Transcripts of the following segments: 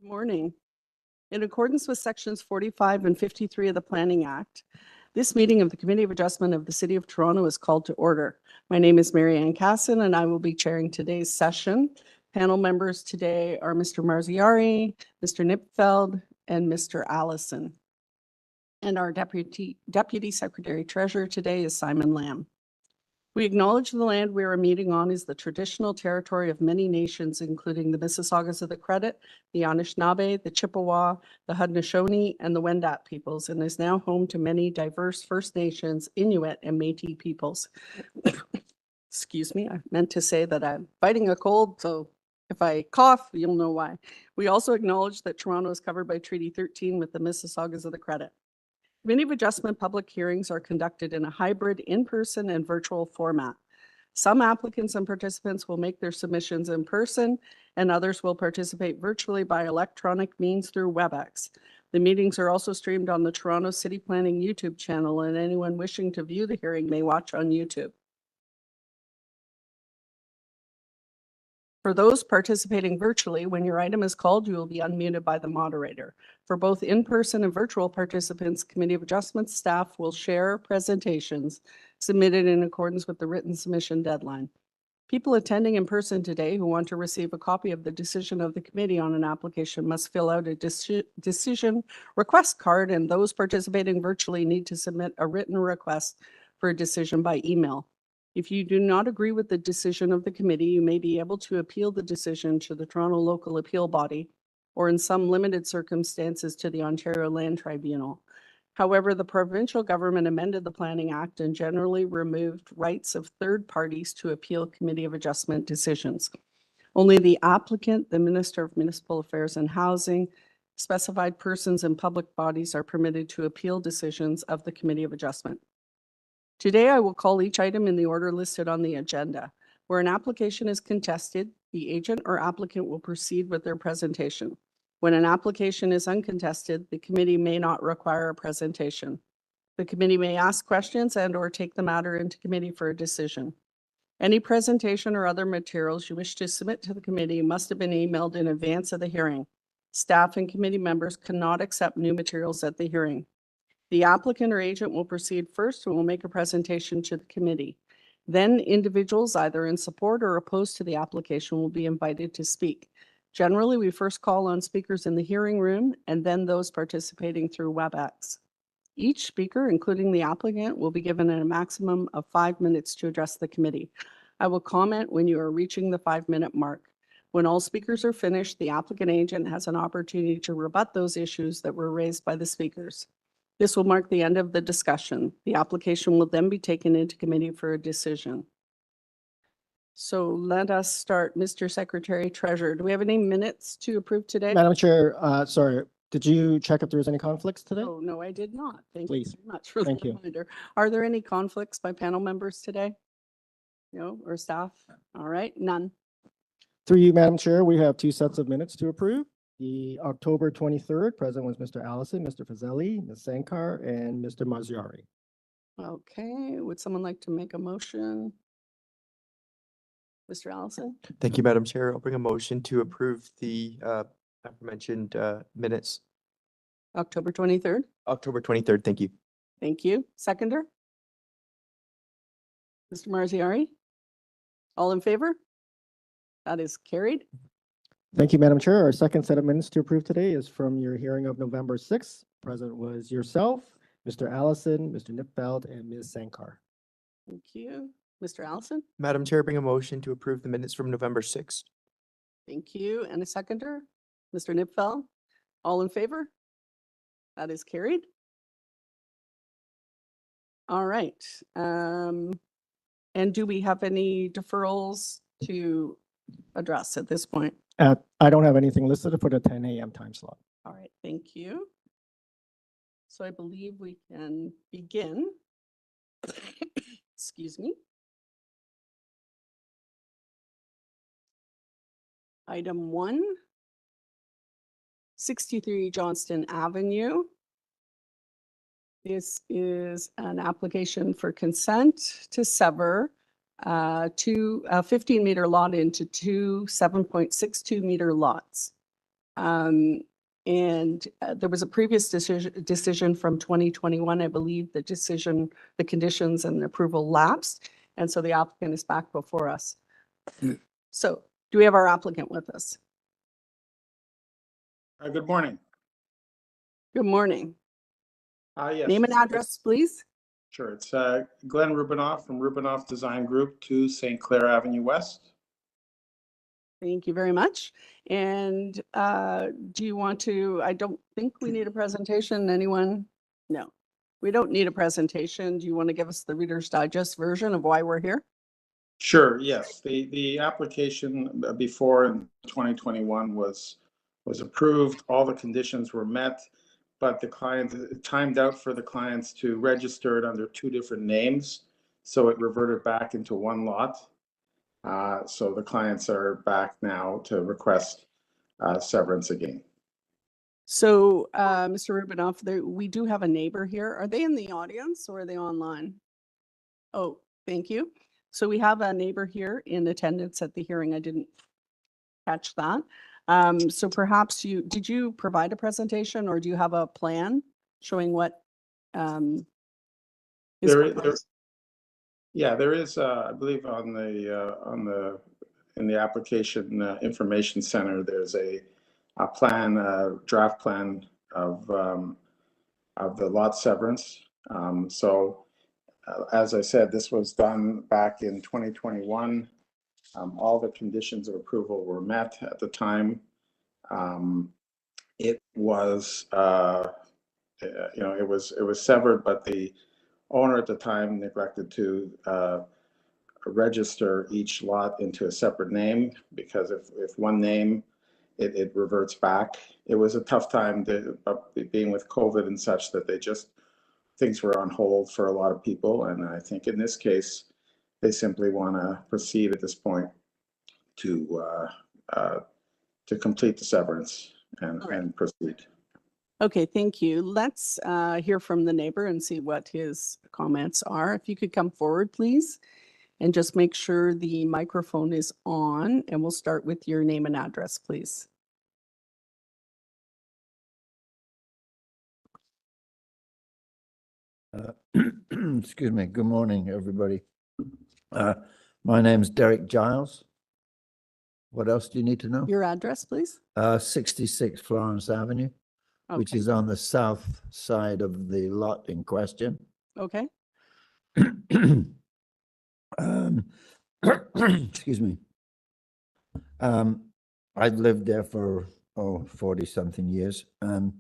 Morning. In accordance with sections 45 and 53 of the Planning Act, this meeting of the Committee of Adjustment of the City of Toronto is called to order. My name is Mary Ann Casson and I will be chairing today's session. Panel members today are Mr. Marziari, Mr. Nipfeld, and Mr. Allison. And our Deputy Secretary Treasurer today is Simon Lamb. We acknowledge the land we are meeting on is the traditional territory of many nations, including the Mississaugas of the Credit, the Anishinaabe, the Chippewa, the Haudenosaunee, and the Wendat peoples, and is now home to many diverse First Nations, Inuit, and Métis peoples. Excuse me, I meant to say that I'm fighting a cold, so if I cough, you'll know why. We also acknowledge that Toronto is covered by Treaty 13 with the Mississaugas of the Credit. Committee of Adjustment public hearings are conducted in a hybrid in-person and virtual format. Some applicants and participants will make their submissions in person and others will participate virtually by electronic means through WebEx. The meetings are also streamed on the Toronto City Planning YouTube channel, and anyone wishing to view the hearing may watch on YouTube. For those participating virtually, when your item is called, you will be unmuted by the moderator. For both in-person and virtual participants, Committee of Adjustment staff will share presentations submitted in accordance with the written submission deadline. People attending in person today who want to receive a copy of the decision of the committee on an application must fill out a decision request card, and those participating virtually need to submit a written request for a decision by email. If you do not agree with the decision of the committee, you may be able to appeal the decision to the Toronto Local Appeal Body, or in some limited circumstances to the Ontario Land Tribunal. However, the provincial government amended the Planning Act and generally removed rights of third parties to appeal Committee of Adjustment decisions. Only the applicant, the Minister of Municipal Affairs and Housing, specified persons and public bodies are permitted to appeal decisions of the Committee of Adjustment. Today, I will call each item in the order listed on the agenda. Where an application is contested, the agent or applicant will proceed with their presentation. When an application is uncontested, the committee may not require a presentation. The committee may ask questions and/or take the matter into committee for a decision. Any presentation or other materials you wish to submit to the committee must have been emailed in advance of the hearing. Staff and committee members cannot accept new materials at the hearing. The applicant or agent will proceed first and will make a presentation to the committee. Then individuals either in support or opposed to the application will be invited to speak. Generally, we first call on speakers in the hearing room and then those participating through WebEx. Each speaker, including the applicant, will be given a maximum of 5 minutes to address the committee. I will comment when you are reaching the 5-minute mark. When all speakers are finished, the applicant agent has an opportunity to rebut those issues that were raised by the speakers. This will mark the end of the discussion. The application will then be taken into committee for a decision. So let us start. Mr. Secretary Treasurer, do we have any minutes to approve today? Madam Chair, sorry, did you check if there was any conflicts today? Oh, no, I did not. Thank Please. you very much for the reminder. Are there any conflicts by panel members today? No, or staff? All right, none. Through you, Madam Chair, we have 2 sets of minutes to approve. The October 23rd, present was Mr. Allison, Mr. Fazeli, Ms. Sankar, and Mr. Marziari. Okay, would someone like to make a motion? Mr. Allison? Thank you, Madam Chair. I'll bring a motion to approve the aforementioned minutes. October 23rd. October 23rd, thank you. Thank you. Seconder? Mr. Marziari? All in favor? That is carried. Thank you, Madam Chair. Our second set of minutes to approve today is from your hearing of November 6th. Present was yourself, Mr. Allison, Mr. Nipfeld, and Ms. Sankar. Thank you. Mr. Allison? Madam Chair, bring a motion to approve the minutes from November 6th. Thank you. And a seconder? Mr. Nipfeld? All in favor? That is carried. All right. And do we have any deferrals to address at this point? I don't have anything listed for the 10 a.m. time slot. All right, thank you. So I believe we can begin. Excuse me. Item 1, 63 Johnston Avenue. This is an application for consent to sever a 15-meter lot into two 7.62-meter lots. And there was a previous decision from 2021. I believe the conditions and approval lapsed. And so the applicant is back before us. So do we have our applicant with us? Good morning. Good morning. Yes. Name and address, please. Sure. It's Glenn Rubinoff from Rubinoff Design Group, 2 St. Clair Avenue West. Thank you very much. And do you want to, I don't think we need a presentation. Anyone? No, we don't need a presentation. Do you want to give us the Reader's Digest version of why we're here? Sure. Yes. The application before in 2021 was approved. All the conditions were met, but the client timed out for the clients to register it under 2 different names. So it reverted back into 1 lot. So the clients are back now to request severance again. So, Mr. Rubinoff, we do have a neighbor here. Are they in the audience or are they online? Oh, thank you. So we have a neighbor here in attendance at the hearing. I didn't catch that. So perhaps did you provide a presentation or do you have a plan showing what is proposed? Yeah, there is, I believe in the application information center, there's a plan, draft plan of the lot severance. As I said, this was done back in 2021. All the conditions of approval were met at the time. It was, it was severed, but the owner at the time neglected to register each lot into a separate name, because if one name, it reverts back. It was a tough time being with COVID and such, that things were on hold for a lot of people. And I think in this case, they simply want to proceed at this point to complete the severance and proceed. Okay, thank you. Let's hear from the neighbor and see what his comments are. If you could come forward, please, and just make sure the microphone is on, and we'll start with your name and address, please. Excuse me. Good morning, everybody. My name's Derek Giles. What else do you need to know? Your address, please. 66 Florence Avenue, which Okay. is on the south side of the lot in question. Okay. Excuse me. I'd lived there for 40-something years, and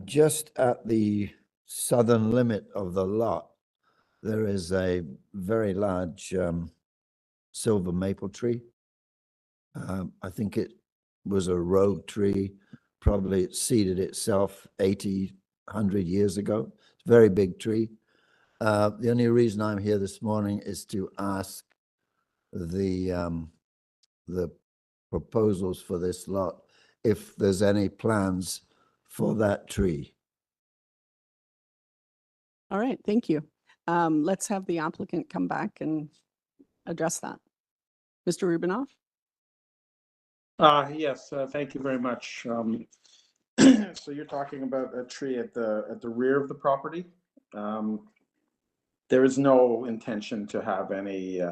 just at the southern limit of the lot, there is a very large silver maple tree. I think it was a rogue tree. Probably it seeded itself 80, 100 years ago. It's a very big tree. The only reason I'm here this morning is to ask the proposals for this lot, if there's any plans for that tree. All right, thank you. Let's have the applicant come back and address that. Mr. Rubinoff? Yes, thank you very much. So you're talking about a tree at the rear of the property. There is no intention to have any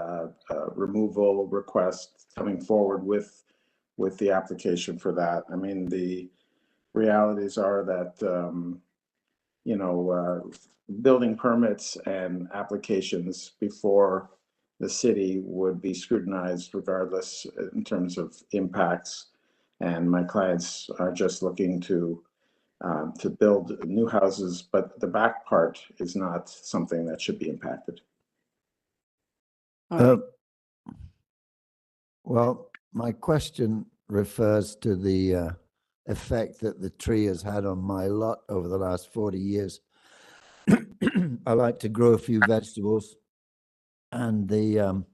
removal request coming forward with the application for that. I mean, the realities are that building permits and applications before the city would be scrutinized regardless in terms of impacts. And my clients are just looking to build new houses, but the back part is not something that should be impacted. All right. Well, my question refers to the effect that the tree has had on my lot over the last 40 years. I like to grow a few vegetables, and the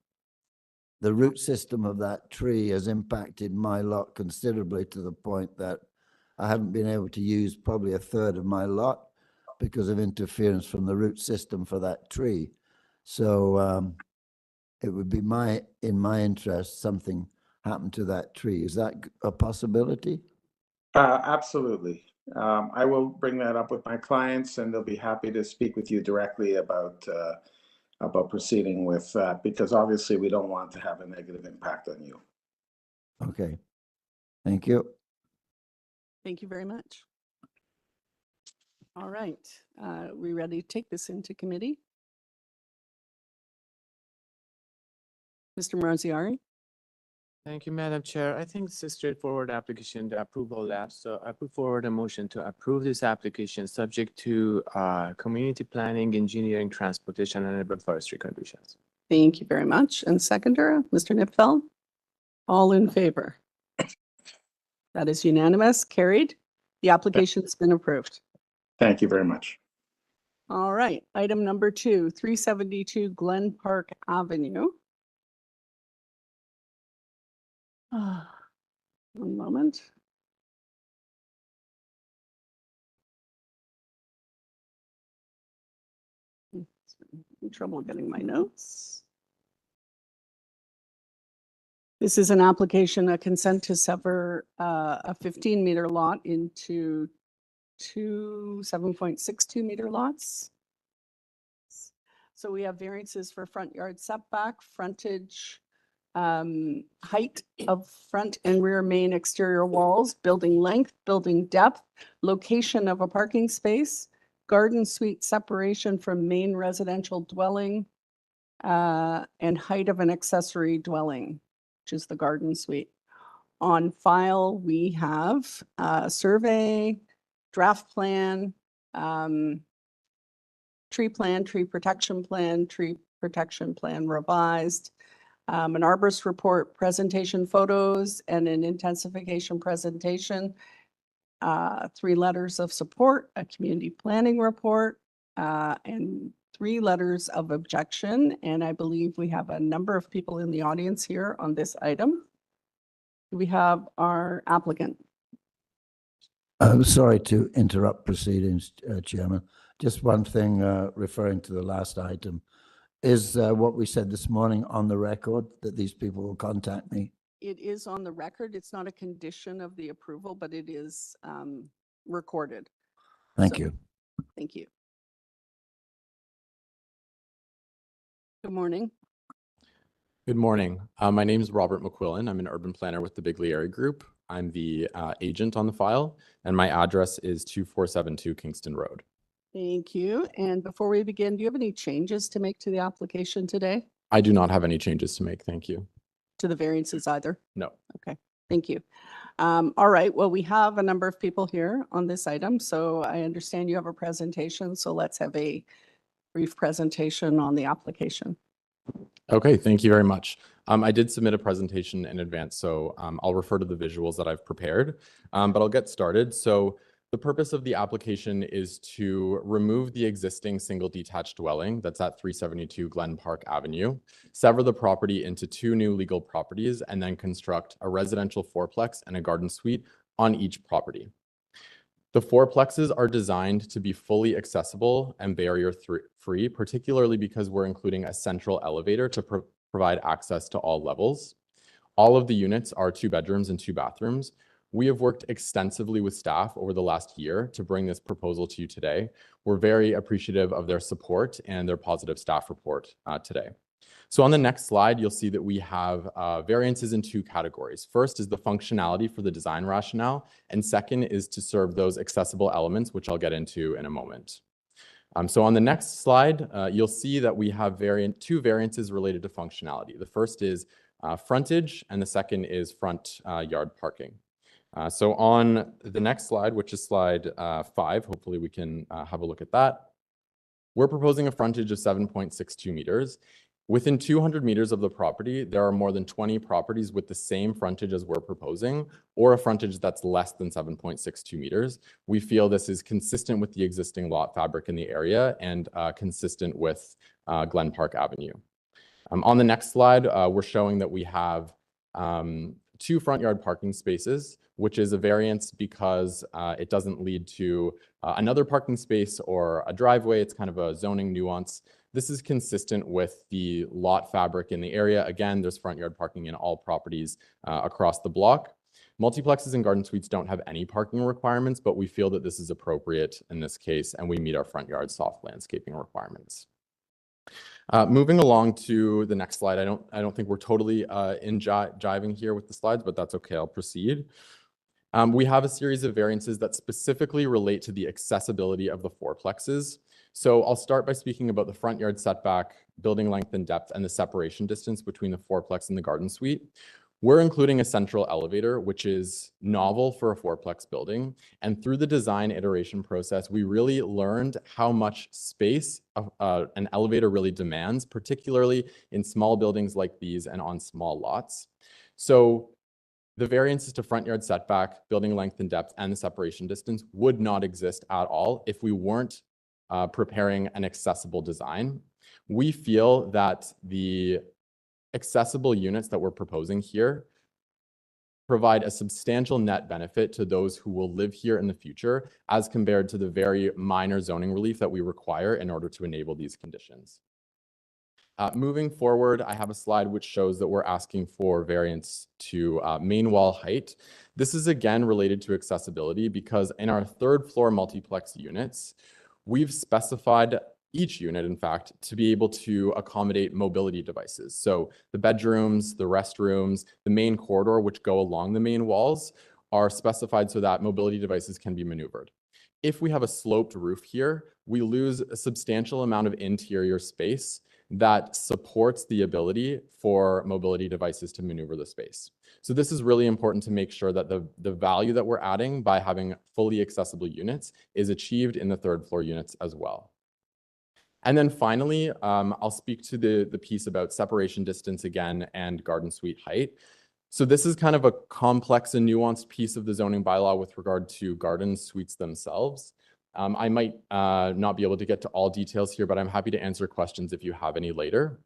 root system of that tree has impacted my lot considerably, to the point that I haven't been able to use probably a third of my lot because of interference from the root system for that tree. So it would be in my interest something happened to that tree. Is that a possibility? Absolutely. I will bring that up with my clients, and they'll be happy to speak with you directly about proceeding with that, because obviously we don't want to have a negative impact on you. Okay. Thank you. Thank you very much. All right, we ready to take this into committee? Mr. Maraziari? Thank you, Madam Chair. I think it's a straightforward application, the approval lab. So I put forward a motion to approve this application subject to community planning, engineering, transportation, and urban forestry conditions. Thank you very much. And seconder, Mr. Nipfeld? All in favor? That is unanimous, carried. The application's been approved. Thank you very much. All right, item number 2, 372 Glen Park Avenue. One moment. In trouble getting my notes. This is an application, a consent to sever a 15-meter lot into two 7.62-meter lots. So we have variances for front yard setback, frontage, height of front and rear main exterior walls, building length, building depth, location of a parking space, garden suite separation from main residential dwelling, and height of an accessory dwelling, which is the garden suite. On file, we have a survey, draft plan, tree protection plan revised, an arborist report, presentation photos, and an intensification presentation, 3 letters of support, a community planning report, and 3 letters of objection. And I believe we have a number of people in the audience here on this item. We have our applicant. I'm sorry to interrupt proceedings, Chairman. Just one thing referring to the last item. Is what we said this morning on the record that these people will contact me? It is on the record. It's not a condition of the approval, but it is recorded. Thank So- you. Thank you. Good morning. Good morning. My name is Robert McQuillan. I'm an urban planner with the Bigley Area Group. I'm the agent on the file, and my address is 2472 Kingston Road. Thank you. And before we begin, do you have any changes to make to the application today? I do not have any changes to make. Thank you. To the variances either? No. Okay, thank you. All right, well, we have a number of people here on this item, so I understand you have a presentation, so let's have a brief presentation on the application. Okay, thank you very much. I did submit a presentation in advance, so I'll refer to the visuals that I've prepared, but I'll get started. So the purpose of the application is to remove the existing single detached dwelling that's at 372 Glen Park Avenue, sever the property into 2 new legal properties, and then construct a residential fourplex and a garden suite on each property. The fourplexes are designed to be fully accessible and barrier-free, particularly because we're including a central elevator to provide access to all levels. All of the units are 2 bedrooms and 2 bathrooms. We have worked extensively with staff over the last year to bring this proposal to you today. We're very appreciative of their support and their positive staff report today. So on the next slide, you'll see that we have variances in 2 categories. First is the functionality for the design rationale, and second is to serve those accessible elements, which I'll get into in a moment. So on the next slide, you'll see that we have 2 variances related to functionality. The first is frontage, and the second is front yard parking. So on the next slide, which is slide 5, hopefully we can have a look at that. We're proposing a frontage of 7.62 meters. Within 200 meters of the property, there are more than 20 properties with the same frontage as we're proposing, or a frontage that's less than 7.62 meters. We feel this is consistent with the existing lot fabric in the area and consistent with Glen Park Avenue. On the next slide, we're showing that we have 2 front yard parking spaces, which is a variance because it doesn't lead to another parking space or a driveway. It's kind of a zoning nuance. This is consistent with the lot fabric in the area. Again, there's front yard parking in all properties across the block. Multiplexes and garden suites don't have any parking requirements, but we feel that this is appropriate in this case, and we meet our front yard soft landscaping requirements. Moving along to the next slide, I don't think we're totally jiving here with the slides, but that's okay. I'll proceed. We have a series of variances that specifically relate to the accessibility of the fourplexes. So I'll start by speaking about the front yard setback, building length and depth, and the separation distance between the fourplex and the garden suite. We're including a central elevator, which is novel for a fourplex building. And through the design iteration process, we really learned how much space an elevator really demands, particularly in small buildings like these and on small lots. So the variances to front yard setback, building length and depth, and the separation distance would not exist at all if we weren't preparing an accessible design. We feel that the accessible units that we're proposing here provide a substantial net benefit to those who will live here in the future as compared to the very minor zoning relief that we require in order to enable these conditions. Moving forward, I have a slide which shows that we're asking for variance to main wall height. This is again related to accessibility because in our third floor multiplex units, we've specified each unit, in fact, to be able to accommodate mobility devices. So the bedrooms, the restrooms, the main corridor, which go along the main walls, are specified so that mobility devices can be maneuvered. If we have a sloped roof here, we lose a substantial amount of interior space that supports the ability for mobility devices to maneuver the space. So this is really important to make sure that the value that we're adding by having fully accessible units is achieved in the third floor units as well. And then finally, I'll speak to the piece about separation distance again and garden suite height. So this is kind of a complex and nuanced piece of the zoning bylaw with regard to garden suites themselves. I might not be able to get to all details here, but I'm happy to answer questions if you have any later.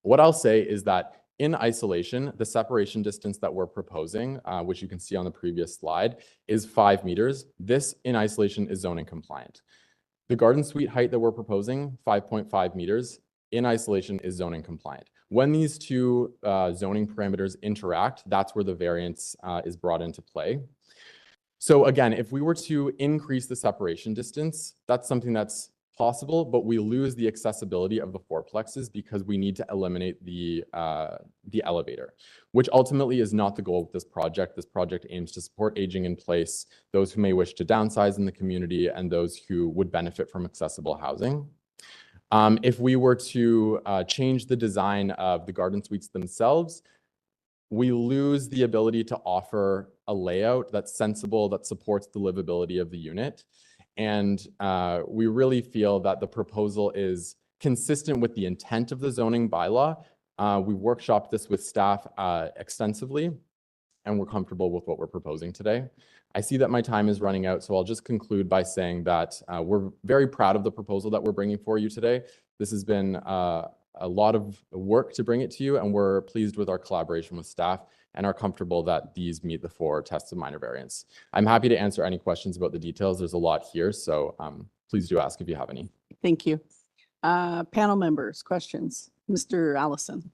What I'll say is that in isolation, the separation distance that we're proposing, which you can see on the previous slide, is 5 meters. This in isolation is zoning compliant. The garden suite height that we're proposing, 5.5 meters, in isolation is zoning compliant. When these two zoning parameters interact, that's where the variance is brought into play. So again, if we were to increase the separation distance, that's something that's possible, but we lose the accessibility of the fourplexes because we need to eliminate the elevator, which ultimately is not the goal of this project. This project aims to support aging in place, those who may wish to downsize in the community, and those who would benefit from accessible housing. If we were to change the design of the garden suites themselves, we lose the ability to offer a layout that's sensible, that supports the livability of the unit. And we really feel that the proposal is consistent with the intent of the zoning bylaw. We workshopped this with staff extensively, and we're comfortable with what we're proposing today. I see that my time is running out, so I'll just conclude by saying that we're very proud of the proposal that we're bringing for you today. This has been a lot of work to bring it to you, and we're pleased with our collaboration with staff and are comfortable that these meet the 4 tests of minor variance. I'm happy to answer any questions about the details. There's a lot here, so please do ask if you have any. Thank you. Panel members, questions? Mr. Allison.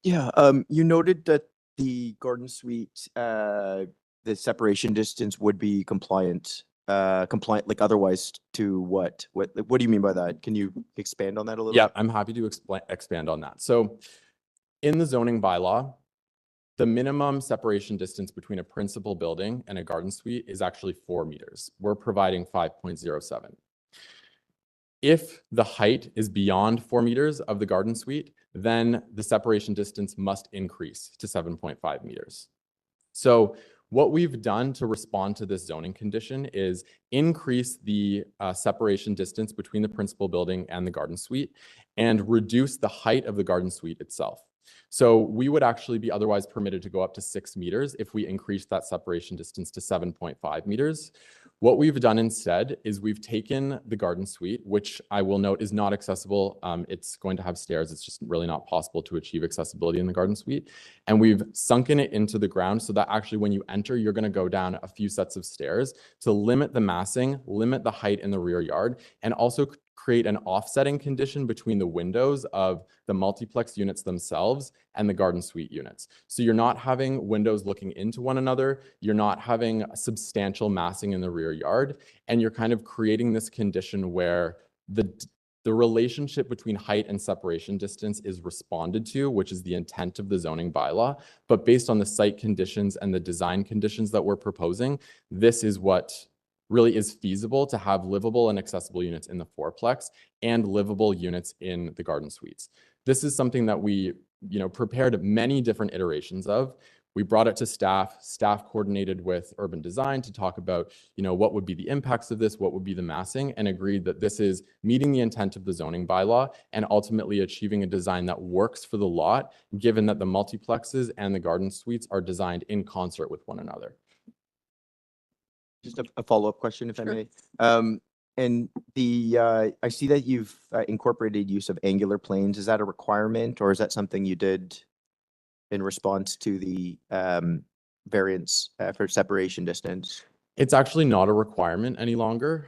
Yeah, you noted that the garden suite, the separation distance would be compliant, like otherwise to what? What do you mean by that? Can you expand on that a little? Yeah, I'm happy to expand on that. So in the zoning bylaw, the minimum separation distance between a principal building and a garden suite is actually 4 meters. We're providing 5.07. If the height is beyond 4 meters of the garden suite, then the separation distance must increase to 7.5 meters. So what we've done to respond to this zoning condition is increase the separation distance between the principal building and the garden suite and reduce the height of the garden suite itself. So we would actually be otherwise permitted to go up to 6 meters if we increase that separation distance to 7.5 meters. What we've done instead is we've taken the garden suite, which I will note is not accessible. It's going to have stairs. It's just really not possible to achieve accessibility in the garden suite. And we've sunken it into the ground so that actually when you enter, you're going to go down a few sets of stairs to limit the massing, limit the height in the rear yard, and also create an offsetting condition between the windows of the multiplex units themselves and the garden suite units. So you're not having windows looking into one another, you're not having substantial massing in the rear yard, and you're kind of creating this condition where the relationship between height and separation distance is responded to, which is the intent of the zoning bylaw. But based on the site conditions and the design conditions that we're proposing, this is what really is feasible to have livable and accessible units in the fourplex and livable units in the garden suites. This is something that we, prepared many different iterations of. We brought it to staff. Staff coordinated with urban design to talk about, what would be the impacts of this, what would be the massing, and agreed that this is meeting the intent of the zoning bylaw and ultimately achieving a design that works for the lot, given that the multiplexes and the garden suites are designed in concert with one another. Just a follow-up question, if I Sure. may. And I see that you've incorporated use of angular planes. Is that a requirement, or is that something you did in response to the variance for separation distance? It's actually not a requirement any longer.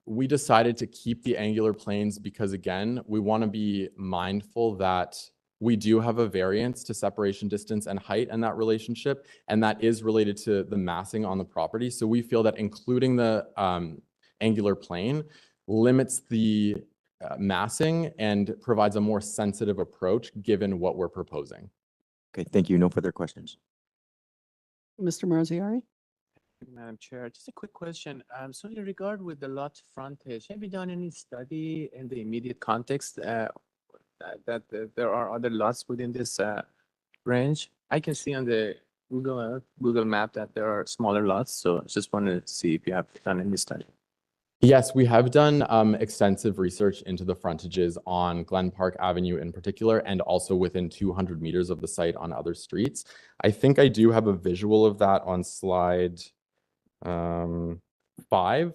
We decided to keep the angular planes because, again, we want to be mindful that we do have a variance to separation distance and height and that relationship, and that is related to the massing on the property. So we feel that including the angular plane limits the massing and provides a more sensitive approach given what we're proposing. Okay, thank you. No further questions. Mr. Maraziari? Madam Chair, just a quick question. So in regard with the lot frontage, have you done any study in the immediate context that there are other lots within this range? I can see on the Google map that there are smaller lots, so just wanted to see if you have done any study. Yes, we have done extensive research into the frontages on Glen Park Avenue in particular, and also within 200 meters of the site on other streets. I think I do have a visual of that on slide 5.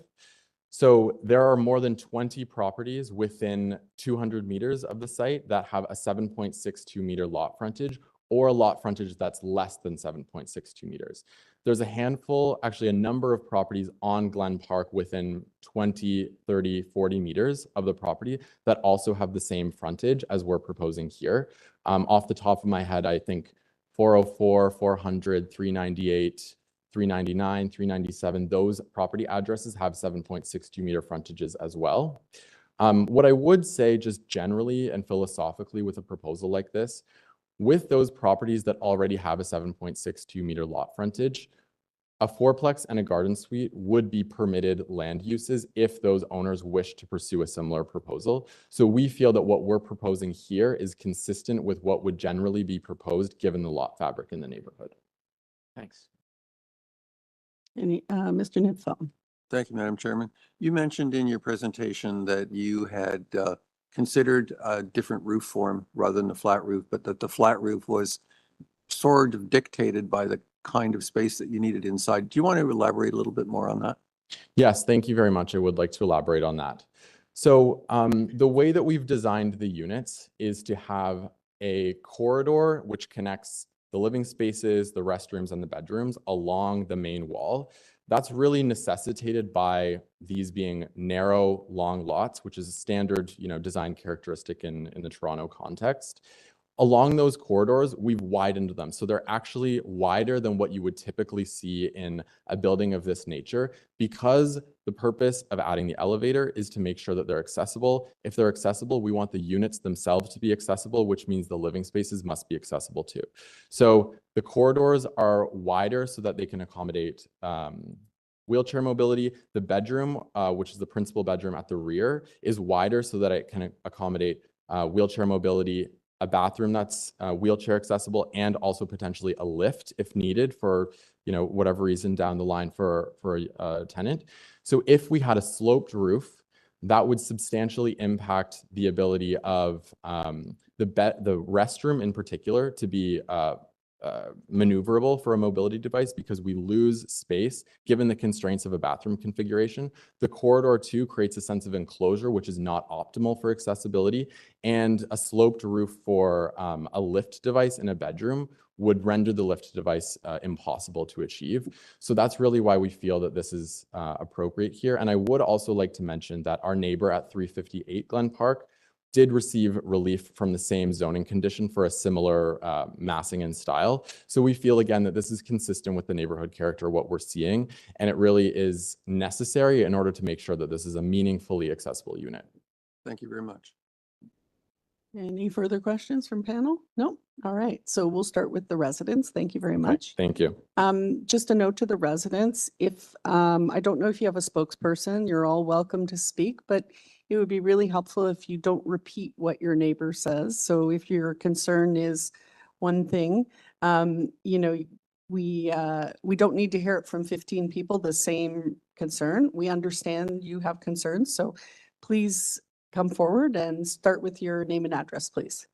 So there are more than 20 properties within 200 meters of the site that have a 7.62 meter lot frontage, or a lot frontage that's less than 7.62 meters. There's a handful, actually a number of properties on Glen Park within 20, 30, 40 meters of the property that also have the same frontage as we're proposing here. Off the top of my head, I think 404, 400, 398, 399, 397, those property addresses have 7.62 meter frontages as well. What I would say just generally and philosophically with a proposal like this, with those properties that already have a 7.62 meter lot frontage, a fourplex and a garden suite would be permitted land uses if those owners wish to pursue a similar proposal. So we feel that what we're proposing here is consistent with what would generally be proposed given the lot fabric in the neighborhood. Thanks. Mr. Nipfel? Thank you, Madam Chairman. You mentioned in your presentation that you had considered a different roof form rather than a flat roof, but that the flat roof was sort of dictated by the kind of space that you needed inside. Do you want to elaborate a little bit more on that? Yes, thank you very much. I would like to elaborate on that. So the way that we've designed the units is to have a corridor which connects the living spaces, the restrooms, and the bedrooms along the main wall. That's really necessitated by these being narrow, long lots, which is a standard, design characteristic in the Toronto context. Along those corridors, we've widened them. So they're actually wider than what you would typically see in a building of this nature, because the purpose of adding the elevator is to make sure that they're accessible. If they're accessible, we want the units themselves to be accessible, which means the living spaces must be accessible too. So the corridors are wider so that they can accommodate wheelchair mobility. The bedroom, which is the principal bedroom at the rear, is wider so that it can accommodate wheelchair mobility, a bathroom that's wheelchair accessible, and also potentially a lift if needed for whatever reason down the line for a tenant. So if we had a sloped roof, that would substantially impact the ability of the restroom in particular to be maneuverable for a mobility device, because we lose space given the constraints of a bathroom configuration. The corridor too creates a sense of enclosure, which is not optimal for accessibility, and a sloped roof for a lift device in a bedroom would render the lift device impossible to achieve. So that's really why we feel that this is appropriate here. And I would also like to mention that our neighbor at 358 Glen Park did receive relief from the same zoning condition for a similar massing and style. So we feel again that this is consistent with the neighborhood character, what we're seeing, and it really is necessary in order to make sure that this is a meaningfully accessible unit. Thank you very much. Any further questions from panel? No? All right. So we'll start with the residents. Thank you very Okay, much. thank you. Just a note to the residents, if, I don't know if you have a spokesperson, you're all welcome to speak, but it would be really helpful if you don't repeat what your neighbor says. So if your concern is one thing, you know, we don't need to hear it from 15 people, the same concern. We understand you have concerns, so please come forward and start with your name and address, please.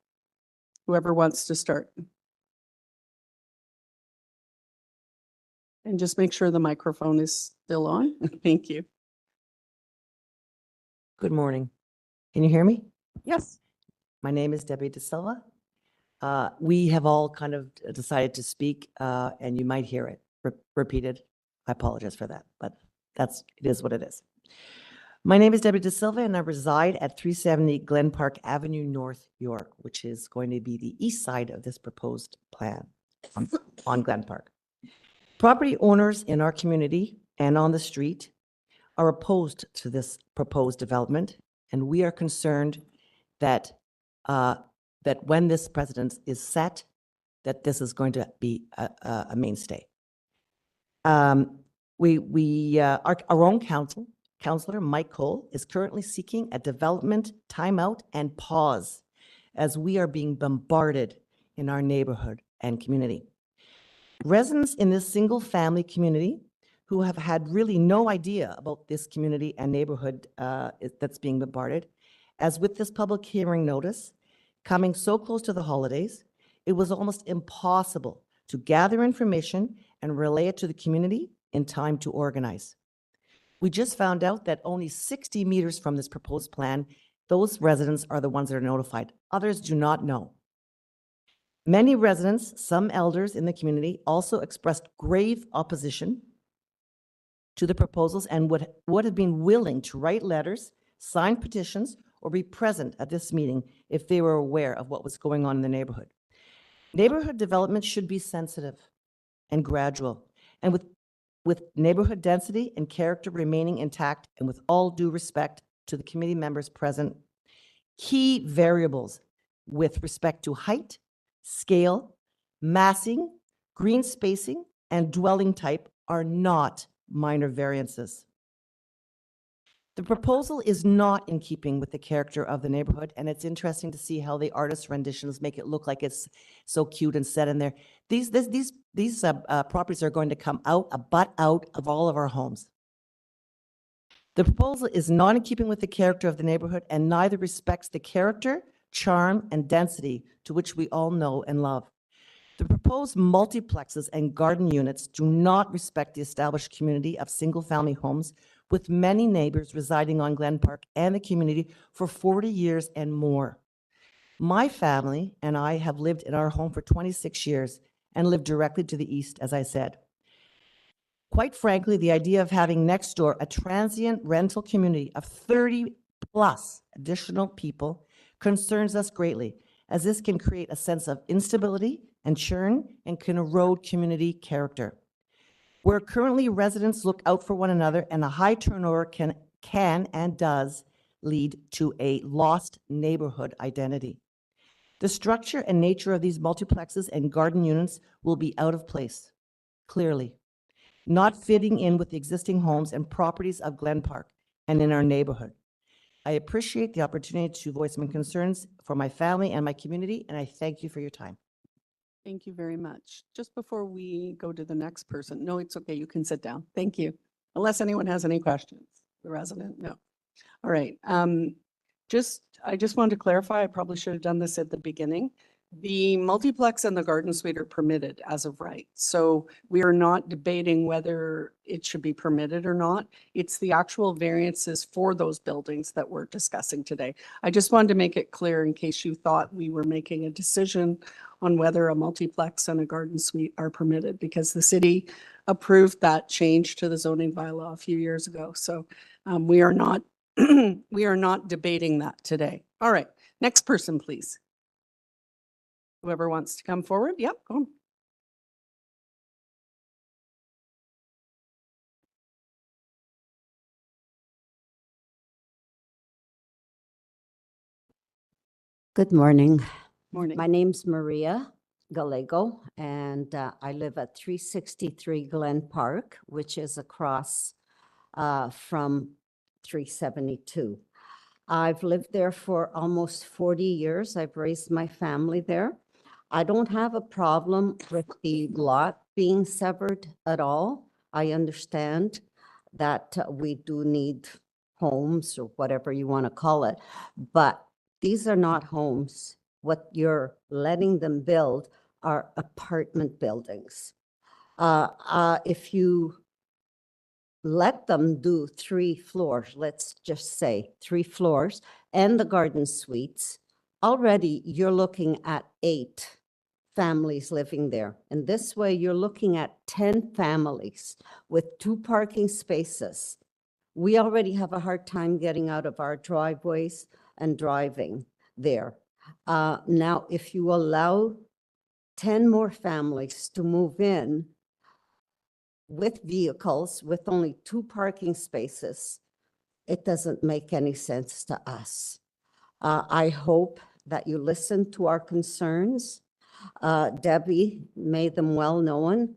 Whoever wants to start. And just make sure the microphone is still on. Thank you. Good morning. Can you hear me? Yes. My name is Debbie De Silva. We have all kind of decided to speak, and you might hear it repeated. I apologize for that, but it is what it is. My name is Debbie De Silva, and I reside at 370 Glen Park Avenue, North York, which is going to be the east side of this proposed plan on Glen Park. Property owners in our community and on the street are opposed to this proposed development, and we are concerned that that when this precedent is set, that this is going to be a mainstay. Our own Councillor Mike Cole is currently seeking a development timeout and pause as we are being bombarded in our neighborhood and community. Residents in this single-family community who have had really no idea about this community and neighborhood that's being bombarded, as with this public hearing notice, coming so close to the holidays, it was almost impossible to gather information and relay it to the community in time to organize. We just found out that only 60 meters from this proposed plan, those residents are the ones that are notified. Others do not know. Many residents, some elders in the community, also expressed grave opposition to the proposals and would have been willing to write letters, sign petitions, or be present at this meeting if they were aware of what was going on in the neighborhood. Neighborhood development should be sensitive and gradual, and with neighborhood density and character remaining intact, and with all due respect to the committee members present, key variables with respect to height, scale, massing, green spacing, and dwelling type are not minor variances. The proposal is not in keeping with the character of the neighborhood, and it's interesting to see how the artist's renditions make it look like it's so cute and set in there. These properties are going to come out of all of our homes. The proposal is not in keeping with the character of the neighborhood, and neither respects the character, charm, and density to which we all know and love. The proposed multiplexes and garden units do not respect the established community of single-family homes with many neighbors residing on Glen Park and the community for 40 years and more. My family and I have lived in our home for 26 years and live directly to the east, as I said. Quite frankly, the idea of having next door a transient rental community of 30+ additional people concerns us greatly, as this can create a sense of instability and churn and can erode community character. Where currently residents look out for one another, and a high turnover can and does lead to a lost neighborhood identity. The structure and nature of these multiplexes and garden units will be out of place, clearly, not fitting in with the existing homes and properties of Glen Park and in our neighborhood. I appreciate the opportunity to voice my concerns for my family and my community, and I thank you for your time. Thank you very much. Just before we go to the next person, no, it's okay, you can sit down. Thank you. Unless anyone has any questions. The resident, no. All right. I just wanted to clarify, I probably should have done this at the beginning. The multiplex and the garden suite are permitted as of right. So we are not debating whether it should be permitted or not. It's the actual variances for those buildings that we're discussing today. I just wanted to make it clear in case you thought we were making a decision on whether a multiplex and a garden suite are permitted, because the city approved that change to the zoning bylaw a few years ago. So we are not we are not debating that today. All right, next person, please. Whoever wants to come forward. Yep, go on. Good morning. Morning. My name's Maria Gallego, and I live at 363 Glen Park, which is across from 372. I've lived there for almost 40 years. I've raised my family there. I don't have a problem with the lot being severed at all. I understand that we do need homes or whatever you want to call it, but these are not homes. What you're letting them build are apartment buildings. If you let them do 3 floors, let's just say 3 floors, and the garden suites, already you're looking at 8 families living there. And this way you're looking at 10 families with 2 parking spaces. We already have a hard time getting out of our driveways and driving there. Now, if you allow 10 more families to move in with vehicles, with only 2 parking spaces, it doesn't make any sense to us. I hope that you listen to our concerns. Debbie made them well known,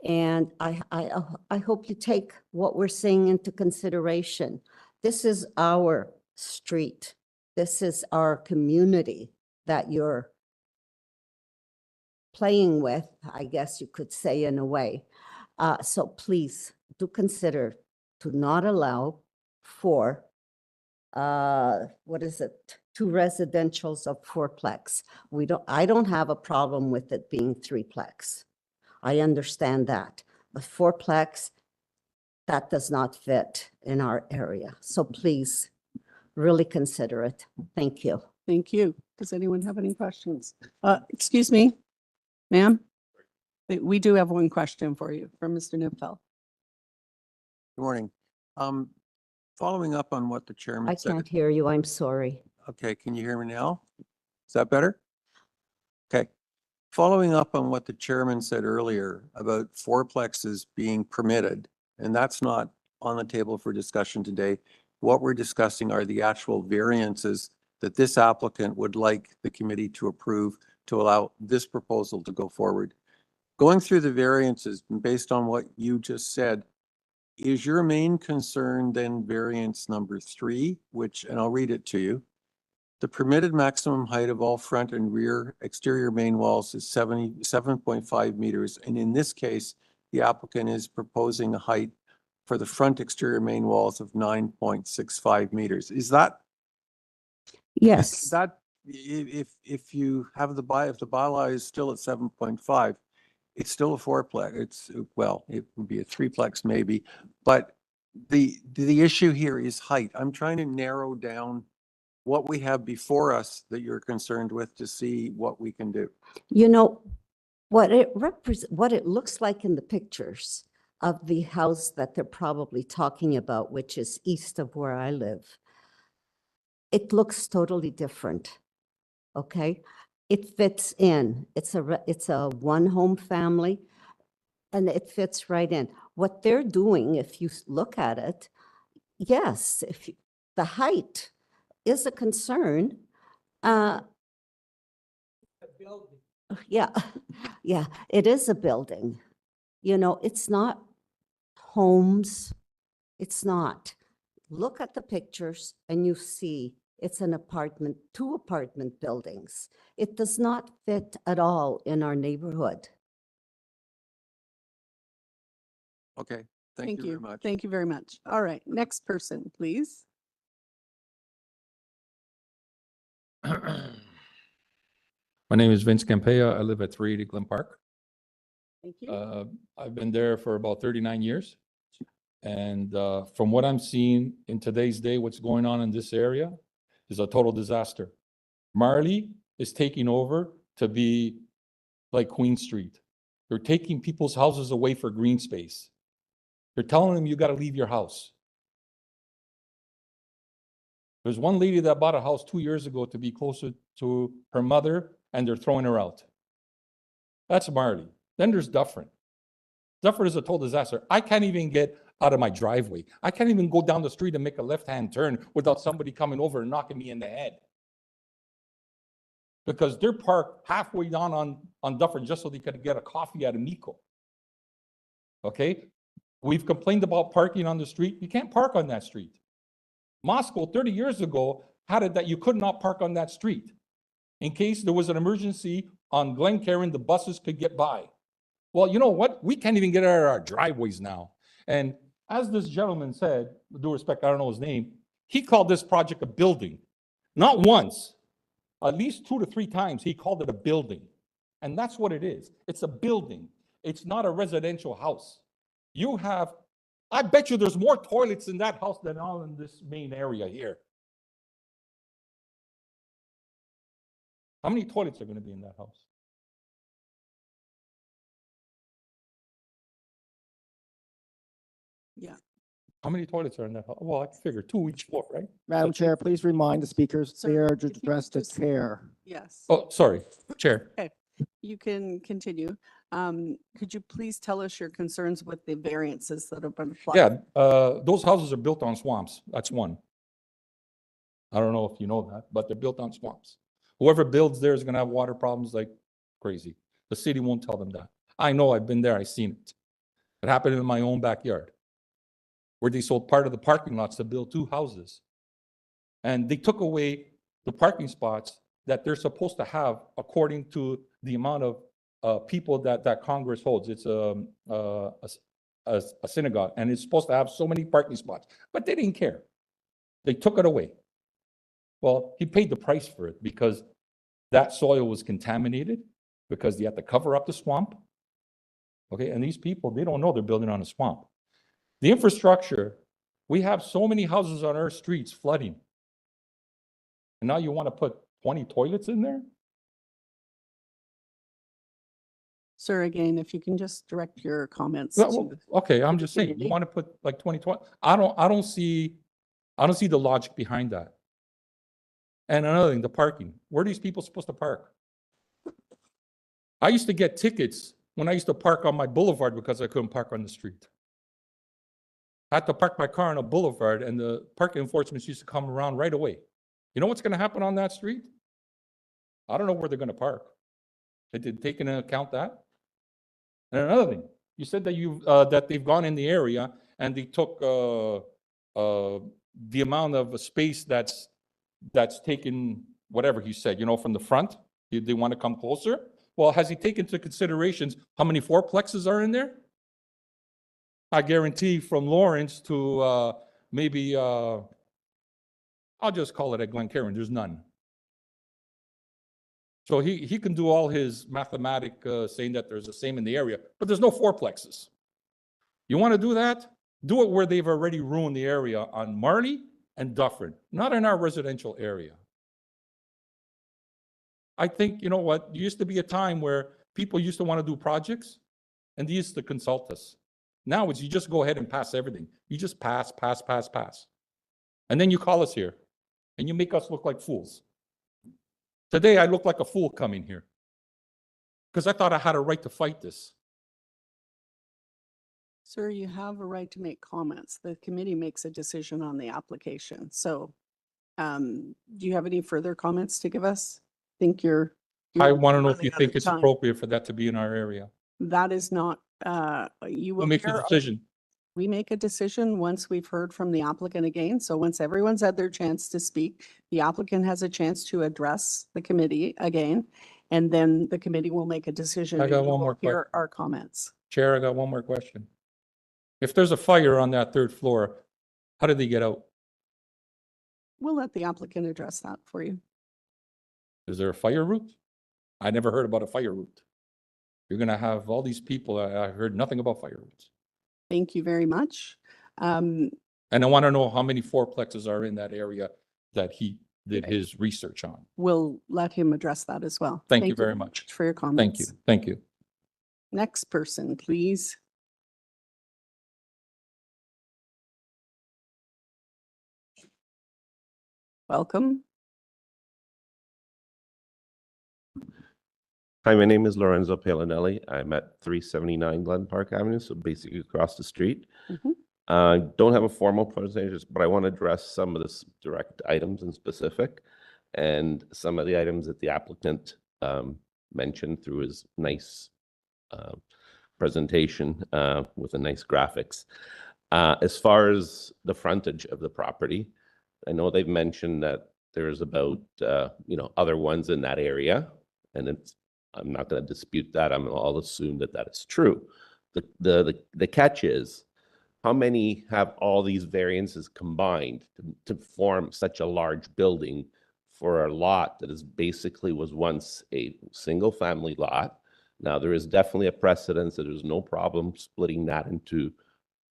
and I hope you take what we're saying into consideration. This is our street. This is our community that you're playing with, I guess you could say, in a way. So please do consider to not allow for, 2 residentials of 4-plex. I don't have a problem with it being 3-plex. I understand that, but 4-plex, that does not fit in our area. So please really consider it. Thank you. Thank you. Does anyone have any questions? Excuse me, ma'am? We do have one question for you from Mr. Nipfel. Good morning. Following up on what the chairman I said. can't hear you. I'm sorry. Okay, can you hear me now? Is that better? Okay. Following up on what the chairman said earlier about 4-plexes being permitted, and that's not on the table for discussion today. What we're discussing are the actual variances that this applicant would like the committee to approve to allow this proposal to go forward. Going through the variances, based on what you just said, is your main concern then variance number 3, which, and I'll read it to you. The permitted maximum height of all front and rear exterior main walls is 77.5 meters. And in this case, the applicant is proposing a height for the front exterior main walls of 9.65 meters. Is that? Yes. That, if you have the if the bylaw is still at 7.5, it's still a 4-plex. Well, it would be a 3-plex maybe, but the issue here is height. I'm trying to narrow down what we have before us that you're concerned with to see what we can do. You know, what it looks like in the pictures of the house that they're probably talking about, which is east of where I live, it looks totally different. Okay, it fits in. It's a 1-home family, and it fits right in. What they're doing, if you look at it, yes, the height is a concern. Yeah, yeah, it is a building. You know, it's not homes. It's not. Look at the pictures and you see it's an apartment, 2 apartment buildings. It does not fit at all in our neighborhood. Okay, thank you very much. Thank you very much. All right, next person, please. My name is Vince Campea. I live at 380 Glen Park. Thank you. I've been there for about 39 years. And from what I'm seeing in today's day, what's going on in this area is a total disaster. Marley is taking over to be like Queen Street. They're taking people's houses away for green space. They're telling them you got to leave your house. There's one lady that bought a house 2 years ago to be closer to her mother, and they're throwing her out. That's Marley. Then there's Dufferin. Dufferin is a total disaster. I can't even get out of my driveway. I can't even go down the street and make a left-hand turn without somebody coming over and knocking me in the head. Because they're parked halfway down on Dufferin just so they could get a coffee at Amico. Okay? We've complained about parking on the street. You can't park on that street. Moscow 30 years ago had it that you could not park on that street. In case there was an emergency on Glencairn, the buses could get by. Well, you know what? We can't even get out of our driveways now. And as this gentleman said, with due respect, I don't know his name, he called this project a building. Not once, at least 2 to 3 times, he called it a building. And that's what it is. It's a building. It's not a residential house. You have, I bet you there's more toilets in that house than all in this main area here. How many toilets are going to be in that house? Yeah. How many toilets are in that house? Well, I can figure 2 each floor, right? Madam Chair, please remind the speakers Sir, they are if you addressed could to just- chair. Yes. Oh, sorry, Chair. You can continue. Could you please tell us your concerns with the variances that have been applied? Yeah, those houses are built on swamps. That's one. I don't know if you know that, but they're built on swamps. Whoever builds there is going to have water problems like crazy. The city won't tell them that. I know, I've been there, I've seen it. It happened in my own backyard, where they sold part of the parking lots to build 2 houses. And they took away the parking spots that they're supposed to have according to the amount of people that Congress holds. It's a synagogue, and it's supposed to have so many parking spots, but they didn't care. They took it away. Well, he paid the price for it because that soil was contaminated, because they had to cover up the swamp. Okay, and these people, they don't know they're building on a swamp. The infrastructure, we have so many houses on our streets flooding. And now you want to put 20 toilets in there? Sir, again, if you can just direct your comments Well, to, okay, I'm the just saying, you community. want to put like 20 toilets? I don't see the logic behind that. And another thing, the parking. Where are these people supposed to park? I used to get tickets when I used to park on my boulevard because I couldn't park on the street. I had to park my car on a boulevard, and the parking enforcement used to come around right away. You know what's going to happen on that street? I don't know where they're going to park. They did take into account that. And another thing, you said that that they've gone in the area and they took the amount of space that's taken, whatever he said, from the front. They want to come closer. Well, has he taken into considerations how many fourplexes are in there? I guarantee from Lawrence to maybe, I'll just call it at Glencairn, there's none. So he can do all his mathematic saying that there's the same in the area, but there's no fourplexes. You want to do that? Do it where they've already ruined the area on Marley and Dufferin, not in our residential area. I think, you know what, there used to be a time where people used to want to do projects and they used to consult us. Now it's you just go ahead and pass everything. You just pass. And then you call us here and you make us look like fools. Today I look like a fool coming here because I thought I had a right to fight this. sir, you have a right to make comments. The committee makes a decision on the application. So do you have any further comments to give us? You're I want to know if running you out think of it's time. appropriate for that to be in our area. That is not, you will Who makes the hear- decision? We make a decision once we've heard from the applicant again. So once everyone's had their chance to speak, the applicant has a chance to address the committee again, and then the committee will make a decision. I got and you one will more hear our comments. Chair, I got one more question. If there's a fire on that 3rd floor, how did they get out? We'll let the applicant address that for you. Is there a fire route? I never heard about a fire route. You're gonna have all these people, I heard nothing about fire routes. Thank you very much. And I want to know how many fourplexes are in that area that he did his research on. We'll let him address that as well. Thank you very much. For your Thank comments. you, thank you. Next person, please. Welcome. Hi, my name is Lorenzo Palinelli. I'm at 379 Glen Park Avenue, so basically across the street. Mhm. Don't have a formal presentation, but I want to address some of the direct items in specific and some of the items that the applicant mentioned through his nice presentation with the nice graphics. As far as the frontage of the property, I know they've mentioned that there's about, other ones in that area, and I'm not going to dispute that. I'll assume that that is true. The catch is, how many have all these variances combined to form such a large building for a lot that is basically was once a single family lot? Now, there is definitely a precedence that there's no problem splitting that into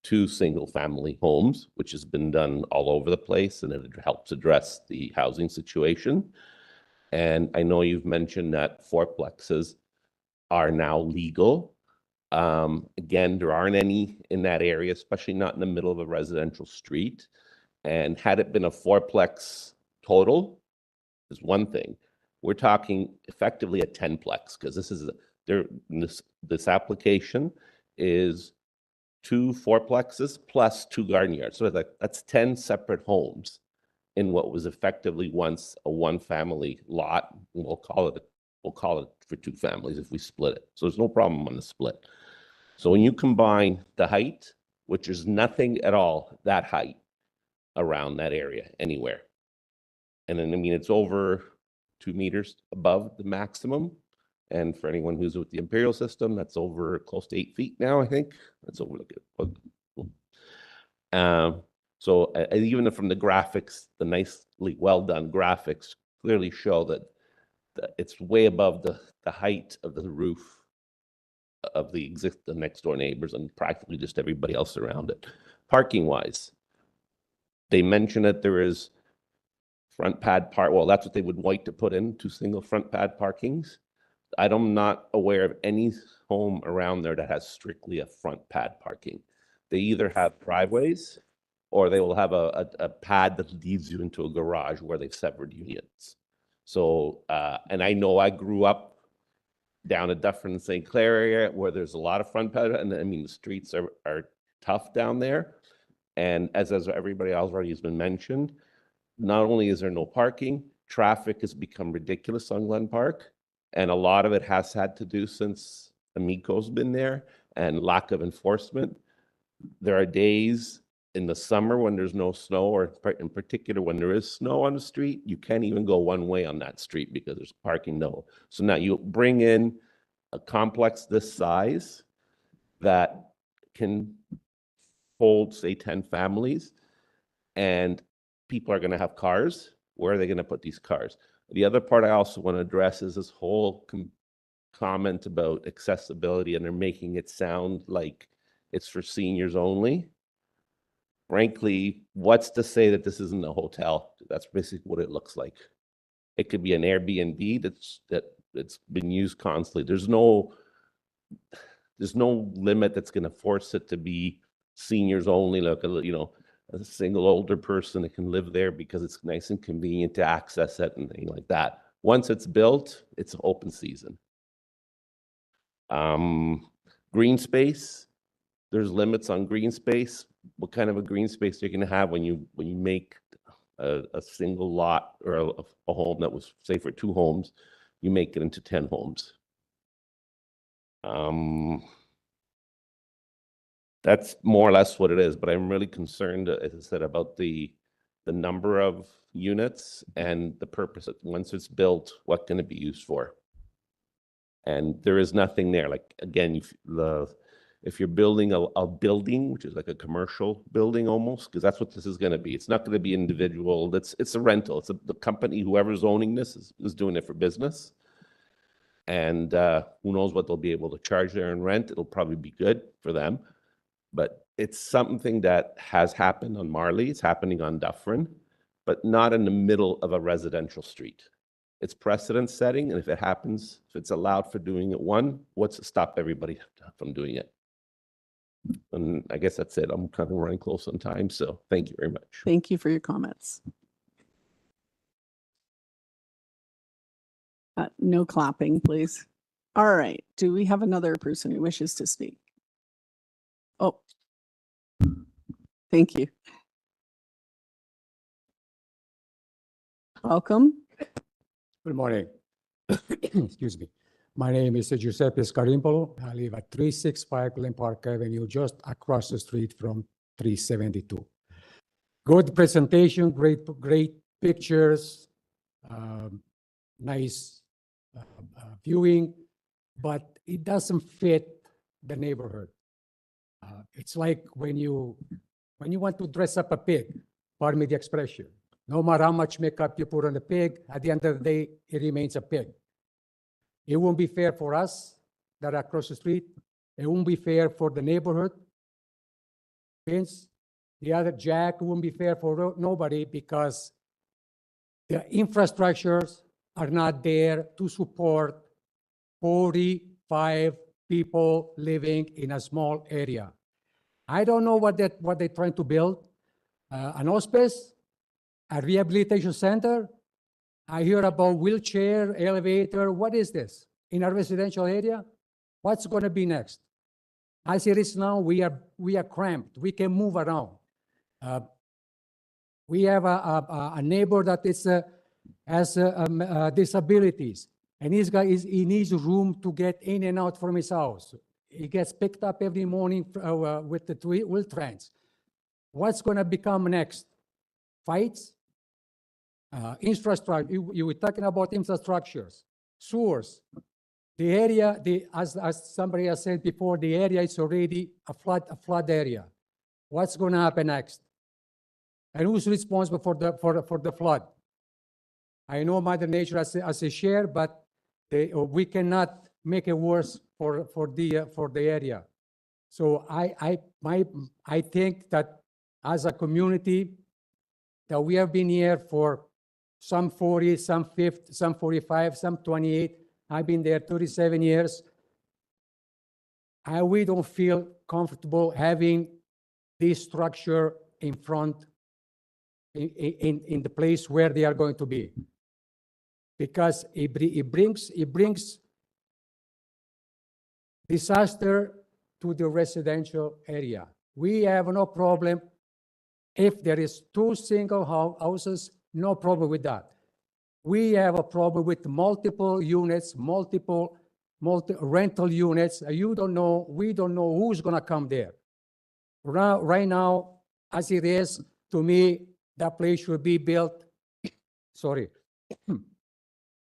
2 single family homes, which has been done all over the place, and it helps address the housing situation. And I know you've mentioned that fourplexes are now legal. Again, there aren't any in that area, especially not in the middle of a residential street. And had it been a fourplex total, is one thing. We're talking effectively a 10plex, because this application is 2 fourplexes plus 2 garden yards. So that's 10 separate homes in what was effectively once a 1-family lot. We'll call it for 2 families if we split it. So there's no problem on the split. So when you combine the height, which is nothing at all that height around that area anywhere, and then it's over 2 meters above the maximum. And for anyone who's with the imperial system, that's over close to 8 feet now, I think. That's over. So even from the graphics, the nicely well done graphics clearly show that it's way above the height of the roof of the next door neighbors and practically just everybody else around it. Parking wise, they mention that there is front pad park. Well, that's what they would like to put in, 2 single front pad parkings. I'm not aware of any home around there that has strictly a front pad parking. They either have driveways or they will have a pad that leads you into a garage where they've severed units. So, and I know I grew up down at Dufferin and St. Clair area where there's a lot of front pad, and the streets are tough down there. And as everybody else already has been mentioned, not only is there no parking, traffic has become ridiculous on Glen Park. And a lot of it has had to do since Amico's been there and lack of enforcement. There are days in the summer when there's no snow, or in particular when there is snow on the street, you can't even go one way on that street because there's parking no. So now you bring in a complex this size that can hold, say, 10 families, and people are going to have cars. Where are they going to put these cars? The other part I also want to address is this whole comment about accessibility, and they're making it sound like it's for seniors only. Frankly, what's to say that this isn't a hotel? That's basically what it looks like. It could be an Airbnb that's been used constantly. There's no limit that's going to force it to be seniors only, like a single older person that can live there because it's nice and convenient to access it and things like that. Once it's built, it's open season. Green space, there's limits on green space. What kind of a green space you're going to have when you make a single lot or a home that was, say, for 2 homes, you make it into 10 homes. That's more or less what it is, but I'm really concerned, as I said, about the number of units and the purpose. Once it's built, what can it be used for? And there is nothing there. Like, again, if you're building a building, which is like a commercial building almost, because that's what this is going to be. It's not going to be individual. It's a rental. It's the company, whoever's owning this is doing it for business. And who knows what they'll be able to charge there in rent. It'll probably be good for them. But it's something that has happened on Marley. It's happening on Dufferin, but not in the middle of a residential street. It's precedent setting, and if it happens, if it's allowed for doing it what's to stop everybody from doing it? And I guess that's it. I'm kind of running close on time, so thank you very much. Thank you for your comments. No clapping, please. All right. Do we have another person who wishes to speak? Oh, thank you. Welcome. Good morning. Excuse me. My name is Giuseppe Scarimpolo. I live at 365 Glen Park Avenue, just across the street from 372. Good presentation, great pictures, nice viewing, but it doesn't fit the neighborhood. It's like when you want to dress up a pig, pardon me the expression. No matter how much makeup you put on the pig, at the end of the day, it remains a pig. It won't be fair for us that are across the street. It won't be fair for the neighborhood. Vince, the other Jack, won't be fair for nobody because the infrastructures are not there to support 45 people living in a small area. I don't know what they're trying to build. An hospice, a rehabilitation center. I hear about wheelchair, elevator. What is this? In a residential area? What's going to be next? As it is now, we are cramped. We can move around. We have a neighbor that has disabilities, and he needs room to get in and out from his house. He gets picked up every morning with the wheel trans. What's going to become next? Fights? Infrastructure. You were talking about infrastructures, sewers. The area, as somebody has said before, the area is already a flood area. What's going to happen next? And who's responsible for the flood? I know Mother Nature has a share, but we cannot make it worse for the area. So I think that as a community, that we have been here for some 40, some 50, some 45, some 28. I've been there 37 years. We don't feel comfortable having this structure in front in the place where they are going to be, because it brings disaster to the residential area. We have no problem if there is 2 single houses, no problem with that. We have a problem with multiple units, multiple rental units. We don't know who's gonna come there. Right now, as it is, to me, that place should be built, sorry,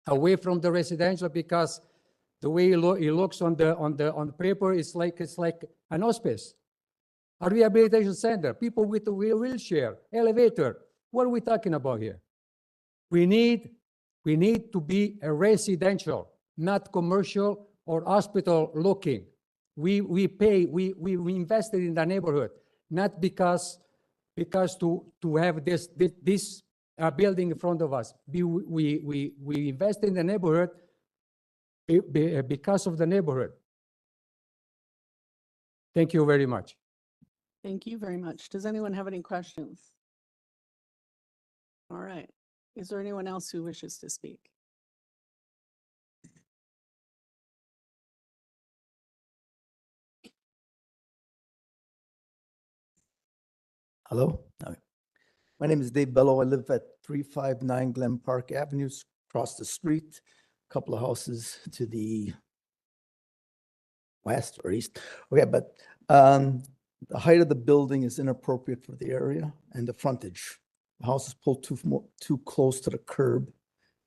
away from the residential, because the way it looks on the paper, it's like an hospice, a rehabilitation center, people with a wheelchair, elevator. What are we talking about here? We need to be a residential, not commercial or hospital looking. We invested in the neighborhood, not because to have this building in front of us. We invest in the neighborhood because of the neighborhood. Thank you very much. Thank you very much. Does anyone have any questions? All right. Is there anyone else who wishes to speak? Hello. My name is Dave Bello. I live at 359 Glen Park Avenue, across the street, a couple of houses to the west or east. Okay, but the height of the building is inappropriate for the area and the frontage. The house is pulled too close to the curb,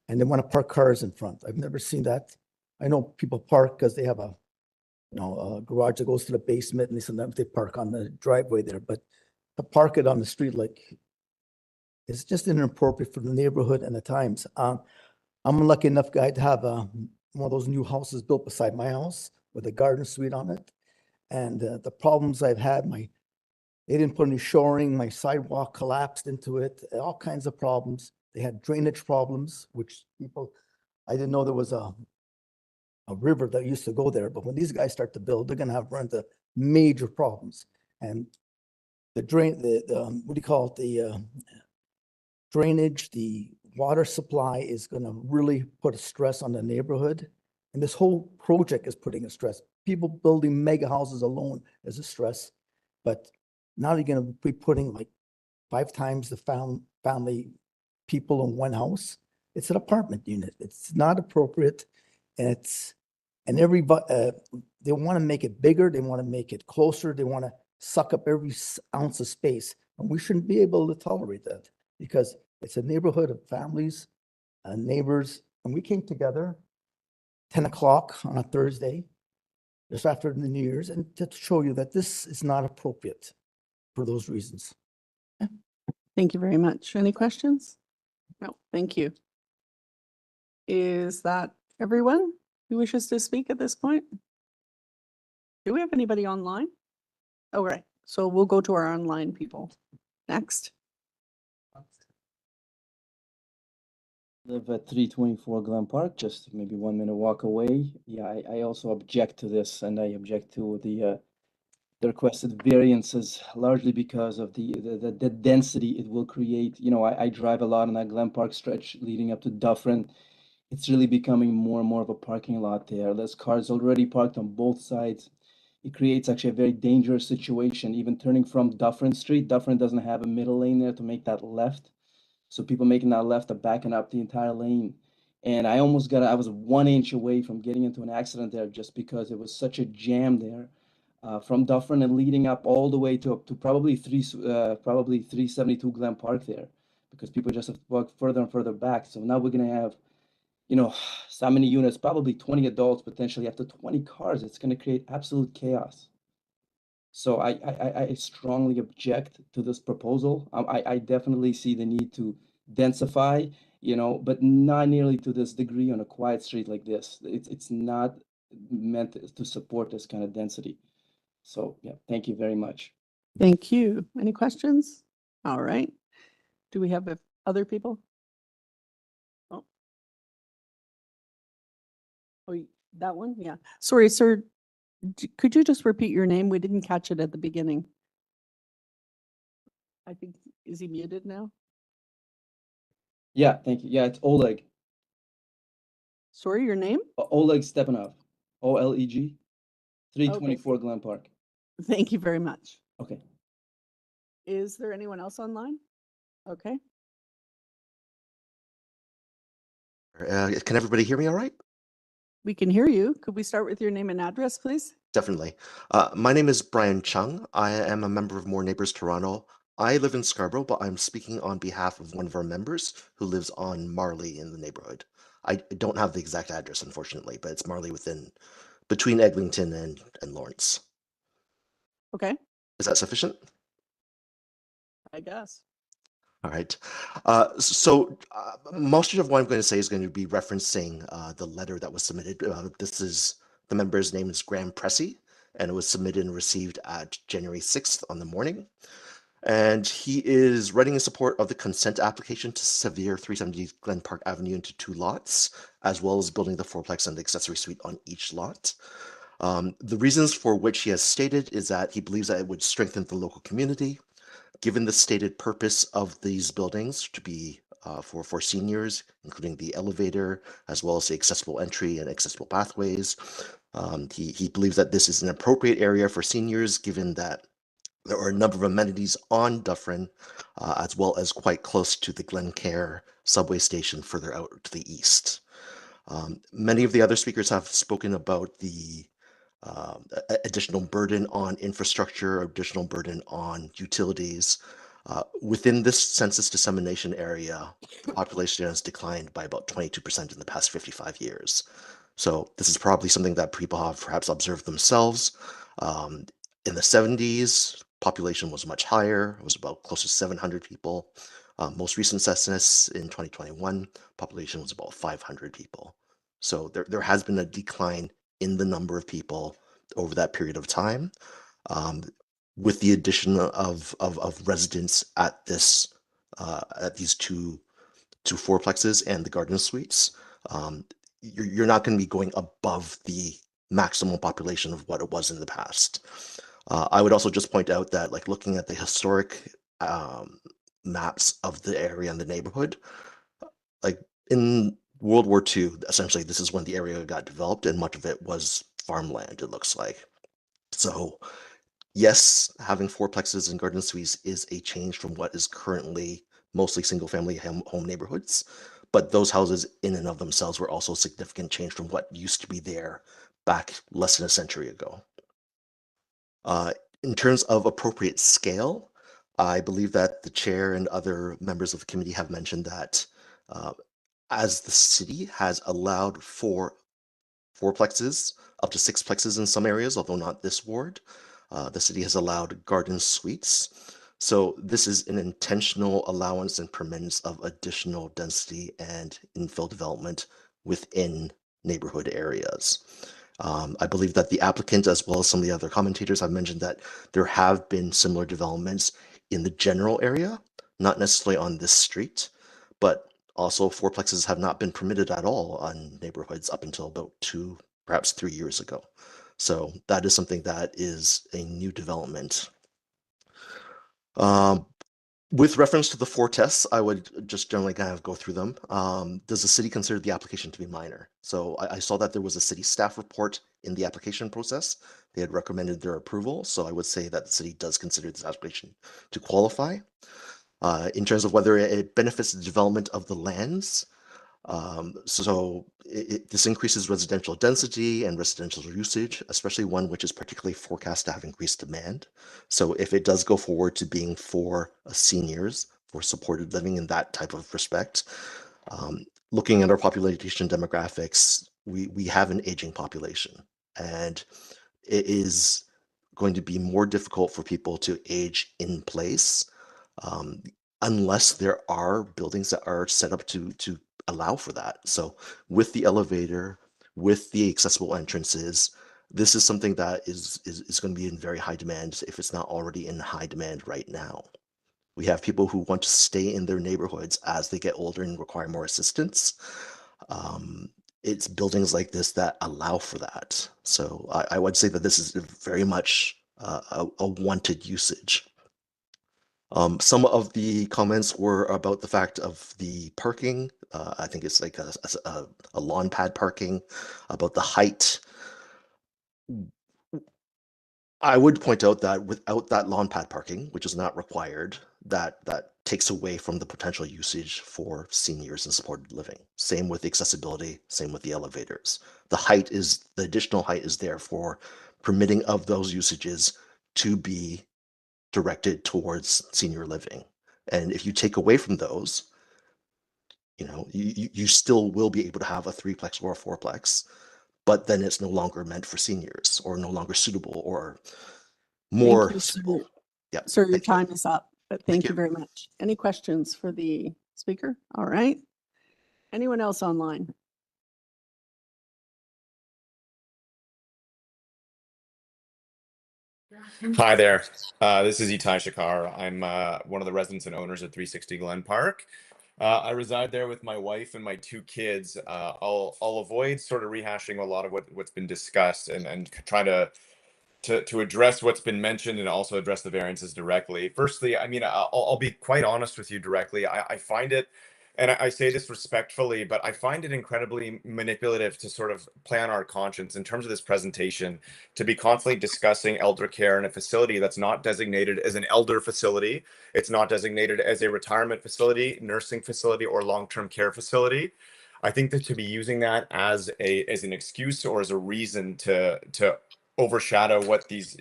and they want to park cars in front. I've never seen that. I know people park because they have a garage that goes to the basement, and sometimes they park on the driveway there. But to park it on the street, like, it's just inappropriate for the neighborhood and the times. I'm a lucky enough guy to have one of those new houses built beside my house with a garden suite on it. And the problems I've had, they didn't put any shoring, my sidewalk collapsed into it, all kinds of problems. They had drainage problems, which I didn't know there was a river that used to go there, but when these guys start to build, they're gonna run into major problems. And the what do you call it? The drainage, the water supply is gonna really put a stress on the neighborhood. And this whole project is putting a stress. People building mega houses alone is a stress. But now you're gonna be putting like 5 times the family people in one house. It's an apartment unit. It's not appropriate. And everybody, they want to make it bigger. They want to make it closer. They want to suck up every ounce of space. And we shouldn't be able to tolerate that because it's a neighborhood of families and neighbors. And we came together 10 o'clock on a Thursday, just after the New Year's, and to show you that this is not appropriate for those reasons. Thank you very much. Any questions? No, thank you. Is that everyone who wishes to speak at this point? Do we have anybody online? All right, so we'll go to our online people. Next. Live at 324 Glen Park, just maybe 1 minute walk away. Yeah, I also object to this, and I object to the requested variances largely because of the density it will create. You know, I drive a lot on that Glen Park stretch leading up to Dufferin. It's really becoming more and more of a parking lot there. There's cars already parked on both sides. It creates actually a very dangerous situation. Even turning from Dufferin Street, Dufferin doesn't have a middle lane there to make that left. So people making that left are backing up the entire lane. And I was 1 inch away from getting into an accident there just because it was such a jam there. From Dufferin and leading up all the way to probably 372 Glen Park there, because people just have to walk further and further back. So now we're gonna have, you know, so many units, probably 20 adults, potentially up to 20 cars. It's gonna create absolute chaos. So I strongly object to this proposal. I definitely see the need to densify, you know, but not nearly to this degree on a quiet street like this. It's not meant to support this kind of density. So, yeah, thank you very much. Thank you. Any questions? All right. Do we have other people? Oh, that one? Yeah. Sorry, sir. Could you just repeat your name? We didn't catch it at the beginning. I think, is he muted now? Yeah, thank you. Yeah, it's Oleg. Sorry, your name? Oleg Stepanov. OLEG. 324 Okay. Glen Park. Thank you very much. Okay. Is there anyone else online? Okay. Can everybody hear me all right? We can hear you. Could we start with your name and address, please? Definitely. My name is Brian Chung. I am a member of More Neighbors Toronto. I live in Scarborough, but I'm speaking on behalf of one of our members who lives on Marley in the neighborhood. I don't have the exact address, unfortunately, but it's Marley between Eglinton and Lawrence. Okay, Is that sufficient? I guess. All right. Most of what I'm going to say is going to be referencing the letter that was submitted. The member's name is Graham Pressey, and it was submitted and received at January 6th on the morning. And he is writing in support of the consent application to severe 370 Glen Park Avenue into 2 lots, as well as building the fourplex and the accessory suite on each lot. The reasons for which he has stated is that he believes that it would strengthen the local community, given the stated purpose of these buildings to be for seniors, including the elevator, as well as the accessible entry and accessible pathways. He believes that this is an appropriate area for seniors, given that there are a number of amenities on Dufferin, as well as quite close to the Glencare subway station further out to the east. Many of the other speakers have spoken about the additional burden on infrastructure, additional burden on utilities. Within this census dissemination area, the population has declined by about 22% in the past 55 years. So this is probably something that people have perhaps observed themselves. In the 70s, population was much higher. It was about close to 700 people. Most recent census in 2021, population was about 500 people. So there has been a decline in the number of people over that period of time. With the addition of residents at these two fourplexes and the garden suites, you're not going to be going above the maximum population of what it was in the past. I would also just point out that, like, looking at the historic maps of the area and the neighborhood, like in World War II, essentially this is when the area got developed, and much of it was farmland, it looks like. So yes, having fourplexes and garden suites is a change from what is currently mostly single-family home neighborhoods, but those houses in and of themselves were also a significant change from what used to be there back less than a century ago. In terms of appropriate scale, I believe that the chair and other members of the committee have mentioned that as the city has allowed for fourplexes, up to sixplexes in some areas, although not this ward, the city has allowed garden suites. So this is an intentional allowance and permittance of additional density and infill development within neighborhood areas. I believe that the applicant, as well as some of the other commentators, have mentioned that there have been similar developments in the general area, not necessarily on this street, but also fourplexes have not been permitted at all on neighborhoods up until about 2, perhaps 3 years ago. So that is something that is a new development. With reference to the 4 tests, I would just generally kind of go through them. Does the city consider the application to be minor? So I saw that there was a city staff report in the application process. They had recommended their approval. So I would say that the city does consider this application to qualify. In terms of whether it benefits the development of the lands, this increases residential density and residential usage, especially one which is particularly forecast to have increased demand. So if it does go forward to being for seniors, for supported living in that type of respect, looking at our population demographics, we have an aging population, and it is going to be more difficult for people to age in place unless there are buildings that are set up to allow for that. So with the elevator, with the accessible entrances, this is something that is going to be in very high demand if it's not already in high demand right now. We have people who want to stay in their neighborhoods as they get older and require more assistance. It's buildings like this that allow for that. So I would say that this is very much a wanted usage. Some of the comments were about the fact of the parking. I think it's like a lawn pad parking, about the height. I would point out that without that lawn pad parking, which is not required, that takes away from the potential usage for seniors and supported living. Same with the accessibility, same with the elevators. The additional height is there for permitting of those usages to be directed towards senior living. And if you take away from those, you still will be able to have a 3-plex or a 4-plex, but then it's no longer meant for seniors or no longer suitable or more. Thank you, suitable. Yeah. Sir, your time is up, but thank you very much. Any questions for the speaker? All right. Anyone else online? Hi there. This is Itai Shakar. I'm one of the residents and owners of 360 Glen Park. I reside there with my wife and my 2 kids. I'll avoid sort of rehashing a lot of what's been discussed and try to address what's been mentioned and also address the variances directly. Firstly, I mean, I'll be quite honest with you directly. I find it, and I say this respectfully, but I find it incredibly manipulative to sort of play on our conscience in terms of this presentation, to be constantly discussing elder care in a facility that's not designated as an elder facility. It's not designated as a retirement facility, nursing facility, or long-term care facility. I think that to be using that as an excuse or as a reason to overshadow what these,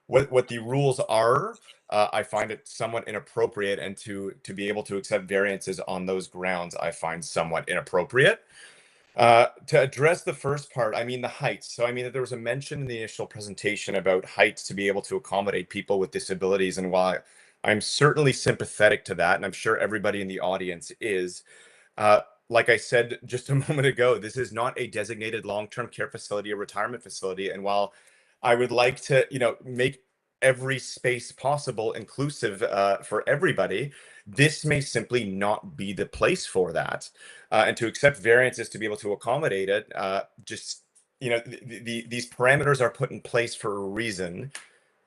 what the rules are, I find it somewhat inappropriate, and to be able to accept variances on those grounds, I find somewhat inappropriate. To address the first part, I mean, the heights. So I mean, there was a mention in the initial presentation about heights to be able to accommodate people with disabilities, and while I'm certainly sympathetic to that, and I'm sure everybody in the audience is, like I said just a moment ago, this is not a designated long-term care facility or retirement facility. And while I would like to, make every space possible inclusive for everybody, this may simply not be the place for that. And to accept variances to be able to accommodate it, these parameters are put in place for a reason.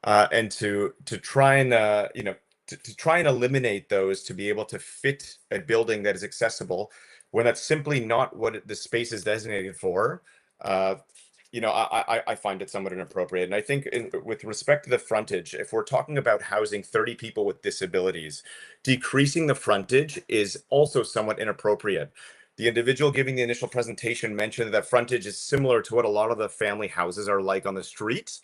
And to try and to try and eliminate those to be able to fit a building that is accessible when that's simply not what the space is designated for. I find it somewhat inappropriate. And I think with respect to the frontage, if we're talking about housing 30 people with disabilities, decreasing the frontage is also somewhat inappropriate. The individual giving the initial presentation mentioned that frontage is similar to what a lot of the family houses are like on the streets.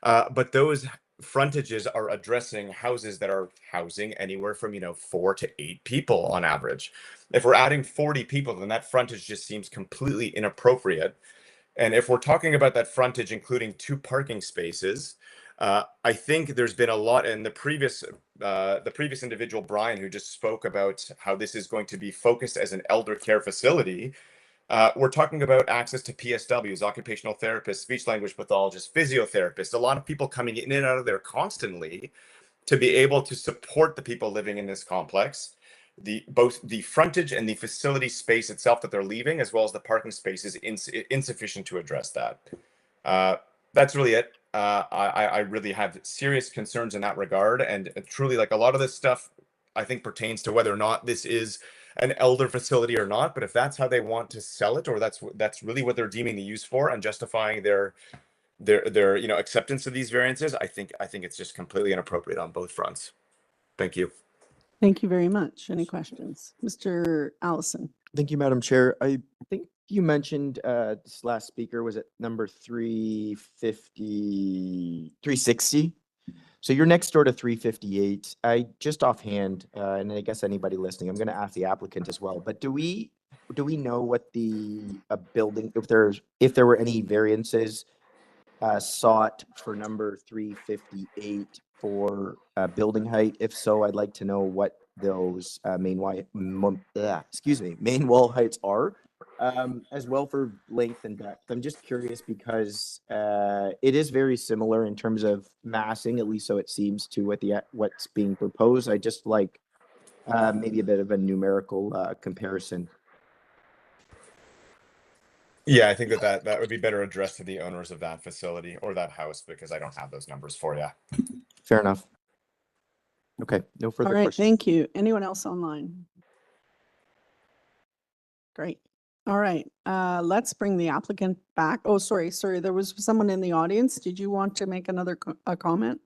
But those frontages are addressing houses that are housing anywhere from 4 to 8 people on average. If we're adding 40 people, then that frontage just seems completely inappropriate. And if we're talking about that frontage including 2 parking spaces, I think there's been a lot in the previous individual, Brian, who just spoke about how this is going to be focused as an elder care facility. We're talking about access to PSWs, occupational therapists, speech language pathologists, physiotherapists, a lot of people coming in and out of there constantly to be able to support the people living in this complex. Both the frontage and the facility space itself that they're leaving, as well as the parking space, is insufficient to address that. That's really it. I really have serious concerns in that regard. And truly, like, a lot of this stuff, I think, pertains to whether or not this is an elder facility or not. But if that's how they want to sell it, or that's really what they're deeming the use for and justifying their acceptance of these variances, I think it's just completely inappropriate on both fronts. Thank you. Thank you very much. Any questions? Mr. Allison? Thank you, Madam Chair. I think you mentioned this last speaker was at number 360. So you're next door to 358. I just offhand, and I guess anybody listening, I'm going to ask the applicant as well. But do we know what the building, if there were any variances sought for number 358 for building height? If so, I'd like to know what those main wall heights are, as well for length and depth. I'm just curious because it is very similar in terms of massing, at least so it seems, to what's being proposed. I just like maybe a bit of a numerical comparison. Yeah, I think that would be better addressed to the owners of that facility or that house, because I don't have those numbers for you. Fair enough. Okay, no further All right, questions. thank you. Anyone else online? Great. All right, let's bring the applicant back. Oh, sorry, there was someone in the audience. Did you want to make another comment?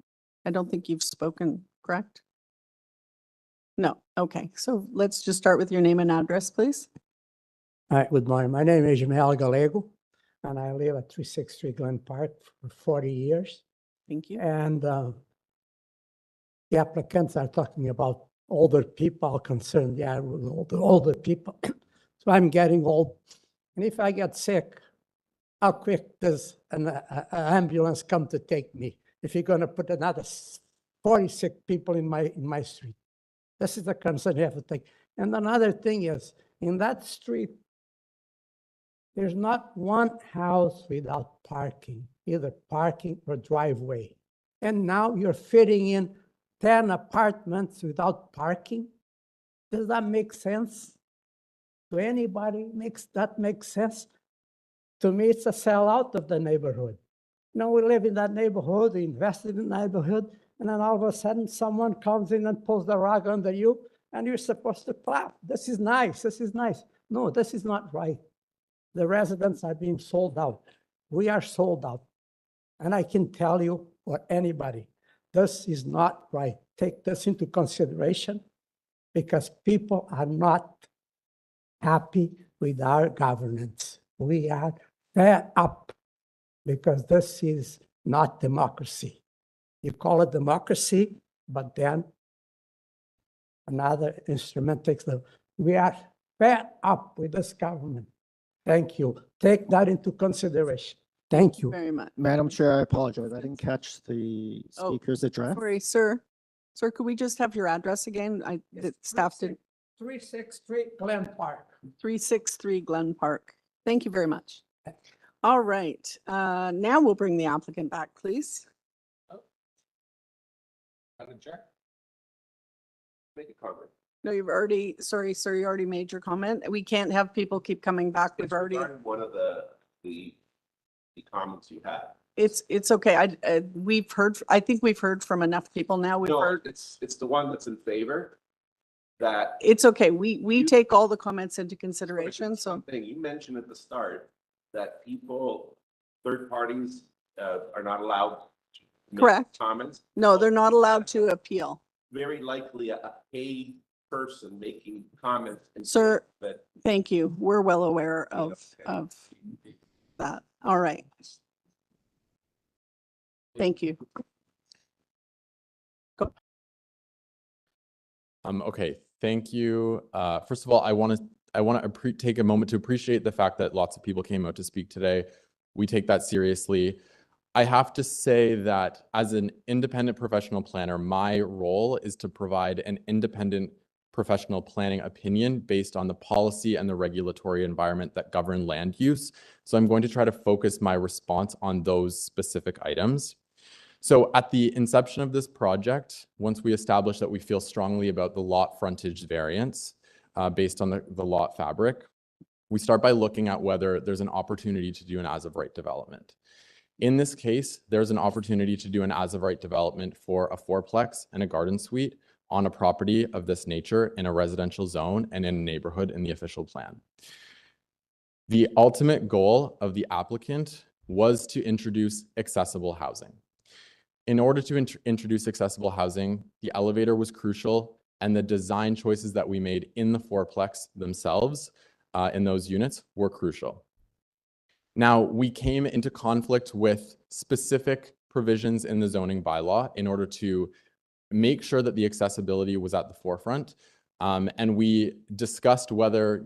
I don't think you've spoken, correct? No, okay. So let's just start with your name and address, please. All right, good morning. My name is Jamel Gallego, and I live at 363 Glen Park for 40 years. Thank you. And the applicants are talking about older people concerned. Yeah, older people. So I'm getting old. And if I get sick, how quick does an ambulance come to take me if you're going to put another 40 sick people in my street? This is the concern you have to take. And another thing is, in that street, there's not one house without parking, either parking or driveway. And now you're fitting in 10 apartments without parking. Does that make sense? To anybody, that makes sense? To me, it's a sellout of the neighborhood. You know, we live in that neighborhood, we invested in the neighborhood, and then all of a sudden someone comes in and pulls the rug under you, and you're supposed to clap. This is nice, this is nice. No, this is not right. The residents are being sold out. We are sold out. And I can tell you, or anybody, this is not right. Take this into consideration, because people are not happy with our governance. We are fed up because this is not democracy. You call it democracy, but then another instrument takes the, we are fed up with this government. Thank you. Take that into consideration. Thank you. Very much. Madam Chair, I apologize. I didn't catch the speaker's address. Sorry, sir. Sir, could we just have your address again? The staff did. 363 Glen Park. 363 Glen Park. Thank you very much. All right, now we'll bring the applicant back, please. Madam Chair? Make a comment. No, you've already, sorry, sir, you already made your comment. We can't have people keep coming back. We've It's already, regarding one of the comments you had. it's okay. We've heard, I think we've heard from enough people now. We've No, heard, it's the one that's in favor that. it's okay. We take all the comments into consideration, so. Something you mentioned at the start, that people, third parties, are not allowed to make Correct. comments. No, they're not allowed to appeal. Very likely a paid person making comments. and Sir, that thank you. We're well aware of that. All right. Thank you. Okay, thank you. First of all, I want to take a moment to appreciate the fact that lots of people came out to speak today. We take that seriously. I have to say that as an independent professional planner, my role is to provide an independent professional planning opinion based on the policy and the regulatory environment that govern land use. So I'm going to try to focus my response on those specific items. So at the inception of this project, once we established that we feel strongly about the lot frontage variance based on the lot fabric, we start by looking at whether there's an opportunity to do an as-of-right development. In this case, there's an opportunity to do an as-of-right development for a fourplex and a garden suite on a property of this nature in a residential zone and in a neighborhood in the official plan. The ultimate goal of the applicant was to introduce accessible housing. In order to introduce accessible housing, the elevator was crucial, and the design choices that we made in the fourplex themselves in those units were crucial. Now, we came into conflict with specific provisions in the zoning bylaw in order to make sure that the accessibility was at the forefront. And we discussed whether,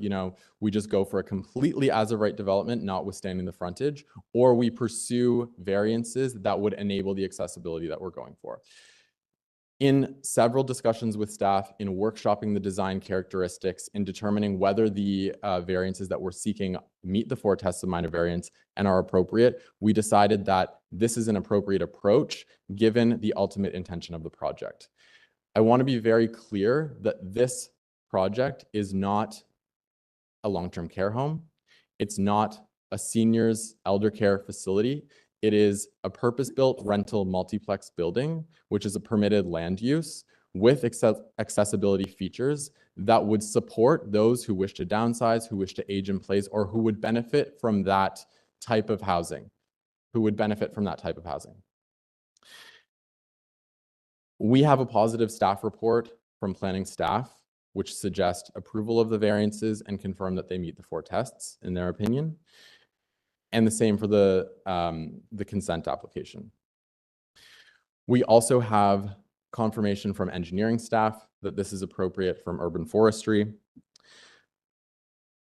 we just go for a completely as-of-right development, notwithstanding the frontage, or we pursue variances that would enable the accessibility that we're going for. In several discussions with staff, in workshopping the design characteristics, in determining whether the variances that we're seeking meet the 4 tests of minor variance and are appropriate, we decided that this is an appropriate approach given the ultimate intention of the project. I want to be very clear that this project is not a long-term care home. It's not a seniors elder care facility. It is a purpose-built rental multiplex building, which is a permitted land use with accessibility features that would support those who wish to downsize, who wish to age in place, or who would benefit from that type of housing, We have a positive staff report from planning staff, which suggest approval of the variances and confirm that they meet the 4 tests in their opinion. And the same for the consent application. We also have confirmation from engineering staff that this is appropriate from urban forestry.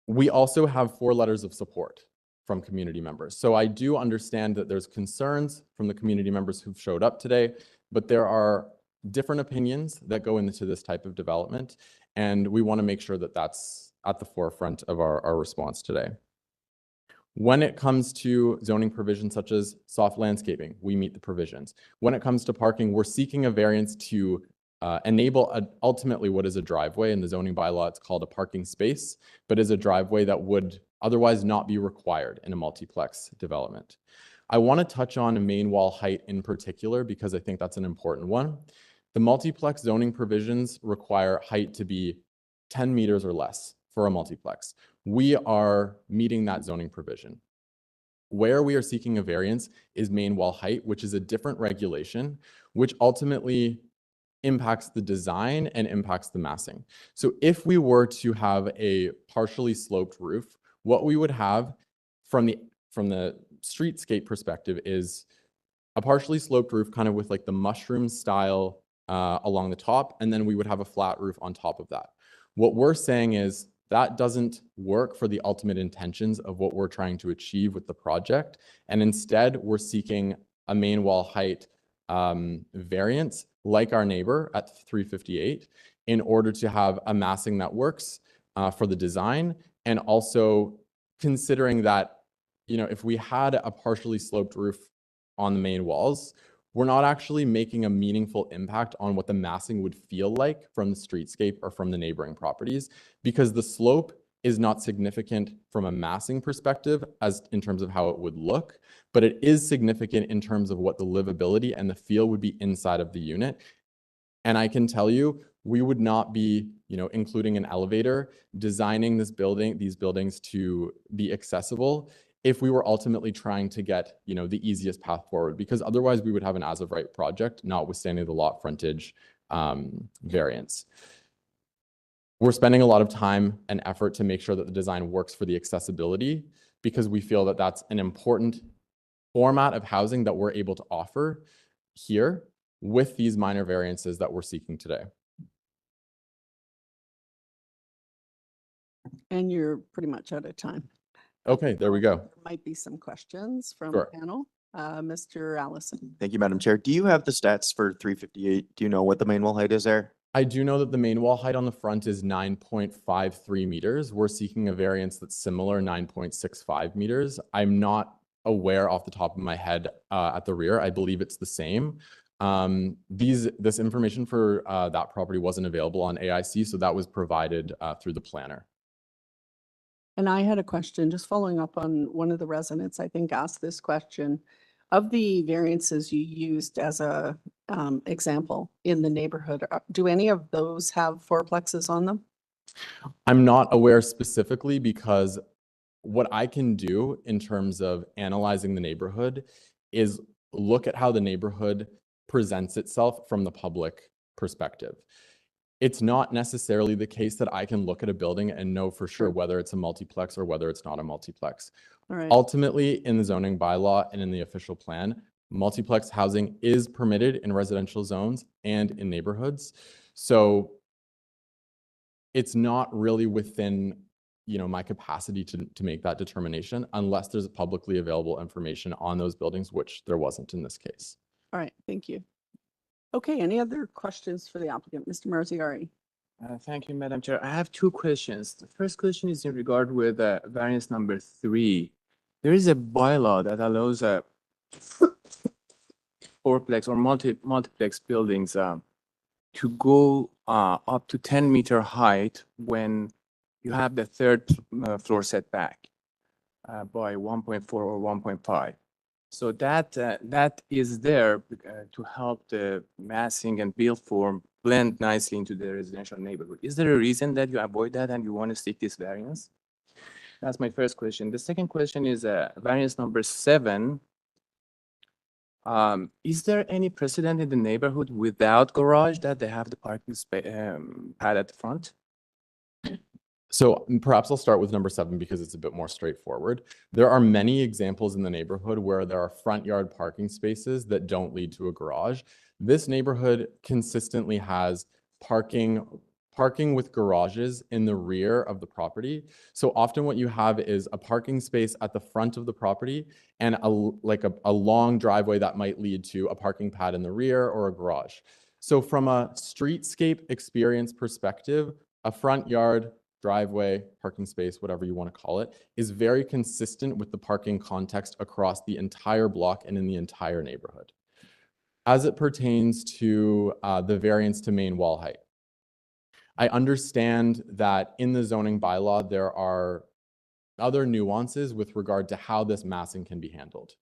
We also have 4 letters of support from community members. So I do understand that there's concerns from the community members who've showed up today, but there are different opinions that go into this type of development, and we want to make sure that that's at the forefront of our response today. When it comes to zoning provisions such as soft landscaping, we meet the provisions. When it comes to parking, we're seeking a variance to enable ultimately what is a driveway. In the zoning bylaw, it's called a parking space, but is a driveway that would otherwise not be required in a multiplex development. I want to touch on main wall height in particular because I think that's an important one. The multiplex zoning provisions require height to be 10 meters or less for a multiplex. We are meeting that zoning provision. Where we are seeking a variance is main wall height, which is a different regulation, which ultimately impacts the design and impacts the massing. So if we were to have a partially sloped roof, what we would have from the streetscape perspective is a partially sloped roof kind of with like the mushroom style along the top, and then we would have a flat roof on top of that. What we're saying is that doesn't work for the ultimate intentions of what we're trying to achieve with the project. And instead, we're seeking a main wall height variance like our neighbor at 358 in order to have a massing that works for the design And also considering that, you know, if we had a partially sloped roof on the main walls, we're not actually making a meaningful impact on what the massing would feel like from the streetscape or from the neighboring properties, because the slope is not significant from a massing perspective as in terms of how it would look, but it is significant in terms of what the livability and the feel would be inside of the unit. And I can tell you, we would not be, you know, including an elevator, designing these buildings to be accessible if we were ultimately trying to get, you know, the easiest path forward, because otherwise we would have an as of right project, notwithstanding the lot frontage variance. We're spending a lot of time and effort to make sure that the design works for the accessibility, because we feel that that's an important format of housing that we're able to offer here with these minor variances that we're seeking today. And you're pretty much out of time. Okay, there we go. There might be some questions from Sure. the panel. Mr. Allison. Thank you, Madam Chair. Do you have the stats for 358? Do you know what the main wall height is there? I do know that the main wall height on the front is 9.53 meters. We're seeking a variance that's similar, 9.65 meters. I'm not aware off the top of my head at the rear. I believe it's the same. This information for that property wasn't available on AIC, so that was provided through the planner. And I had a question, just following up on one of the residents, I think, asked this question. Of the variances you used as a example in the neighborhood, do any of those have fourplexes on them? I'm not aware specifically, because what I can do in terms of analyzing the neighborhood is look at how the neighborhood presents itself from the public perspective. It's not necessarily the case that I can look at a building and know for sure whether it's a multiplex or whether it's not a multiplex. All right. Ultimately, in the zoning bylaw and in the official plan, multiplex housing is permitted in residential zones and in neighborhoods. So it's not really within, you know, my capacity to make that determination unless there's publicly available information on those buildings, which there wasn't in this case. All right, thank you. Okay, any other questions for the applicant? Mr. Marziari. Thank you, Madam Chair. I have two questions. The first question is in regard with variance number 3. There is a bylaw that allows a fourplex or multiplex buildings to go up to 10-meter height when you have the third floor setback by 1.4 or 1.5. So that is there to help the massing and build form blend nicely into the residential neighborhood. Is there a reason that you avoid that and you want to seek this variance? That's my first question. The second question is variance number 7. Is there any precedent in the neighborhood without garage that they have the parking pad at the front? So perhaps I'll start with number 7 because it's a bit more straightforward. There are many examples in the neighborhood where there are front yard parking spaces that don't lead to a garage. This neighborhood consistently has parking with garages in the rear of the property. So often what you have is a parking space at the front of the property and a long driveway that might lead to a parking pad in the rear or a garage. So from a streetscape experience perspective, a front yard, driveway, parking space, whatever you want to call it, is very consistent with the parking context across the entire block and in the entire neighborhood. As it pertains to the variance to main wall height, I understand that in the zoning bylaw, there are other nuances with regard to how this massing can be handled.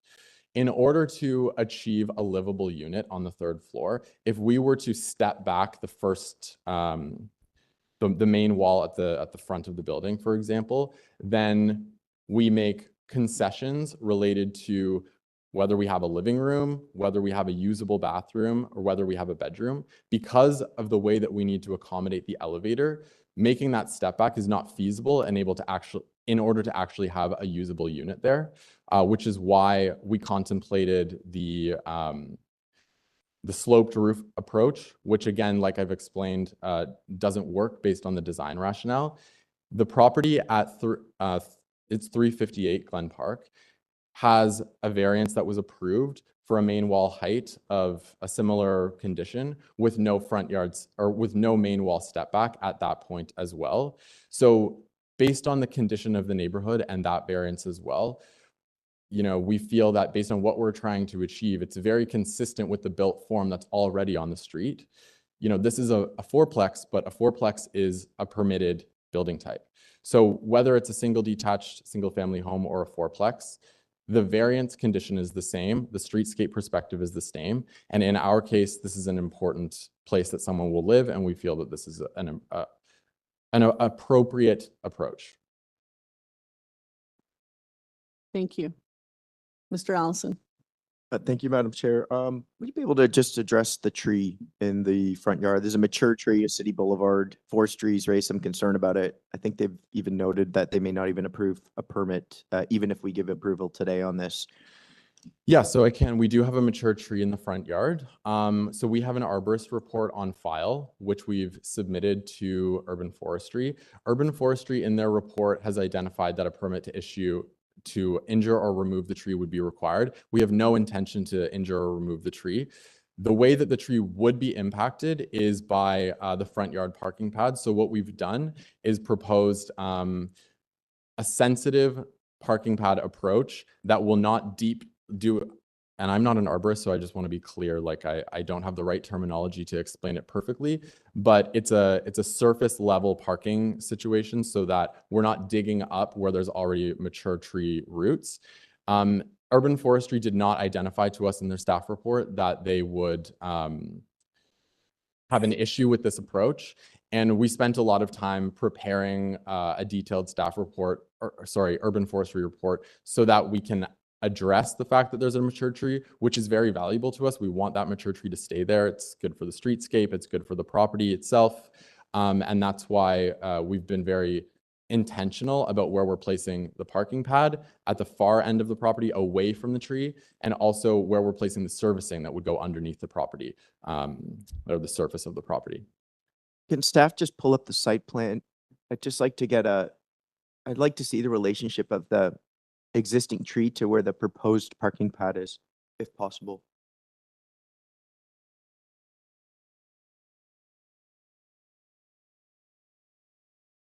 In order to achieve a livable unit on the 3rd floor, if we were to step back the first the main wall at the front of the building, for example, then we make concessions related to whether we have a living room, whether we have a usable bathroom, or whether we have a bedroom. Because of the way that we need to accommodate the elevator, making that step back is not feasible and in order to actually have a usable unit there, which is why we contemplated the sloped roof approach, which again, like I've explained, doesn't work based on the design rationale. The property at it's 358 Glen Park has a variance that was approved for a main wall height of a similar condition with no front yards or with no main wall step back at that point as well. So based on the condition of the neighborhood and that variance as well, you know, we feel that based on what we're trying to achieve, it's very consistent with the built form that's already on the street. You know, this is a fourplex, but a fourplex is a permitted building type. So whether it's a single detached, single family home or a fourplex, the variance condition is the same. The streetscape perspective is the same. And in our case, this is an important place that someone will live. And we feel that this is an appropriate approach. Thank you. Mr. Allison. Thank you, Madam Chair. Would you be able to just address the tree in the front yard? There's a mature tree, a city boulevard. Forestry's raised some concern about it. I think they've even noted that they may not even approve a permit, even if we give approval today on this. Yeah, so we do have a mature tree in the front yard. So we have an arborist report on file, which we've submitted to Urban Forestry. Urban Forestry in their report has identified that a permit to injure or remove the tree would be required. We have no intention to injure or remove the tree. The way that the tree would be impacted is by the front yard parking pad. So what we've done is proposed a sensitive parking pad approach that will not and I'm not an arborist, so I just want to be clear, like I don't have the right terminology to explain it perfectly, but it's a surface level parking situation so that we're not digging up where there's already mature tree roots. Urban Forestry did not identify to us in their staff report that they would have an issue with this approach. And we spent a lot of time preparing a detailed staff report, Urban Forestry report, so that we can address the fact that there's a mature tree, which is very valuable to us. We want that mature tree to stay there. It's good for the streetscape. It's good for the property itself. And that's why we've been very intentional about where we're placing the parking pad at the far end of the property away from the tree, and also where we're placing the servicing that would go underneath the property or the surface of the property. Can staff just pull up the site plan? I'd just like to I'd like to see the relationship of the existing tree to where the proposed parking pad is, if possible.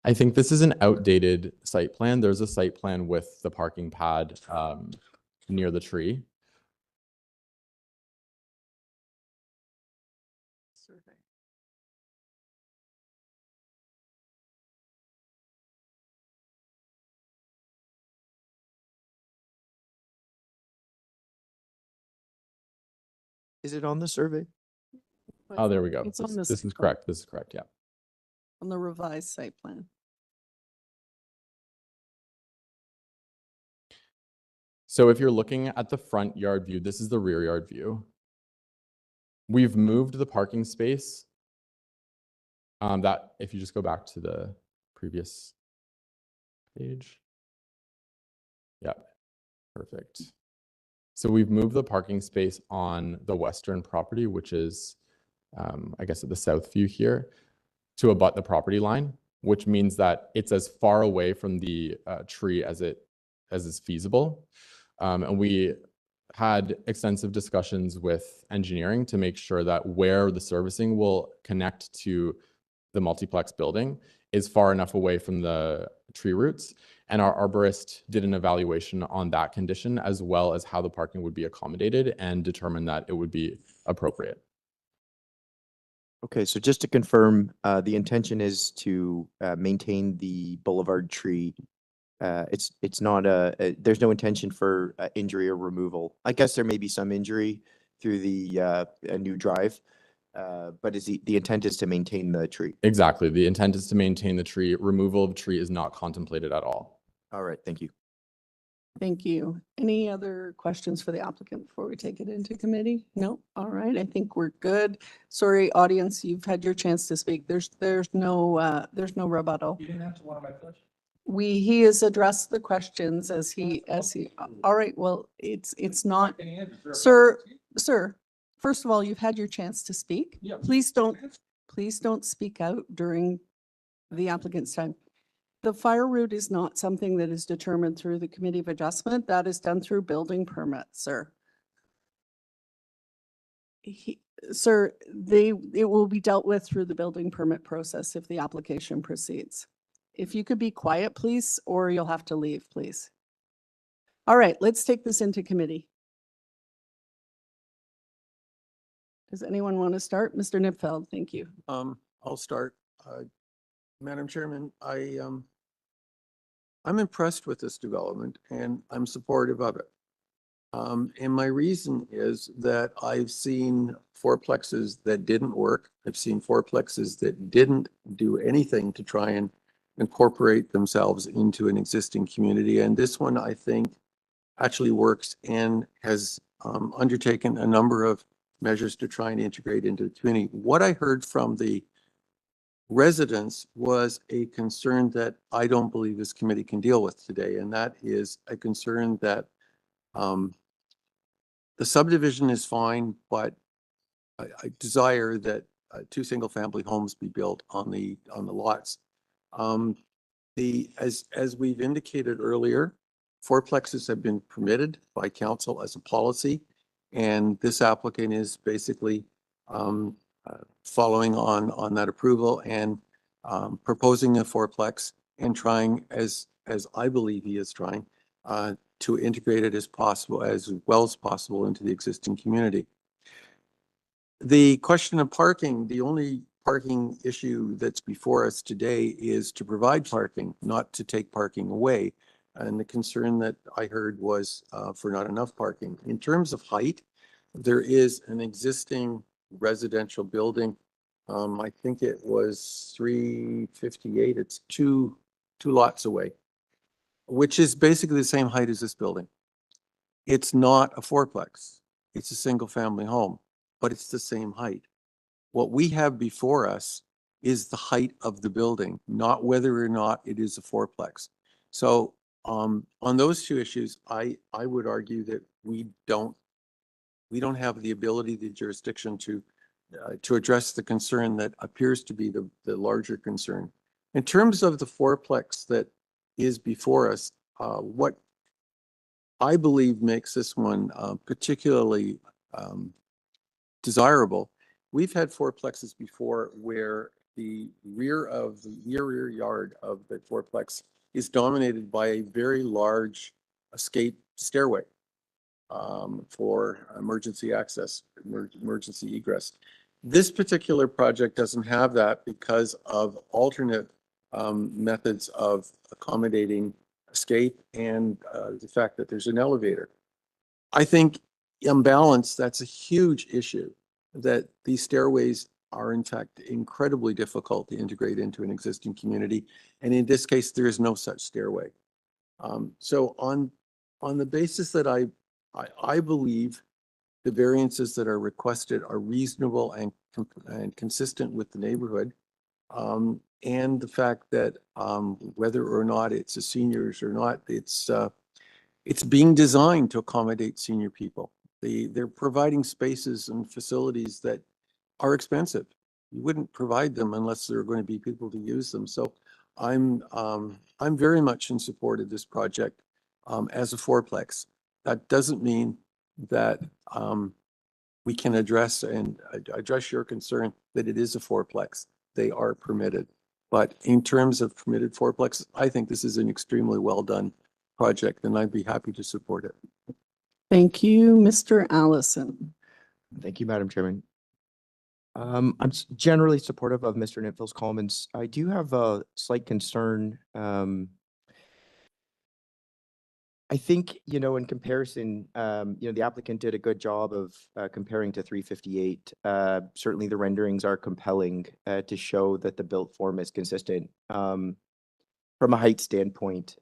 I think this is an outdated site plan. There's a site plan with the parking pad near the tree. Is it on the survey? Oh, there we go. It's on This is correct. This is correct. Yeah. On the revised site plan. So if you're looking at the front yard view, this is the rear yard view. We've moved the parking space. That if you just go back to the previous page. Yep, perfect. So we've moved the parking space on the western property, which is, I guess, at the south view here, to abut the property line, which means that it's as far away from the tree as is feasible. And we had extensive discussions with engineering to make sure that where the servicing will connect to the multiplex building is far enough away from the tree roots. And our arborist did an evaluation on that condition, as well as how the parking would be accommodated, and determined that it would be appropriate. Okay, so just to confirm, the intention is to maintain the boulevard tree. It's not there's no intention for injury or removal. I guess there may be some injury through the new drive, but the intent is to maintain the tree. Exactly. The intent is to maintain the tree. Removal of tree is not contemplated at all. All right, thank you. Thank you. Any other questions for the applicant before we take it into committee? No? All right, I think we're good. Sorry, audience, you've had your chance to speak. There's no rebuttal. You didn't answer one of my questions. He has addressed the questions as he, all right, well, it's not, sir, first of all, you've had your chance to speak. Yeah. Please don't speak out during the applicant's time. The fire route is not something that is determined through the Committee of Adjustment. That is done through building permits, sir. Sir, it will be dealt with through the building permit process if the application proceeds. If you could be quiet, please, or you'll have to leave, please. All right, let's take this into committee. Does anyone want to start? Mr. Nipfeld, thank you. I'll start. Madam Chairman, I'm impressed with this development and I'm supportive of it. And my reason is that I've seen fourplexes that didn't work. I've seen fourplexes that didn't do anything to try and incorporate themselves into an existing community. And this one, I think, actually works and has undertaken a number of measures to try and integrate into the community. What I heard from the residents was a concern that I don't believe this committee can deal with today, and that is a concern that the subdivision is fine, but I desire that 2 single-family homes be built on the lots. As we've indicated earlier, fourplexes have been permitted by council as a policy, and this applicant is basically following on that approval and proposing a fourplex and trying, as I believe he is trying, to integrate it as well as possible into the existing community. The question of parking, the only parking issue that's before us today is to provide parking, not to take parking away. And the concern that I heard was for not enough parking. In terms of height, there is an existing residential building. I think it was 358. It's two lots away, which is basically the same height as this building. It's not a fourplex. It's a single family home, but it's the same height. What we have before us is the height of the building, not whether or not it is a fourplex. So on those two issues, I would argue that we don't have the ability, the jurisdiction to address the concern that appears to be the larger concern. In terms of the fourplex that is before us, what I believe makes this one particularly desirable. We've had fourplexes before where the rear yard of the fourplex is dominated by a very large escape stairway for emergency access, emergency egress. This particular project doesn't have that because of alternate methods of accommodating escape and the fact that there's an elevator. I think in balance, that's a huge issue, that these stairways are in fact incredibly difficult to integrate into an existing community. And in this case, there is no such stairway. So on the basis that I believe the variances that are requested are reasonable and consistent with the neighborhood, and the fact that whether or not it's a seniors or not, it's being designed to accommodate senior people. They're providing spaces and facilities that are expensive. You wouldn't provide them unless there are going to be people to use them. So I'm very much in support of this project as a fourplex. That doesn't mean that we can address your concern that it is a fourplex. They are permitted. But in terms of permitted fourplexes, I think this is an extremely well done project, and I'd be happy to support it. Thank you, Mr. Allison. Thank you, Madam Chairman. I'm generally supportive of Mr. Nipfel's comments. I do have a slight concern. I think, in comparison, the applicant did a good job of comparing to 358. Certainly the renderings are compelling to show that the built form is consistent from a height standpoint.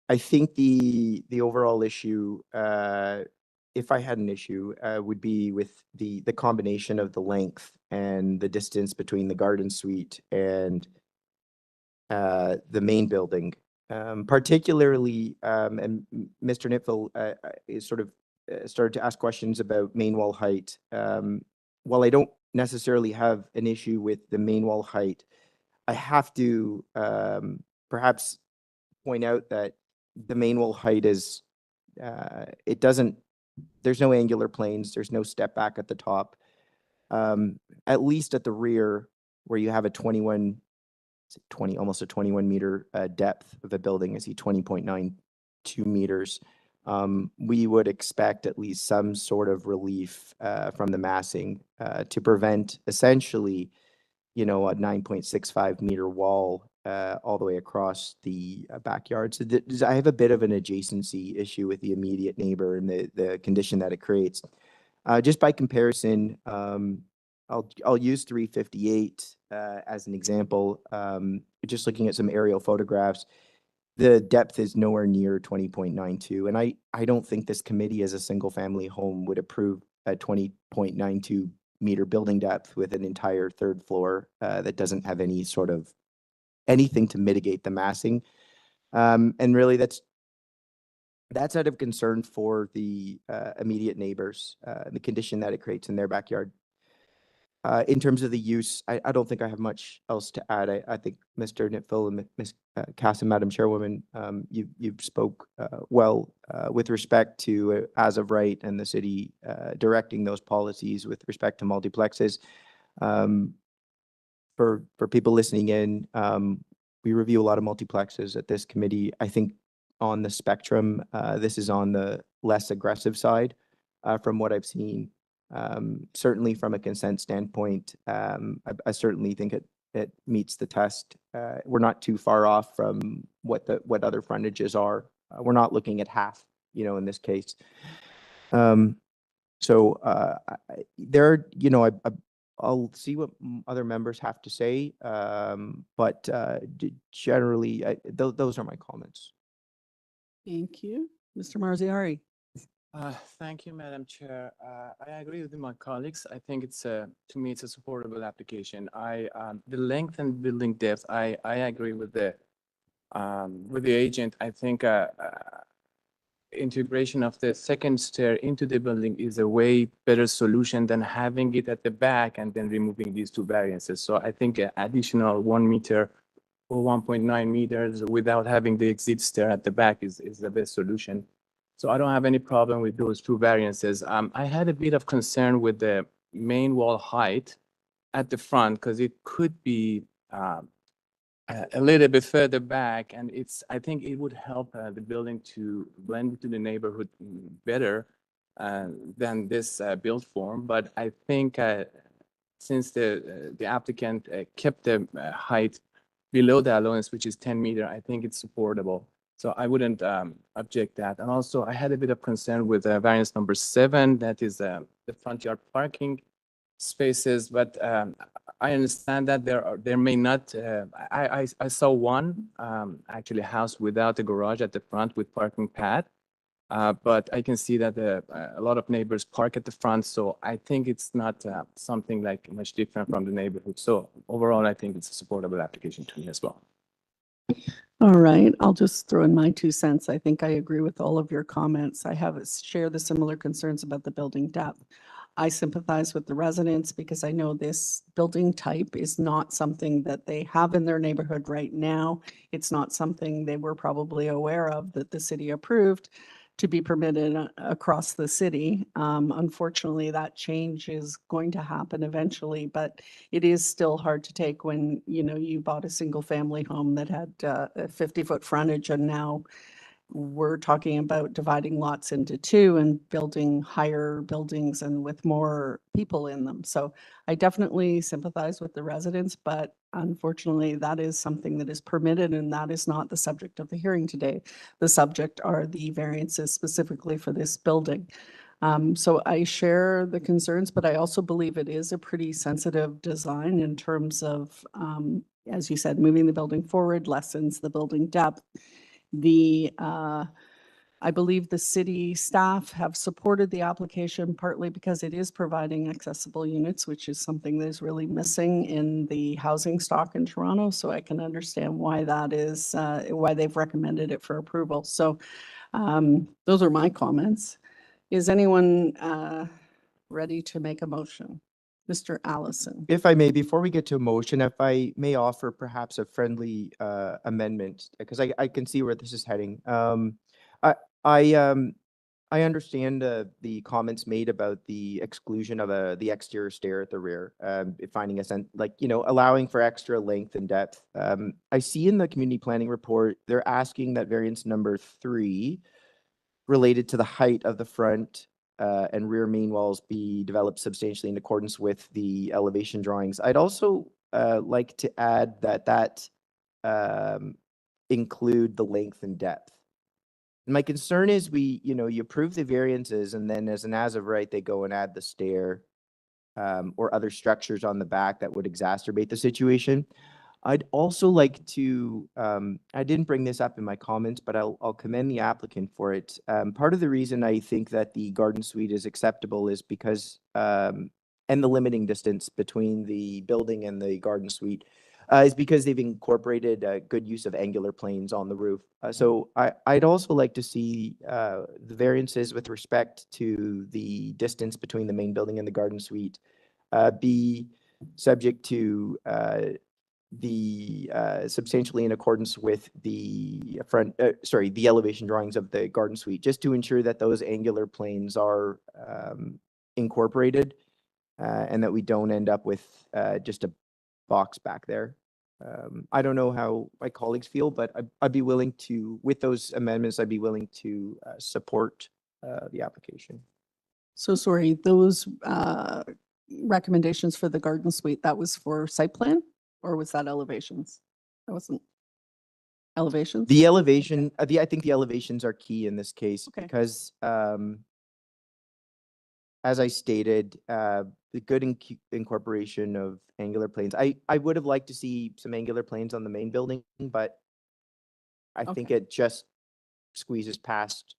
I think the overall issue, if I had an issue, would be with the combination of the length and the distance between the garden suite and the main building. Particularly, and Mr. Nipfel is sort of started to ask questions about main wall height. While I don't necessarily have an issue with the main wall height, I have to perhaps point out that the main wall height is, there's no angular planes, there's no step back at the top. At least at the rear, where you have a 21 almost a 21 meter depth of the building. I see 20.92 meters. We would expect at least some sort of relief from the massing to prevent essentially, a 9.65 meter wall all the way across the backyard. So I have a bit of an adjacency issue with the immediate neighbor and the condition that it creates. Just by comparison, I'll use 358 as an example. Just looking at some aerial photographs, the depth is nowhere near 20.92. And I don't think this committee as a single family home would approve a 20.92 meter building depth with an entire third floor that doesn't have any sort of anything to mitigate the massing. And really that's out of concern for the immediate neighbors, the condition that it creates in their backyard. In terms of the use, I don't think I have much else to add. I think Mr. Nitfeld and Ms. Cassim, Madam Chairwoman, you've spoke well with respect to as of right and the city directing those policies with respect to multiplexes. For people listening in, we review a lot of multiplexes at this committee. I think on the spectrum, this is on the less aggressive side from what I've seen. Certainly from a consent standpoint, I certainly think it meets the test. We're not too far off from what other frontages are. We're not looking at half, in this case. I'll see what other members have to say, but generally, those are my comments. Thank you. Mr. Marziari. Thank you, Madam Chair. I agree with my colleagues. I think to me, it's a supportable application. The length and building depth, I agree with the agent. I think integration of the second stair into the building is a way better solution than having it at the back and then removing these two variances. So I think an additional 1 meter or 1.9 meters without having the exit stair at the back is the best solution. So I don't have any problem with those two variances. I had a bit of concern with the main wall height at the front because it could be a little bit further back, and I think it would help the building to blend into the neighborhood better than this build form. But I think since the applicant kept the height below the allowance, which is 10 meter, I think it's supportable. So I wouldn't object that. And also I had a bit of concern with variance number 7, that is the front yard parking spaces, but I understand that there may not, I saw one actually house without a garage at the front with parking pad, but I can see that a lot of neighbors park at the front, so I think it's not something like much different from the neighborhood. So overall, I think it's a supportable application to me as well. All right, I'll just throw in my 2 cents. I think I agree with all of your comments. I share the similar concerns about the building depth. I sympathize with the residents because I know this building type is not something that they have in their neighborhood right now. It's not something they were probably aware of that the city approved to be permitted across the city. Unfortunately, that change is going to happen eventually, but it is still hard to take when, you bought a single family home that had a 50-foot frontage, and now we're talking about dividing lots into 2 and building higher buildings and with more people in them. So I definitely sympathize with the residents, but unfortunately, that is something that is permitted, and that is not the subject of the hearing today. The subject are the variances specifically for this building. So I share the concerns, but I also believe it is a pretty sensitive design in terms of, as you said, moving the building forward lessens the building depth. I believe the city staff have supported the application partly because it is providing accessible units, which is something that is really missing in the housing stock in Toronto. So I can understand why that is, why they've recommended it for approval. So those are my comments. Is anyone ready to make a motion? Mr. Allison. If I may, before we get to a motion, if I may offer perhaps a friendly amendment, because I can see where this is heading. I understand the comments made about the exclusion of the exterior stair at the rear, finding a sense, like, allowing for extra length and depth. I see in the community planning report, they're asking that variance number 3 related to the height of the front and rear main walls be developed substantially in accordance with the elevation drawings. I'd also like to add that include the length and depth. My concern is you approve the variances and then as of right, they go and add the stair or other structures on the back that would exacerbate the situation. I'd also like to, I didn't bring this up in my comments, but I'll commend the applicant for it. Part of the reason I think that the garden suite is acceptable is because, and the limiting distance between the building and the garden suite is because they've incorporated a good use of angular planes on the roof. So I'd also like to see the variances with respect to the distance between the main building and the garden suite be subject to the substantially in accordance with the the elevation drawings of the garden suite, just to ensure that those angular planes are incorporated and that we don't end up with just a box back there. I don't know how my colleagues feel, but I'd be willing to, with those amendments, I'd be willing to support the application. So sorry, those recommendations for the garden suite, that was for site plan or was that elevations? That wasn't elevations? The elevation, I think the elevations are key in this case because as I stated, the good incorporation of angular planes. I would have liked to see some angular planes on the main building, but I think it just squeezes past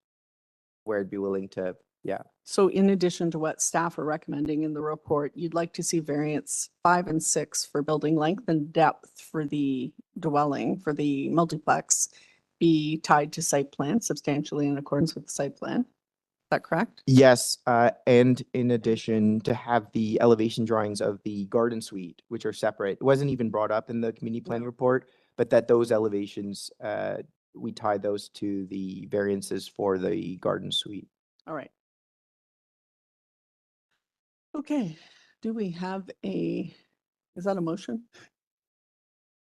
where I'd be willing to, yeah. So in addition to what staff are recommending in the report, you'd like to see variance 5 and 6 for building length and depth for the dwelling, for the multiplex, be tied to site plan substantially in accordance with the site plan. Is that correct? Yes, and in addition to have the elevation drawings of the garden suite, which are separate. It wasn't even brought up in the community planning report, but that those elevations, we tie those to the variances for the garden suite. All right. Okay, do we have is that a motion?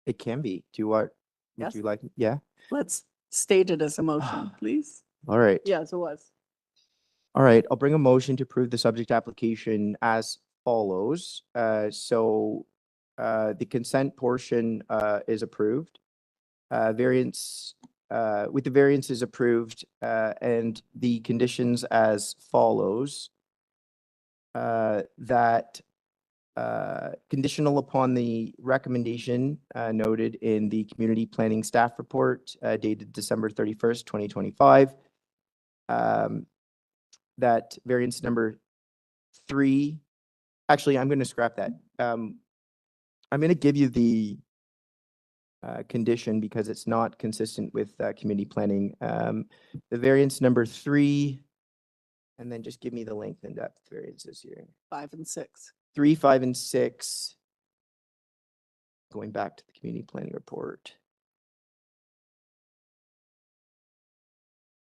It can be. Do you want, Yes. would you like, yeah? Let's state it as a motion, please. All right. Yes, it was. All right, I'll bring a motion to approve the subject application as follows. The consent portion is approved. Variance, with the variances approved and the conditions as follows. That conditional upon the recommendation noted in the community planning staff report dated December 31st, 2025. That variance number 3, actually, I'm going to scrap that. I'm going to give you the condition because it's not consistent with community planning. The variance number 3, and then just give me the length and depth variances here. 5 and 6. 3, 5, and 6. Going back to the community planning report.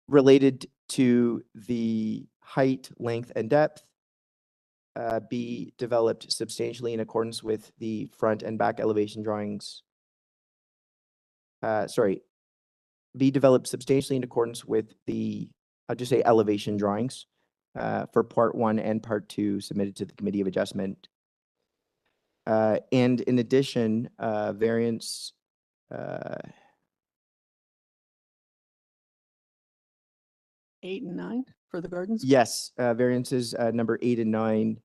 Related to the height, length, and depth, be developed substantially in accordance with the front and back elevation drawings. Be developed substantially in accordance with the, I'll just say elevation drawings for part 1 and part 2 submitted to the Committee of Adjustment. And in addition, variance 8 and 9 for the gardens? Yes, variances number 8 and 9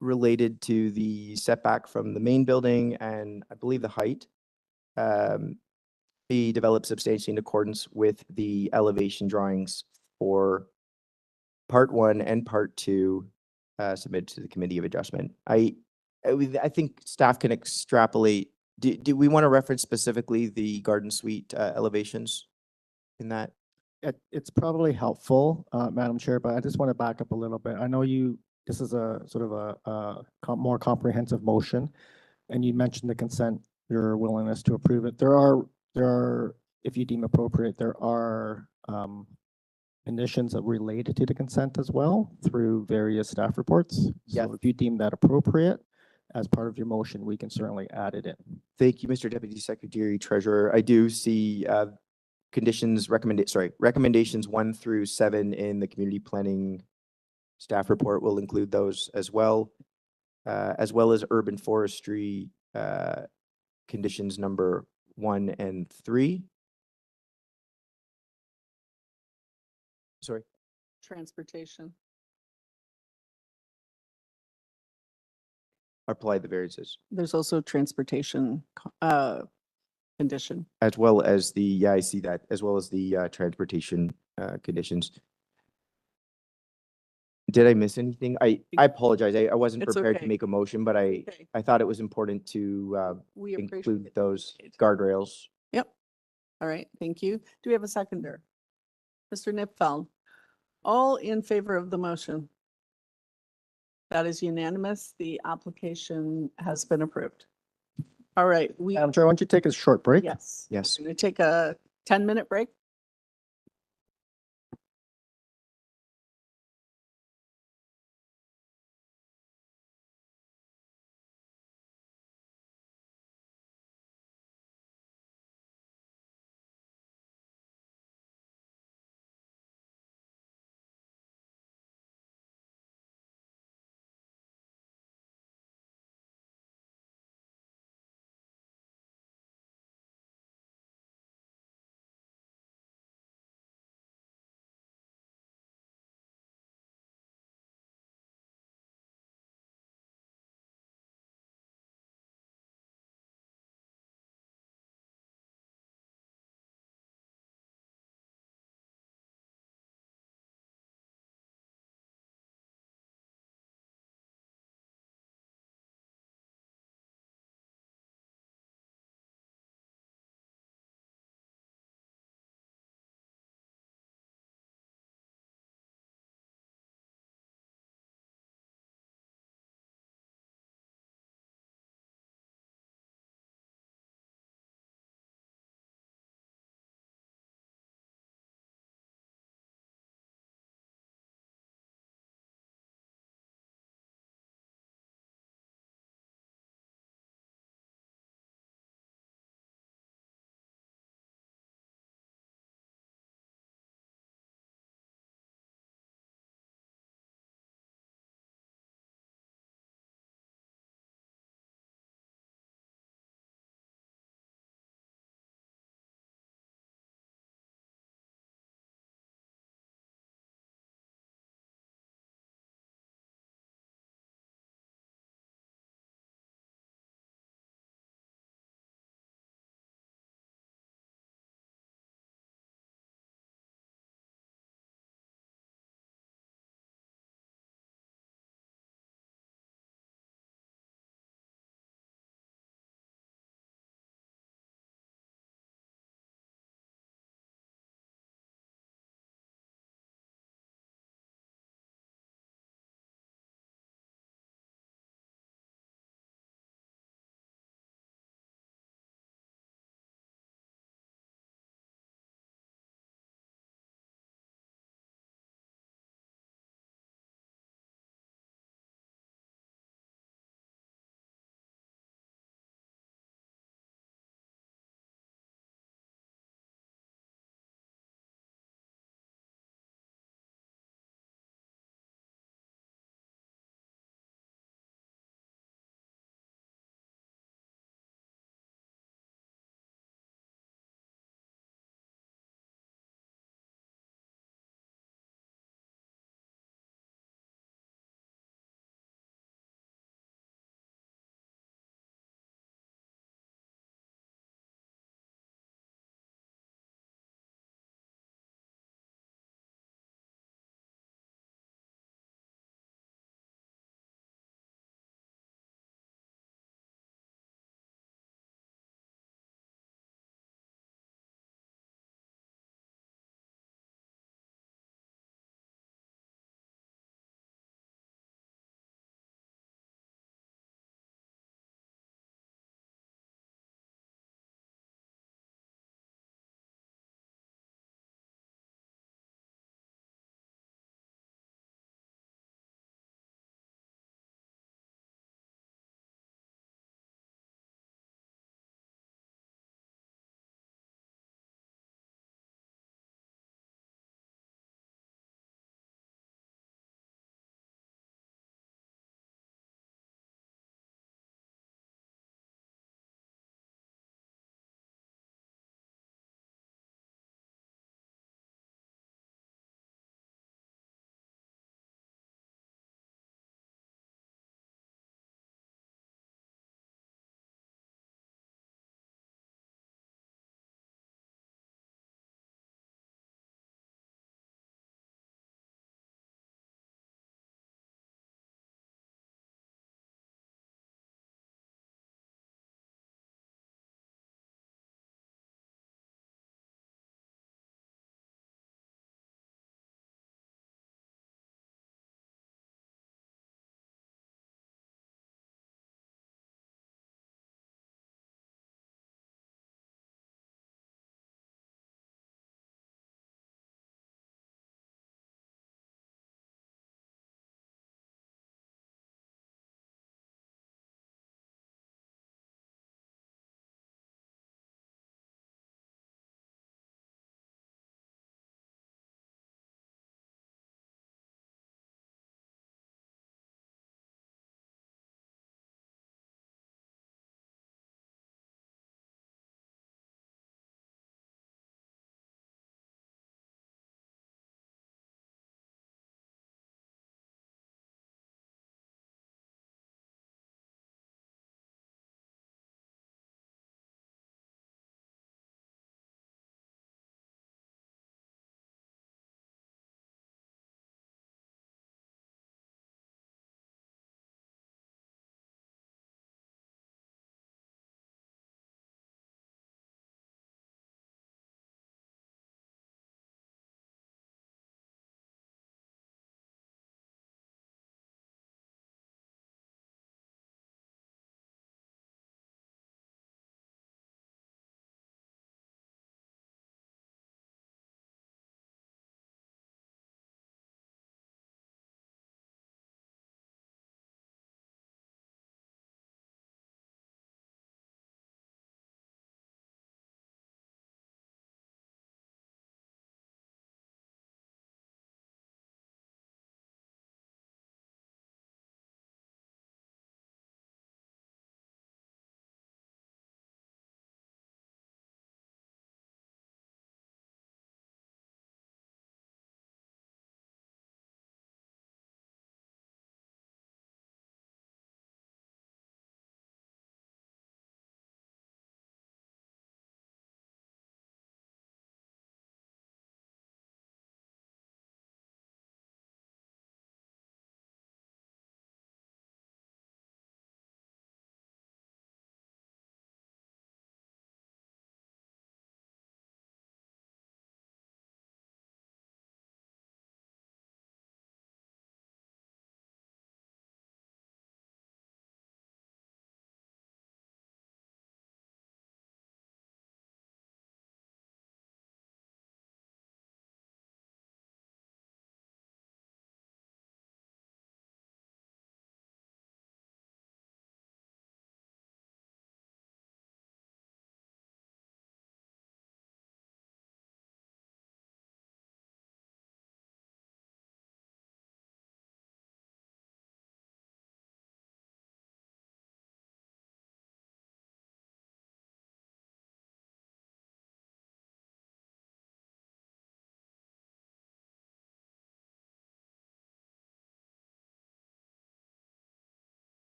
related to the setback from the main building and I believe the height be developed substantially in accordance with the elevation drawings for part 1 and part 2 submitted to the Committee of Adjustment. I think staff can extrapolate. Do we want to reference specifically the garden suite elevations in that? It's probably helpful, Madam Chair, but I just want to back up a little bit. I know this is a sort of a more comprehensive motion, and you mentioned the consent, your willingness to approve it. There are, if you deem appropriate, there are conditions that related to the consent as well through various staff reports. Yeah. So if you deem that appropriate, as part of your motion, we can certainly add it in. Thank you, Mr. Deputy Secretary Treasurer. I do see recommendations 1 through 7 in the community planning staff report. Will include those as well as urban forestry conditions number 1 and 3. Sorry. Transportation. Apply the variances. There's also transportation condition. As well as the, I see that, as well as the transportation conditions. Did I miss anything? I apologize. I wasn't It's prepared to okay. make a motion, but I thought it was important to We appreciate include it. those guardrails. Yep. All right, thank you. Do we have a seconder? Mr. Nipfeld, all in favor of the motion? That is unanimous. The application has been approved. All right, Madam Chair, why don't you take a short break? yes. Yes. Going to take a 10-minute break.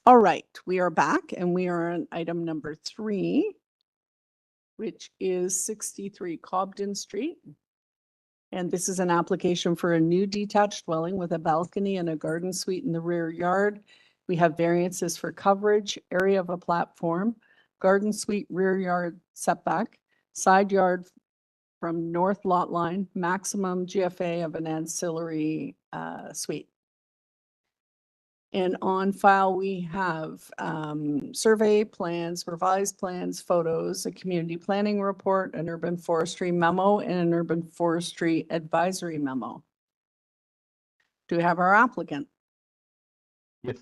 All right, we are back and we are on item number 3, which is 63 Cobden Street. And this is an application for a new detached dwelling with a balcony and a garden suite in the rear yard. We have variances for coverage, area of a platform, garden suite, rear yard setback, side yard from north lot line, maximum GFA of an ancillary suite. And on file, we have survey plans, revised plans, photos, a community planning report, an urban forestry memo, and an urban forestry advisory memo. Do we have our applicant? Yes,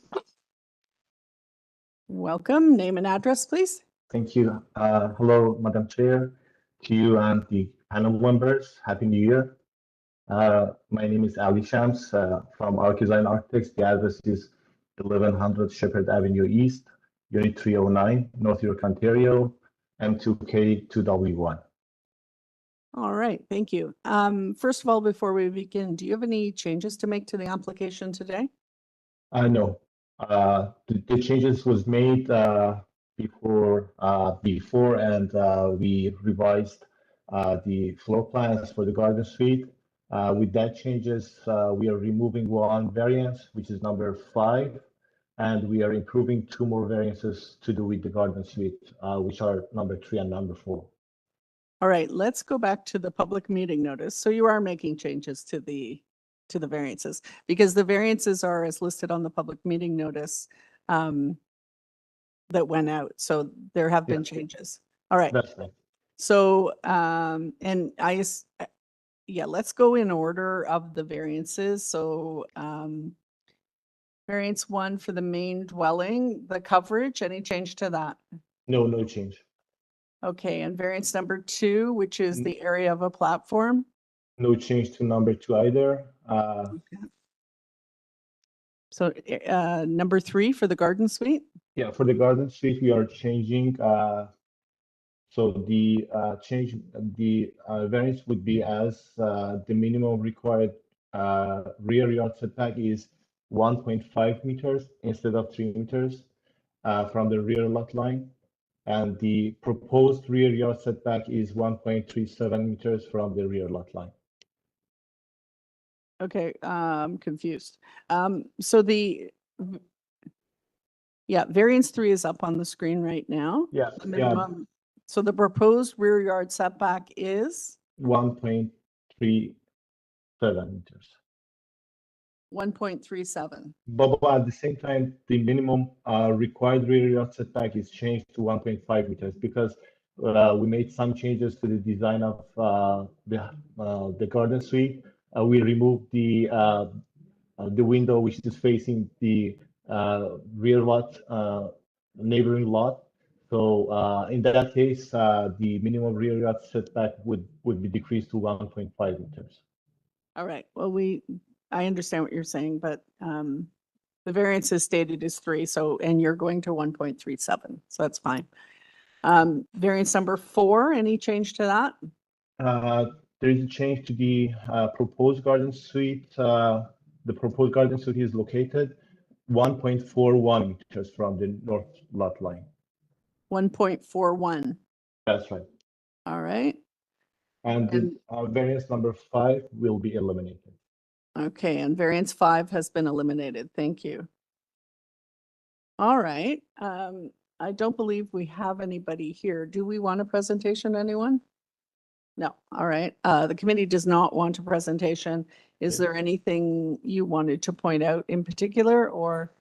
Welcome. Name and address, please. thank you. Hello, Madam Chair, to you and the panel members. Happy New Year. My name is Ali Shams from Archesign Architects. The address is 1100 Shepherd Avenue East, Unit 309, North York, Ontario, M2K2W1. All right, thank you. First of all, before we begin, do you have any changes to make to the application today? No, the changes was made before, and we revised the floor plans for the garden suite. With that changes, we are removing one variance, which is number 5, and we are improving 2 more variances to do with the garden suite, which are number 3 and number 4. All right, let's go back to the public meeting notice. So you are making changes to the variances, because the variances are as listed on the public meeting notice that went out. So there have been changes. All right. That's right. So, and yeah, let's go in order of the variances. So, variance 1 for the main dwelling, the coverage, any change to that? No change. Okay, and variance number 2, which is the area of a platform? No change to number 2 either. So, number 3 for the garden suite? Yeah, for the garden suite, we are changing. So the variance would be as the minimum required rear yard setback is 1.5 meters instead of 3 meters from the rear lot line. And the proposed rear yard setback is 1.37 meters from the rear lot line. Okay, I'm confused. So variance 3 is up on the screen right now. Yeah, The minimum. So the proposed rear yard setback is? 1.37 meters. 1.37. But at the same time, the minimum required rear yard setback is changed to 1.5 meters because we made some changes to the design of the garden suite. We removed the window which is facing the rear lot, neighboring lot. So in that case, the minimum rear yard setback would be decreased to 1.5 meters. All right, well, I understand what you're saying, but the variance is stated as 3, so, and you're going to 1.37, so that's fine. Variance number 4, any change to that? There is a change to the proposed garden suite. The proposed garden suite is located 1.41 meters from the north lot line. 1.41. That's right. All right. And the variance number 5 will be eliminated. Okay, and variance 5 has been eliminated. Thank you. All right. I don't believe we have anybody here. Do we want a presentation, anyone? No. All right. The committee does not want a presentation. Is there anything you wanted to point out in particular, or?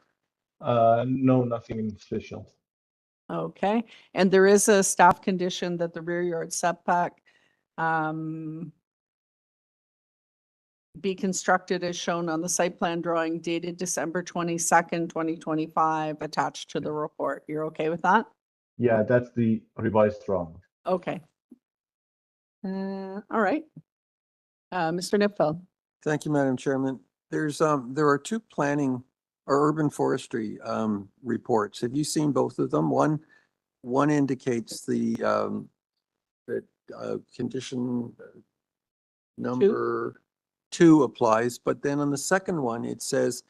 No, nothing special. Okay. And there is a staff condition that the rear yard setback be constructed as shown on the site plan drawing dated December 22nd, 2025, attached to the report. You're okay with that? Yeah, that's the revised drawing. Okay. All right. Mr. Nipfeld. Thank you, Madam Chairman. There are 2 planning or urban forestry reports. Have you seen both of them? One indicates the condition number 2 applies, but then on the second one, it says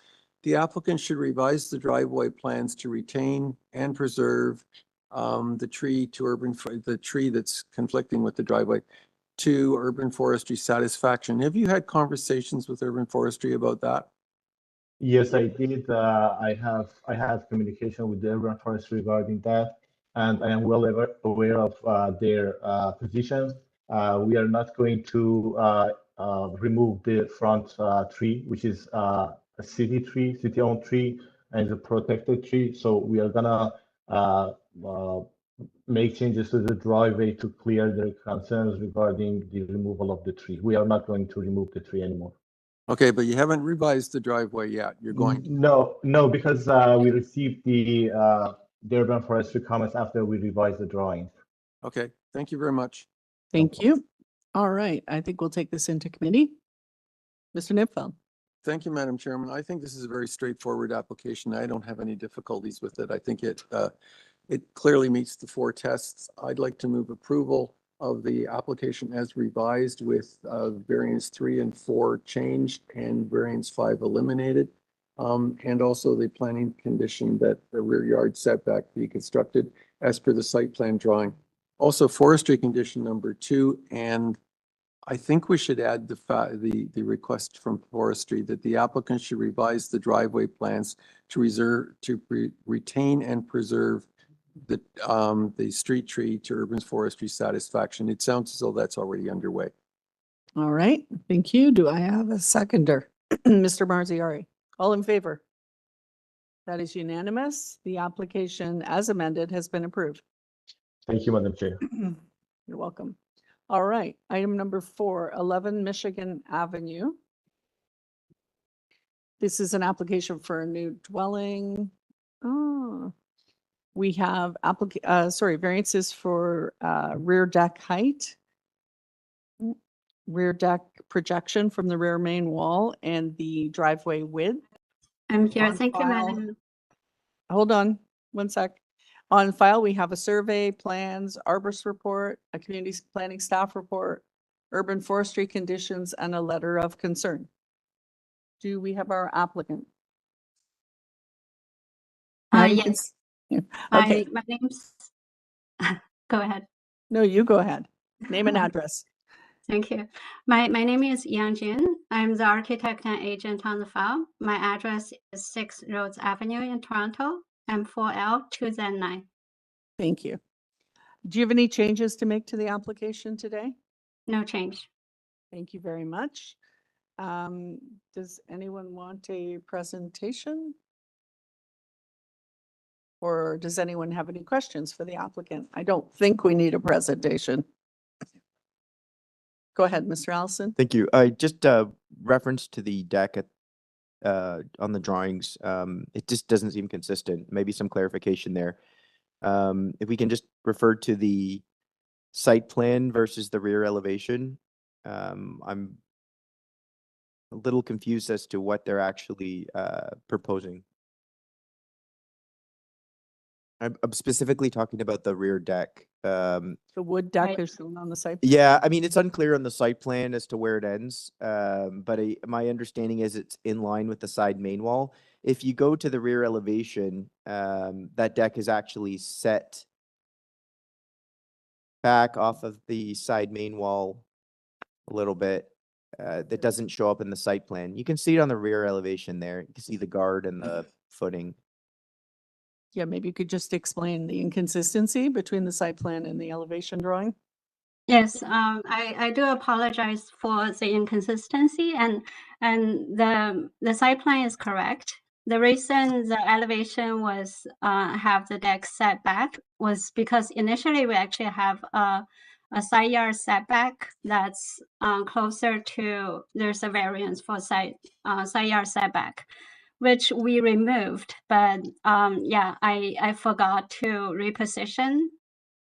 the applicant should revise the driveway plans to retain and preserve the tree to the tree that's conflicting with the driveway to urban forestry satisfaction. Have you had conversations with urban forestry about that? Yes, I did. I have communication with the urban forest regarding that, and I am well aware of their position. We are not going to remove the front tree, which is a city tree, city-owned tree, and a protected tree. So we are gonna make changes to the driveway to clear their concerns regarding the removal of the tree. We are not going to remove the tree anymore. Okay, but you haven't revised the driveway yet. You're going to. No, because we received the urban forestry comments after we revised the drawing. Okay, thank you very much. Thank you. All right, I think we'll take this into committee. Mr. Nipfeld. Thank you, Madam Chairman. I think this is a very straightforward application. I don't have any difficulties with it. I think it clearly meets the 4 tests. I'd like to move approval of the application as revised with variance 3 and 4 changed and variance 5 eliminated. And also the planning condition that the rear yard setback be constructed as per the site plan drawing. Also forestry condition number 2, and I think we should add the request from forestry that the applicant should revise the driveway plans to retain and preserve the street tree to urban forestry satisfaction. It sounds as though that's already underway. All right, thank you. Do I have a seconder? Mr. Marziari, all in favor? That is unanimous. The application as amended has been approved. Thank you, Madam Chair. You're welcome. All right, item number 4, 11 Michigan Avenue. This is an application for a new dwelling. We have variances for rear deck height, rear deck projection from the rear main wall, and the driveway width. I'm here. On Thank you, file- Madam. Hold on one sec. On file, we have a survey, plans, arborist report, a community planning staff report, urban forestry conditions, and a letter of concern. Do we have our applicant? Yes. Okay. My name's, go ahead. No, you go ahead. Name and address. Thank you. My name is Yang Jin. I'm the architect and agent on the file. My address is 6 Rhodes Avenue in Toronto, M4L 2Z9. Thank you. Do you have any changes to make to the application today? No change. Thank you very much. Does anyone want a presentation? Or does anyone have any questions for the applicant? I don't think we need a presentation. Go ahead, Mr. Allison. Thank you. I just reference to the deck at on the drawings. It just doesn't seem consistent. Maybe some clarification there. If we can just refer to the site plan versus the rear elevation. I'm a little confused as to what they're actually proposing. I'm specifically talking about the rear deck. The wood deck is shown on the site. Yeah, I mean, it's unclear on the site plan as to where it ends, but my understanding is it's in line with the side main wall. If you go to the rear elevation, that deck is actually set back off of the side main wall a little bit. That doesn't show up in the site plan. You can see it on the rear elevation there. You can see the guard and the footing. Yeah, maybe you could just explain the inconsistency between the site plan and the elevation drawing. Yes, I do apologize for the inconsistency, and the site plan is correct. The reason the elevation was have the deck set back was because initially we actually have a side yard setback that's closer to, there's a variance for side yard setback, which we removed. But yeah, I forgot to reposition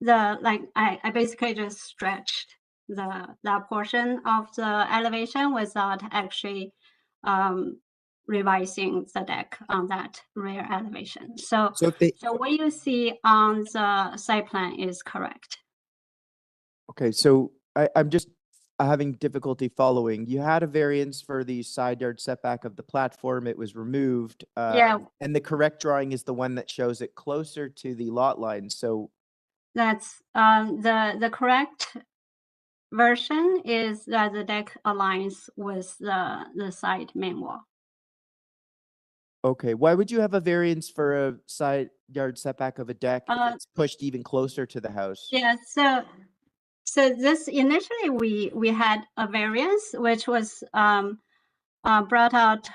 I basically just stretched that portion of the elevation without actually revising the deck on that rear elevation. So what you see on the site plan is correct. Okay, so I'm just having difficulty following. You had a variance for the side yard setback of the platform. It was removed. Yeah. And the correct drawing is the one that shows it closer to the lot line. So That's the correct version is that the deck aligns with the side main wall. okay, why would you have a variance for a side yard setback of a deck if Uh, it's pushed even closer to the house? Yeah, so this initially we had a variance which was brought out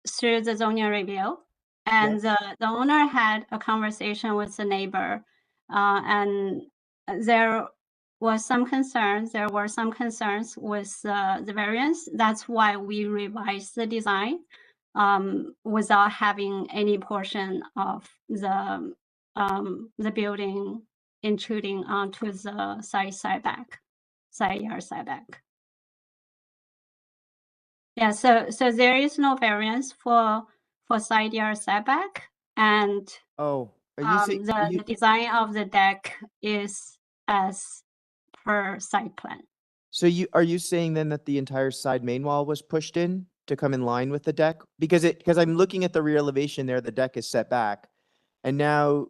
through the zoning review, and the owner had a conversation with the neighbor, and there were some concerns with the variance. That's why we revised the design without having any portion of the building intruding onto the side yard setback. Yeah, so there is no variance for side yard setback, and Oh, are you saying the design of the deck is as per site plan. So are you saying then that the entire side main wall was pushed in to come in line with the deck? Because I'm looking at the rear elevation there, the deck is set back. And now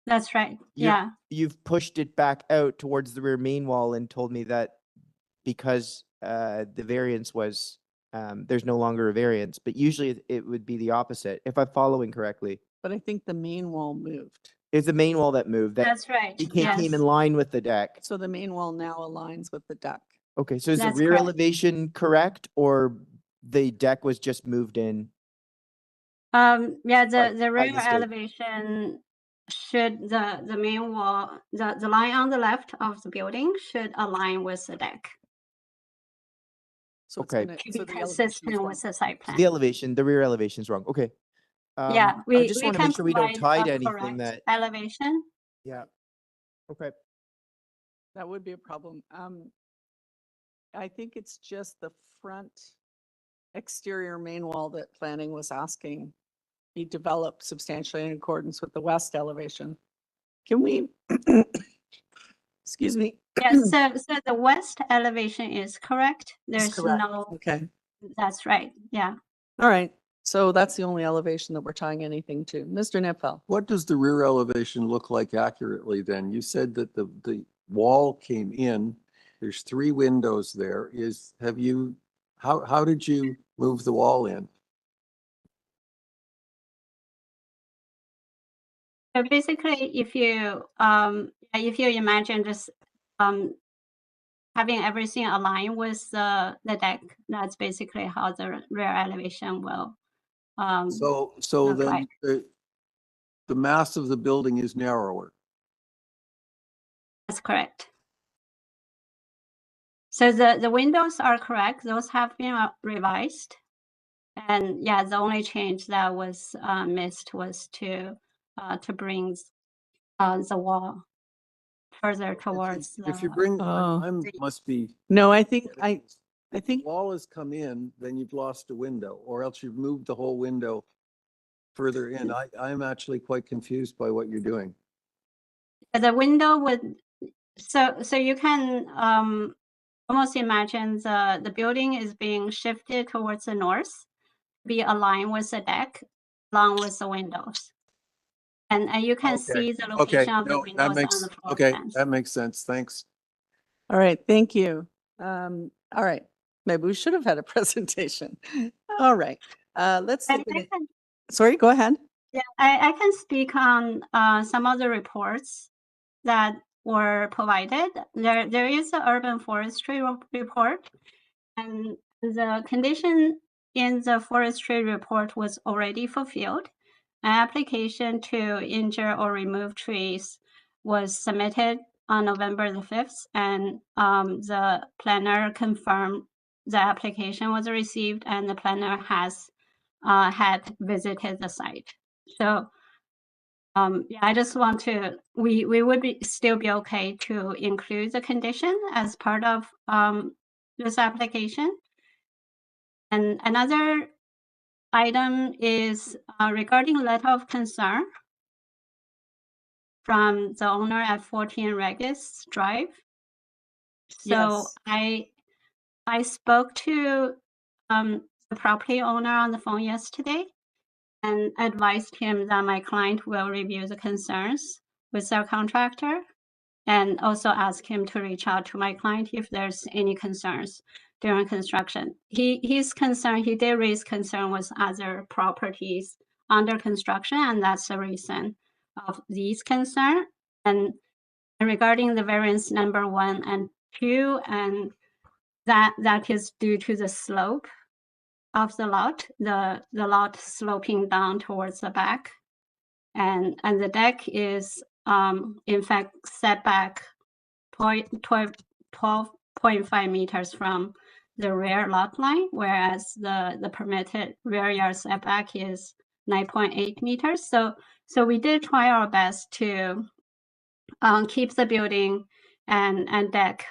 That's right. Yeah. you've pushed it back out towards the rear main wall and told me that because the variance was there's no longer a variance, but usually it would be the opposite, if I'm following correctly. But I think the main wall moved. It's the main wall that moved. That's right. It came in line with the deck. So the main wall now aligns with the deck. Okay, so is the That's rear correct. elevation correct, or the deck was just moved in? Yeah, By the rear mistake. elevation should the main wall, the line on the left of the building should align with the deck. So it's Okay. gonna- To so be the elevation is consistent wrong. with the site plan. The rear elevation's wrong. Okay. Yeah, I we just we want to can make sure we don't provide tie to a anything correct that, elevation. yeah. Okay. That would be a problem. I think it's just the front exterior main wall that planning was asking be developed substantially in accordance with the west elevation. Can we, excuse me? Yeah, so the west elevation is correct. There's correct. no, Okay, that's right. Yeah. all right. So that's the only elevation that we're tying anything to. Mr. Nipfel. What does the rear elevation look like accurately then? You said that the wall came in. There's 3 windows there. How did you move the wall in? So basically, if you imagine just having everything aligned with the deck, that's basically how the rear elevation will. So look then like. the mass of the building is narrower. That's correct. So the windows are correct. Those have been revised. And yeah, the only change that was missed was to bring the wall further towards If you the. bring, Oh. must be. No, I think If the wall has come in, then you've lost a window, or else you've moved the whole window further in. I'm actually quite confused by what you're doing. The window would, so you can almost imagine the building is being shifted towards the north, be aligned with the deck, along with the windows. And you can see the location of the windows on the floor plans. That makes sense. Thanks. All right, thank you. All right, maybe we should have had a presentation. All right, let's. And I can- Sorry, go ahead. Yeah, I can speak on some of the reports that were provided. There is the urban forestry report, and the condition in the forestry report was already fulfilled. An application to injure or remove trees was submitted on November the 5th, and the planner confirmed the application was received, and the planner has had visited the site. So yeah, I just want to, we would still be okay to include the condition as part of this application. And another item is regarding letter of concern from the owner at 14 Regis Drive. So Yes. I spoke to the property owner on the phone yesterday and advised him that my client will review the concerns with their contractor and also ask him to reach out to my client if there's any concerns during construction. His concern, he did raise concern with other properties under construction, and that's the reason of these concern. And regarding the variance number 1 and 2, and that is due to the slope of the lot sloping down towards the back. And the deck is in fact set back 12.5 meters from the rear lot line, whereas the permitted rear yard setback is 9.8 meters. So we did try our best to keep the building and deck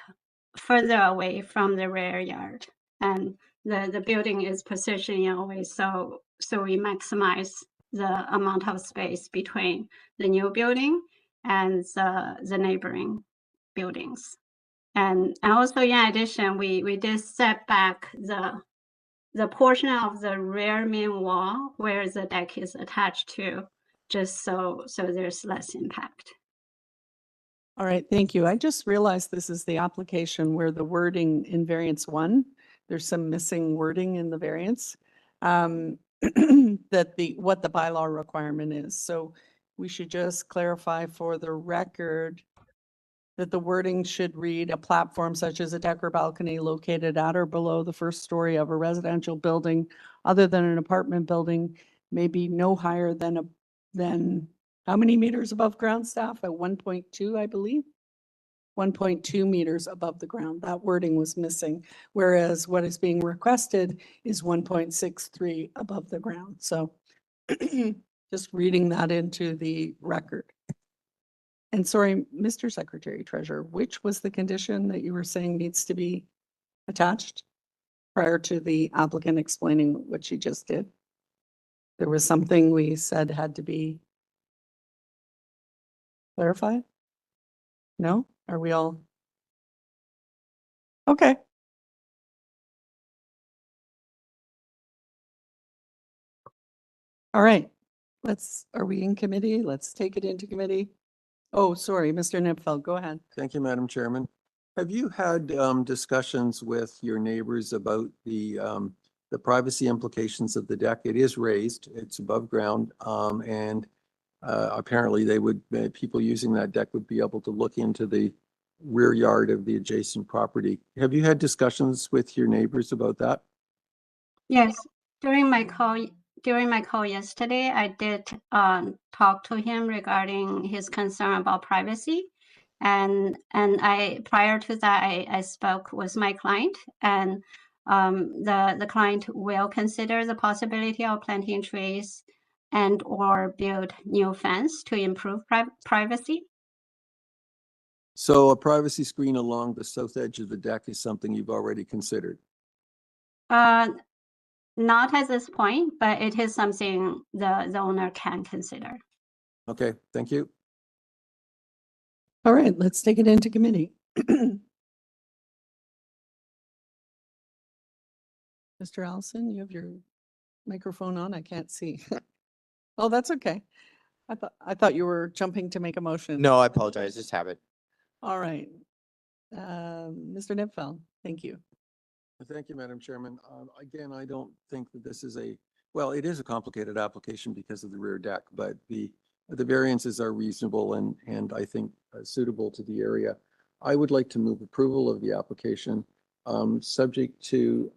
further away from the rear yard. And the building is positioned in a way so we maximize the amount of space between the new building and the neighboring buildings. And also, in addition, we did set back the portion of the rear main wall where the deck is attached to, just so there's less impact. All right, thank you. I just realized this is the application where the wording in variance 1, there's some missing wording in the variance, that what the bylaw requirement is. So we should just clarify for the record that the wording should read a platform such as a deck or balcony located at or below the first story of a residential building other than an apartment building may be no higher than how many meters above ground, staff? At 1.2, I believe. 1.2 meters above the ground. That wording was missing, whereas what is being requested is 1.63 above the ground. So just reading that into the record. And sorry, Mr. Secretary Treasurer, which was the condition that you were saying needs to be attached prior to the applicant explaining what she just did? There was something we said had to be clarified? No? Are we all? Okay. All right. Are we in committee? Let's take it into committee. Oh, sorry, Mr. Nipfeld, go ahead. Thank you, Madam Chairman. Have you had discussions with your neighbors about the privacy implications of the deck? It is raised, it's above ground, and apparently people using that deck would be able to look into the rear yard of the adjacent property. Have you had discussions with your neighbors about that? Yes, during my call yesterday, I did talk to him regarding his concern about privacy. And prior to that, I spoke with my client, and the client will consider the possibility of planting trees and or build new fence to improve privacy. So a privacy screen along the south edge of the deck is something you've already considered? Not at this point, but it is something the owner can consider. Okay, thank you. All right, let's take it into committee. Mr. Allison, you have your microphone on. I can't see. Oh, that's okay. I thought you were jumping to make a motion. No, I apologize. Just have it. All right. Mr. Nipfeld, thank you. Thank you, Madam Chairman. Again, I don't think that this is well, it is a complicated application because of the rear deck, but the variances are reasonable and I think suitable to the area. I would like to move approval of the application, subject to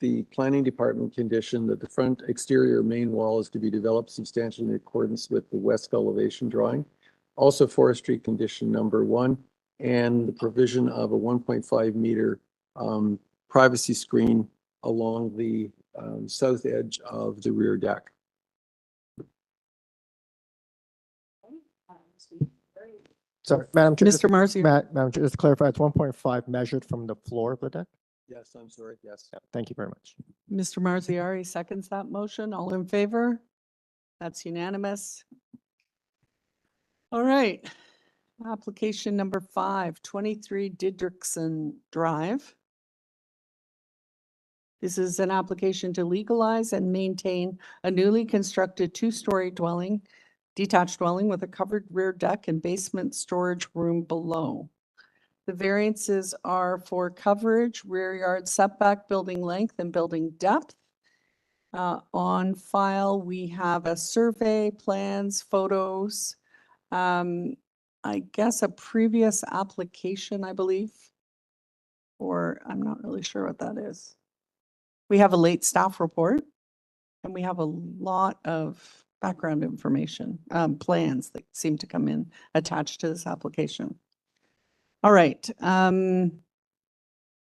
the planning department condition that the front exterior main wall is to be developed substantially in accordance with the west elevation drawing. Also forestry condition number 1, and the provision of a 1.5 meter privacy screen along the south edge of the rear deck. Sorry, Madam Chair. Mr. Marcy. Madam Chair, just to clarify, it's 1.5 measured from the floor of the deck? Yes, I'm sorry, yes. Yeah, thank you very much. Mr. Marziari seconds that motion. All in favor? That's unanimous. All right. Application number 5, 23 Didrickson Drive. This is an application to legalize and maintain a newly constructed two-story dwelling, detached dwelling with a covered rear deck and basement storage room below. The variances are for coverage, rear yard setback, building length, and building depth. On file, we have a survey, plans, photos, I guess a previous application, I believe, or I'm not really sure what that is. We have a late staff report, and we have a lot of background information, plans that seem to come in attached to this application. All right.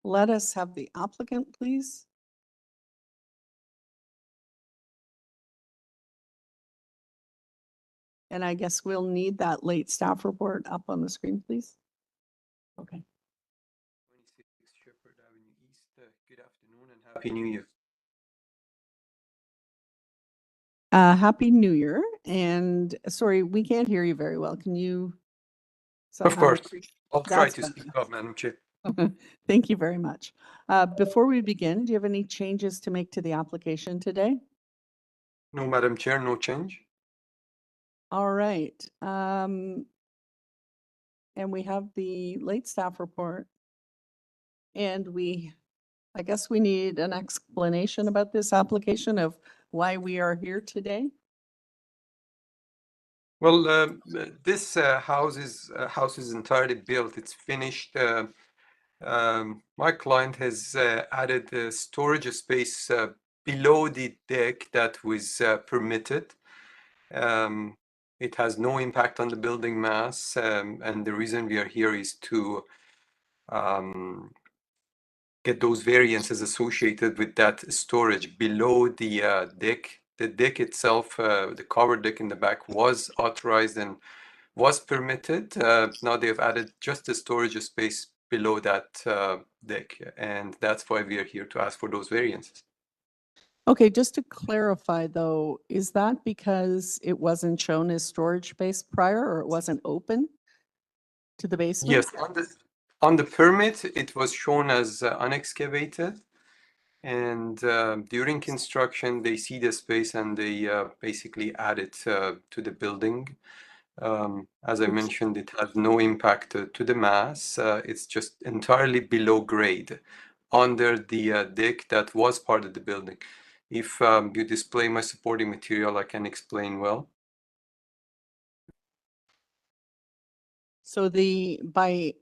Let us have the applicant, please. And I guess we'll need that late staff report up on the screen, please. Okay. 26 Shepherd Avenue East. Good afternoon and Happy New Year. Happy New Year. And sorry, we can't hear you very well. Can you? Of course. I'll try That's to better. speak up, Madam Chair. Thank you very much. Before we begin, do you have any changes to make to the application today? No, Madam Chair, no change. All right. And we have the late staff report. And I guess we need an explanation about this application of why we are here today. Well, this house is entirely built. It's finished. My client has added a storage space below the deck that was permitted. It has no impact on the building mass, and the reason we are here is to get those variances associated with that storage below the deck. The deck itself, the covered deck in the back, was authorized and was permitted. Now they've added just a storage space below that deck, and that's why we are here to ask for those variances. Okay, just to clarify though, is that because it wasn't shown as storage space prior or it wasn't open to the basement? Yes, on the permit, it was shown as unexcavated. And during construction, they see the space and they basically add it to the building. As I mentioned, it has no impact to the mass. It's just entirely below grade under the deck that was part of the building. If you display my supporting material, I can explain well. So by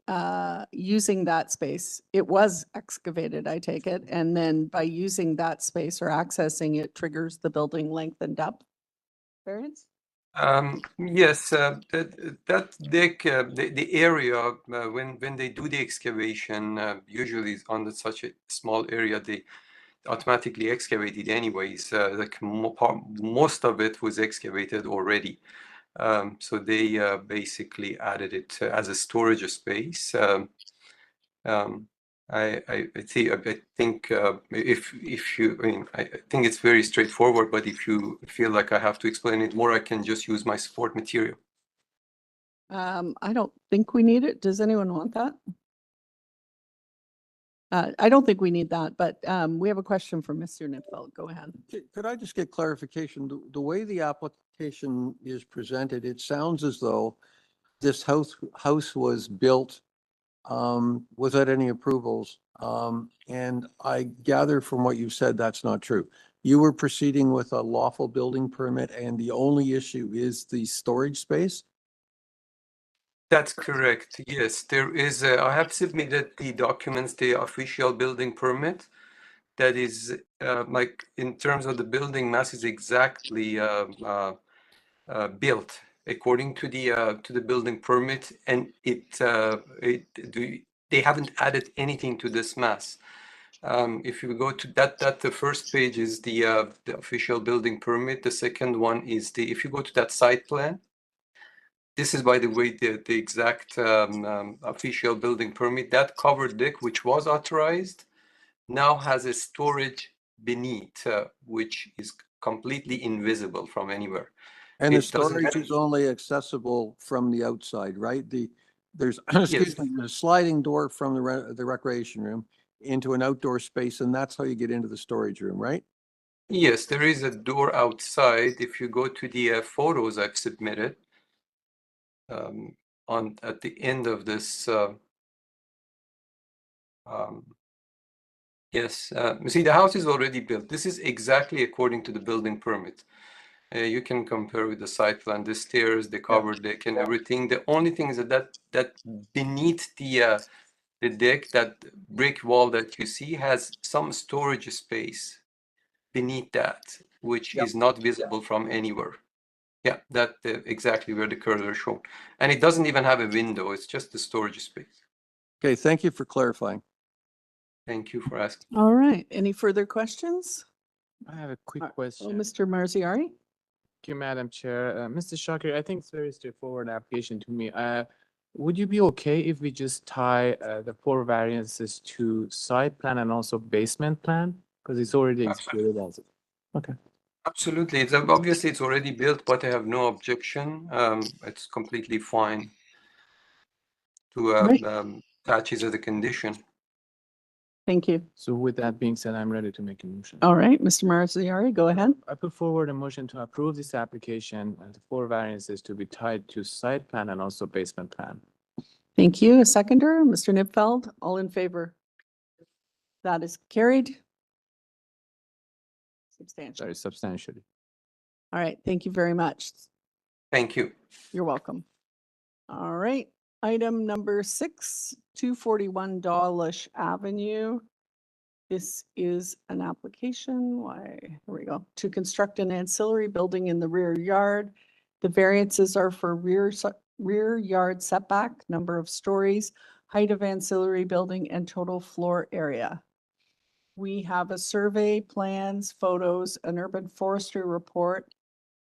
using that space, it was excavated, I take it, and then by using that space or accessing it triggers the building length and depth variance? Yes, that deck, the area, when they do the excavation, usually on such a small area, they automatically excavate it anyways. Like most of it was excavated already. So they basically added it as a storage space. I think if you, I think it's very straightforward, but if you feel like I have to explain it more, I can just use my support material. I don't think we need it. Does anyone want that? I don't think we need that, but we have a question from Mr. Nipfeld. Go ahead. Could I just get clarification? The way the application is presented, it sounds as though this house was built without any approvals. And I gather from what you've said, that's not true. You were proceeding with a lawful building permit and the only issue is the storage space? That's correct. Yes, there is. I have submitted the documents, the official building permit. That is like in terms of the building mass is exactly built according to the building permit, and they haven't added anything to this mass. If you go to that the first page is the official building permit. The second one is if you go to that site plan. This is, by the way, the exact official building permit. That covered deck, which was authorized, now has a storage beneath, which is completely invisible from anywhere. And the It doesn't storage is only accessible from the outside, right? There's, excuse me, there's a sliding door from the recreation room into an outdoor space, and that's how you get into the storage room, right? Yes, there is a door outside. If you go to the photos I've submitted at the end of this, yes, you see, the house is already built. This is exactly according to the building permit. You can compare with the site plan, the stairs, the covered deck, and everything. The only thing is that beneath the deck, that brick wall that you see has some storage space beneath that, which is not visible from anywhere. Yeah, that exactly where the cursor is shown. And it doesn't even have a window. It's just the storage space. Okay, thank you for clarifying. Thank you for asking. All right. Any further questions? I have a quick Oh, question. Mr. Marziari? Thank you, Madam Chair. Mr. Shakir, I think it's very straightforward application to me. Would you be okay if we just tie the 4 variances to site plan and also basement plan? Because it's already executed as it. Okay. Absolutely. It's obviously it's already built, but I have no objection. It's completely fine to attach it as a condition. Thank you. So with that being said, I'm ready to make a motion. All right, Mr. Marziari, go ahead. I put forward a motion to approve this application and the 4 variances to be tied to site plan and also basement plan. Thank you. A seconder, Mr. Nipfeld, all in favor? That is carried. Substantial. Sorry, substantially. All right, thank you very much. Thank you. You're welcome. All right, item number 6, 241 Dawlish Avenue. This is an application, here we go, to construct an ancillary building in the rear yard. The variances are for rear yard setback, number of stories, height of ancillary building, and total floor area. We have a survey, plans, photos, an urban forestry report,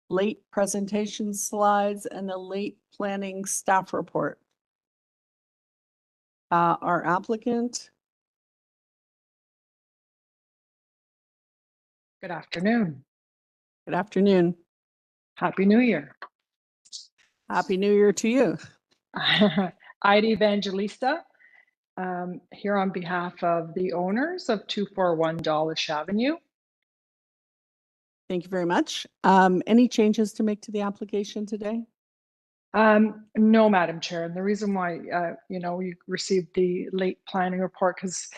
late presentation slides, and a late planning staff report. Our applicant. Good afternoon. Good afternoon. Happy New Year. Happy New Year to you. Ida Evangelista, here on behalf of the owners of 241 Dawlish Avenue. Thank you very much. Any changes to make to the application today? No, Madam Chair. And the reason why, we received the late planning report because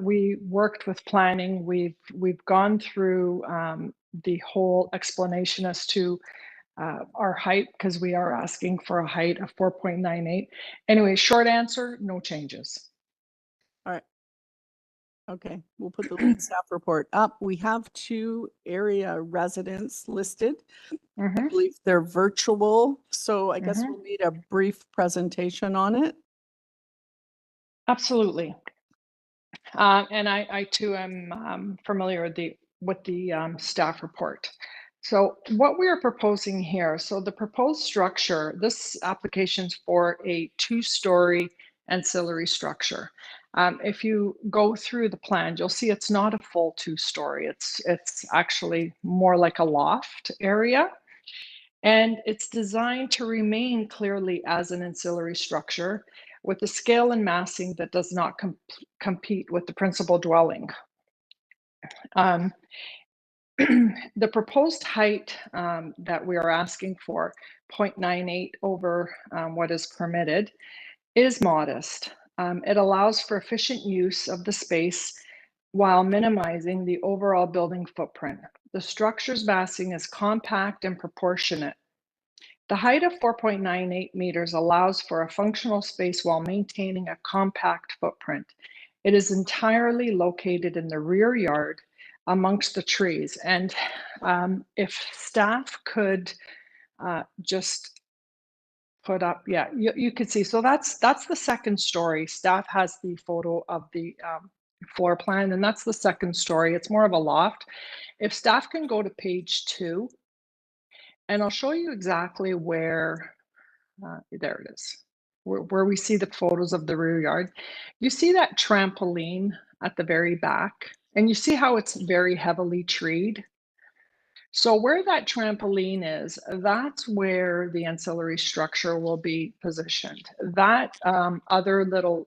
we worked with planning. We've gone through the whole explanation as to our height because we are asking for a height of 4.98. Anyway, short answer, no changes. All right. Okay, we'll put the lead staff report up. We have 2 area residents listed. I believe they're virtual, so I guess we'll need a brief presentation on it. Absolutely. And I too am familiar with the staff report. So what we are proposing here, so the proposed structure, this application's for a 2-story ancillary structure. If you go through the plan, you'll see it's not a full 2-story. It's actually more like a loft area. And it's designed to remain clearly as an ancillary structure with a scale and massing that does not compete with the principal dwelling. The proposed height that we are asking for, 0.98 over what is permitted, is modest. It allows for efficient use of the space while minimizing the overall building footprint. The structure's massing is compact and proportionate. The height of 4.98 meters allows for a functional space while maintaining a compact footprint. It is entirely located in the rear yard amongst the trees. And if staff could just put up, yeah, you could see. So that's the 2nd story. Staff has the photo of the floor plan, and that's the 2nd story. It's more of a loft. If staff can go to page 2, and I'll show you exactly where, there it is, where we see the photos of the rear yard. You see that trampoline at the very back, and you see how it's very heavily treed. So where that trampoline is, that's where the ancillary structure will be positioned. That other little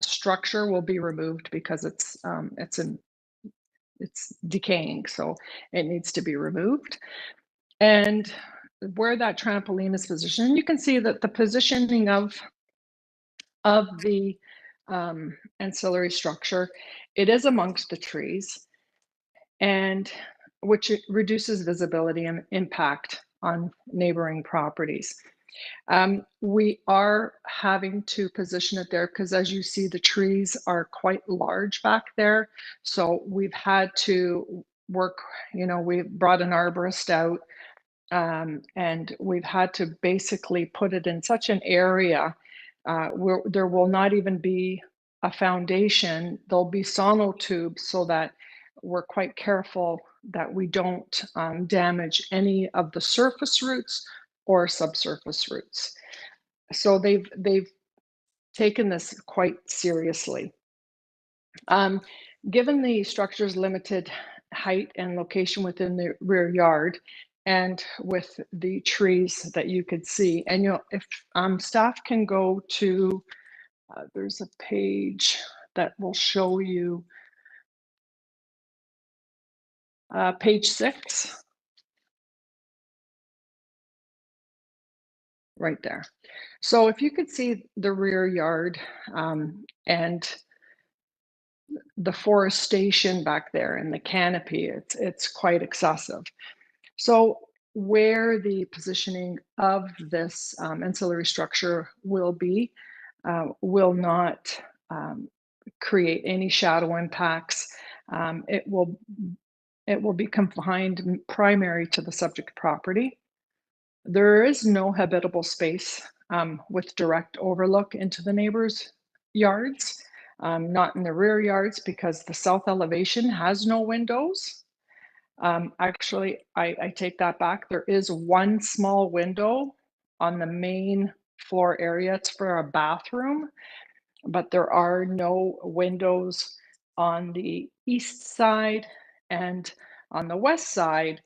structure will be removed because it's decaying, so it needs to be removed. And where that trampoline is positioned, you can see that the positioning of the ancillary structure, it is amongst the trees, and which reduces visibility and impact on neighboring properties. We are having to position it there because, as you see, the trees are quite large back there. So we've had to work, we brought an arborist out, and we've had to basically put it in such an area where there will not even be a foundation. There'll be sonotubes so that we're quite careful that we don't damage any of the surface roots or subsurface roots. So they've taken this quite seriously. Given the structure's limited height and location within the rear yard, and with the trees that you could see, and if staff can go to, there's a page that will show you page 6. Right there. So if you could see the rear yard and the forestation back there and the canopy, it's quite excessive. So where the positioning of this ancillary structure will be will not create any shadow impacts. It will be confined primary to the subject property. There is no habitable space with direct overlook into the neighbors' yards, not in the rear yards because the south elevation has no windows. Actually, I take that back. There is one small window on the main floor area. It's for a bathroom, but there are no windows on the east side, and on the west side,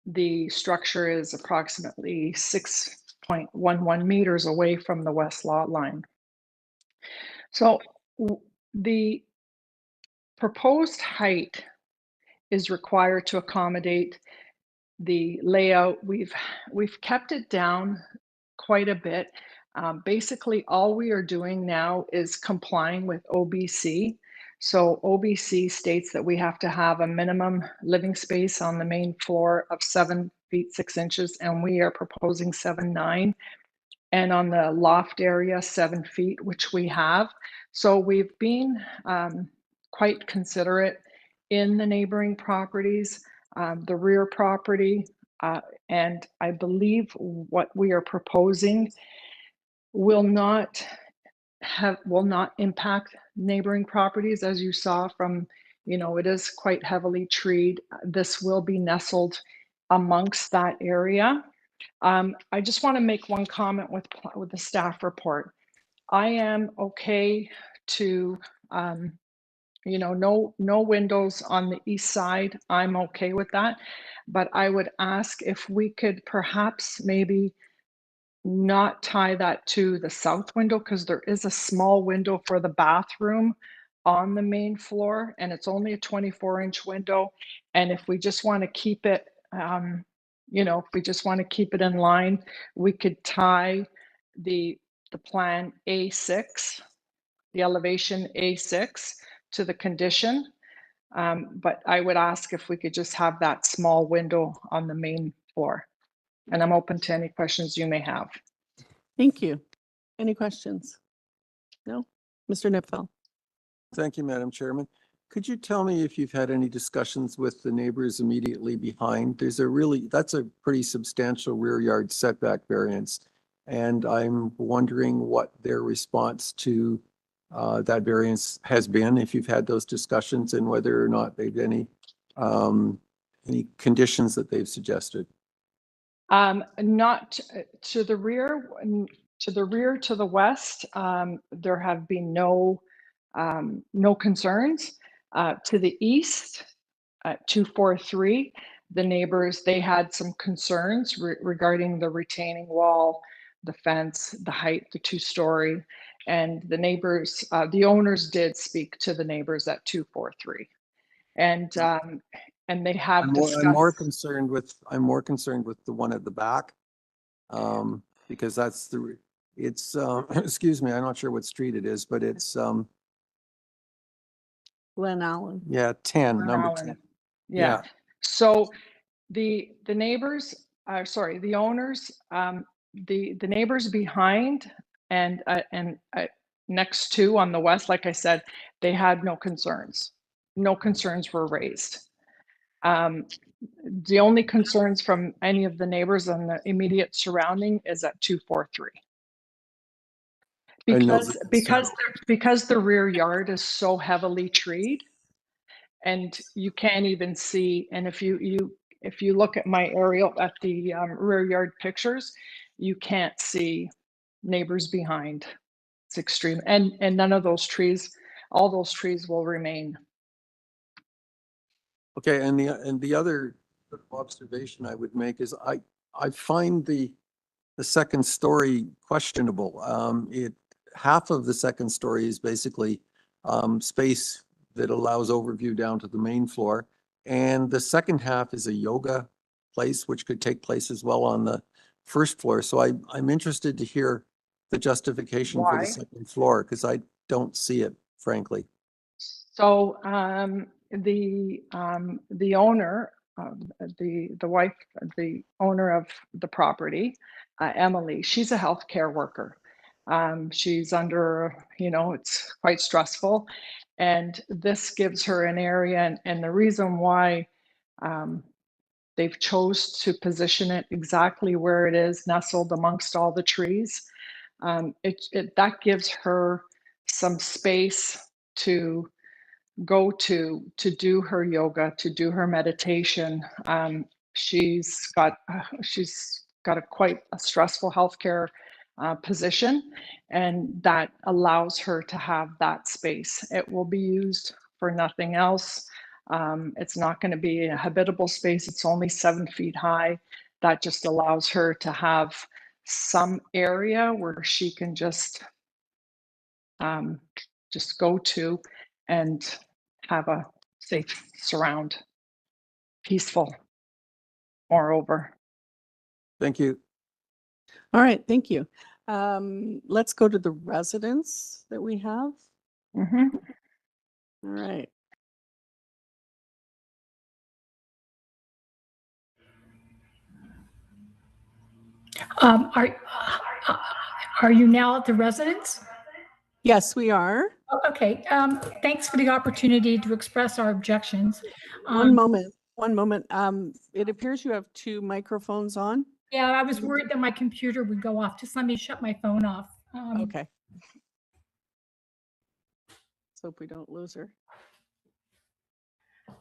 the structure is approximately 6.11 meters away from the west lot line. So the proposed height is required to accommodate the layout. We've kept it down quite a bit. Basically, all we are doing now is complying with OBC. So OBC states that we have to have a minimum living space on the main floor of 7 feet 6 inches, and we are proposing 7.9, and on the loft area 7 feet, which we have. So we've been quite considerate in the neighboring properties, the rear property, and I believe what we are proposing will not impact neighboring properties. As you saw from, it is quite heavily treed. This will be nestled amongst that area. I just want to make one comment with the staff report. I am okay to, no windows on the east side. I'm okay with that. But I would ask if we could perhaps maybe not tie that to the south window, because there is a small window for the bathroom on the main floor, and it's only a 24-inch window. And if we just want to keep it, if we just want to keep it in line, we could tie the plan A6, the elevation A6 to the condition. But I would ask if we could just have that small window on the main floor. And I'm open to any questions you may have. Thank you. Any questions? No? Mr. Nipfel. Thank you, Madam Chairman. Could you tell me if you've had any discussions with the neighbors immediately behind? That's a pretty substantial rear yard setback variance. And I'm wondering what their response to that variance has been, if you've had those discussions, and whether or not they've any conditions that they've suggested. Not to the rear. To the west, there have been no concerns. To the east, 243, the neighbors, they had some concerns regarding the retaining wall, the fence, the height, the 2-story. And the neighbors, the owners did speak to the neighbors at 243. And they have discussed. I'm more concerned with the one at the back. Because that's it's excuse me, I'm not sure what street it is, but it's Glen Allen. yeah, 10, Glen number Allen. 10. Yeah. So the neighbors, sorry, the owners, the neighbors behind and next to on the west, like I said, they had no concerns. No concerns were raised. The only concerns from any of the neighbors on the immediate surrounding is at 243. Because the rear yard is so heavily treed, and you can't even see. And if you look at my aerial at the rear yard pictures, you can't see neighbors behind. It's extreme, and none of those trees, all those trees will remain. Okay, and the other observation I would make is I find the second story questionable. Half of the second story is basically space that allows overview down to the main floor, and the second half is a yoga place, which could take place as well on the first floor. So I'm interested to hear the justification for the second floor, because I don't see it, frankly. So the owner, the wife, the owner of the property, Emily, she's a healthcare worker. She's under, it's quite stressful, and this gives her an area. And the reason why they've chose to position it exactly where it is, nestled amongst all the trees, that gives her some space to go to do her yoga, to do her meditation. She's got quite a stressful healthcare position, and that allows her to have that space. It will be used for nothing else. It's not going to be a habitable space. It's only 7 feet high. That just allows her to have some area where she can just go to and have a safe surround, peaceful, moreover. Thank you. All right, thank you. Let's go to the residents that we have. Mm-hmm. All right. Are you now at the residence? Yes, we are. Oh, okay. Thanks for the opportunity to express our objections. One moment. It appears you have 2 microphones on. Yeah, I was worried that my computer would go off. Just let me shut my phone off. Okay. Let's hope we don't lose her.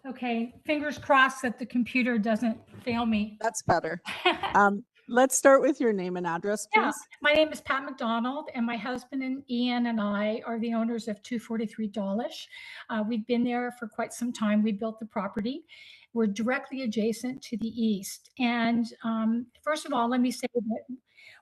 Okay, fingers crossed that the computer doesn't fail me. That's better. Let's start with your name and address, please. Yeah, my name is Pat McDonald, and my husband and Ian and I are the owners of 243 Dawlish. We've been there for quite some time. We built the property. We're directly adjacent to the east. And first of all, let me say that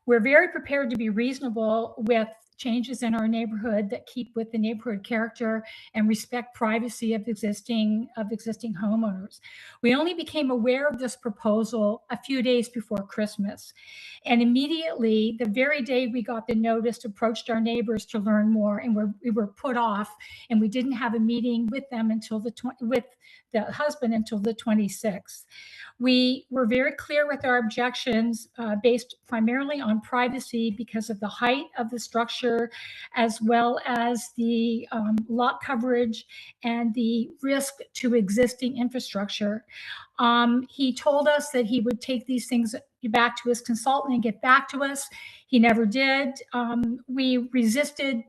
we're very prepared to be reasonable with changes in our neighborhood that keep with the neighborhood character and respect privacy of existing homeowners. We only became aware of this proposal a few days before Christmas. And immediately, the very day we got the notice, approached our neighbors to learn more, and we were put off, and we didn't have a meeting with them until with the husband until the 26th. We were very clear with our objections based primarily on privacy because of the height of the structure, as well as the lot coverage and the risk to existing infrastructure. He told us that he would take these things back to his consultant and get back to us. He never did. We resisted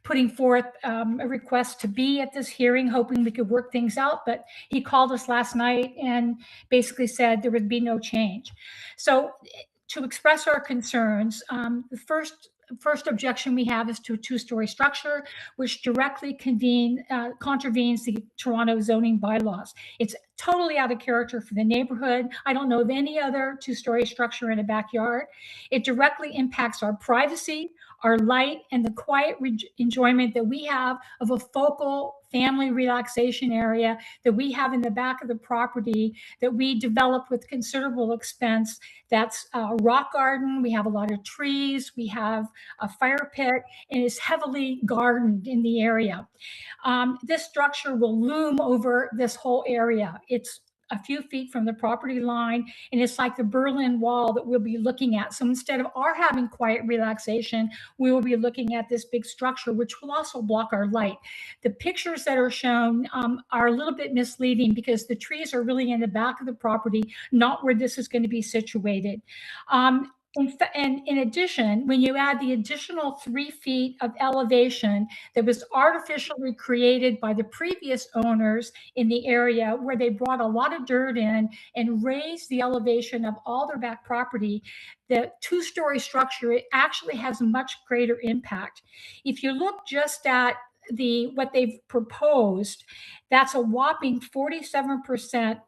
putting forth a request to be at this hearing, hoping we could work things out. But he called us last night and basically said there would be no change. So to express our concerns, the first first objection we have is to a two-story structure, which directly contravenes the Toronto zoning bylaws. It's totally out of character for the neighborhood. I don't know of any other two-story structure in a backyard. It directly impacts our privacy, our light, and the quiet enjoyment that we have of a focal family relaxation area that we have in the back of the property that we developed with considerable expense. That's a rock garden. We have a lot of trees. We have a fire pit, and it's heavily gardened in the area. This structure will loom over this whole area. It's a few feet from the property line, and it's like the Berlin Wall that we'll be looking at. So instead of our having quiet relaxation, we will be looking at this big structure, which will also block our light. The pictures that are shown are a little bit misleading because the trees are really in the back of the property, not where this is going to be situated. And in addition, when you add the additional 3 feet of elevation that was artificially created by the previous owners in the area, where they brought a lot of dirt in and raised the elevation of all their back property, the two-story structure, it actually has a much greater impact. If you look just at what they've proposed, that's a whopping 47%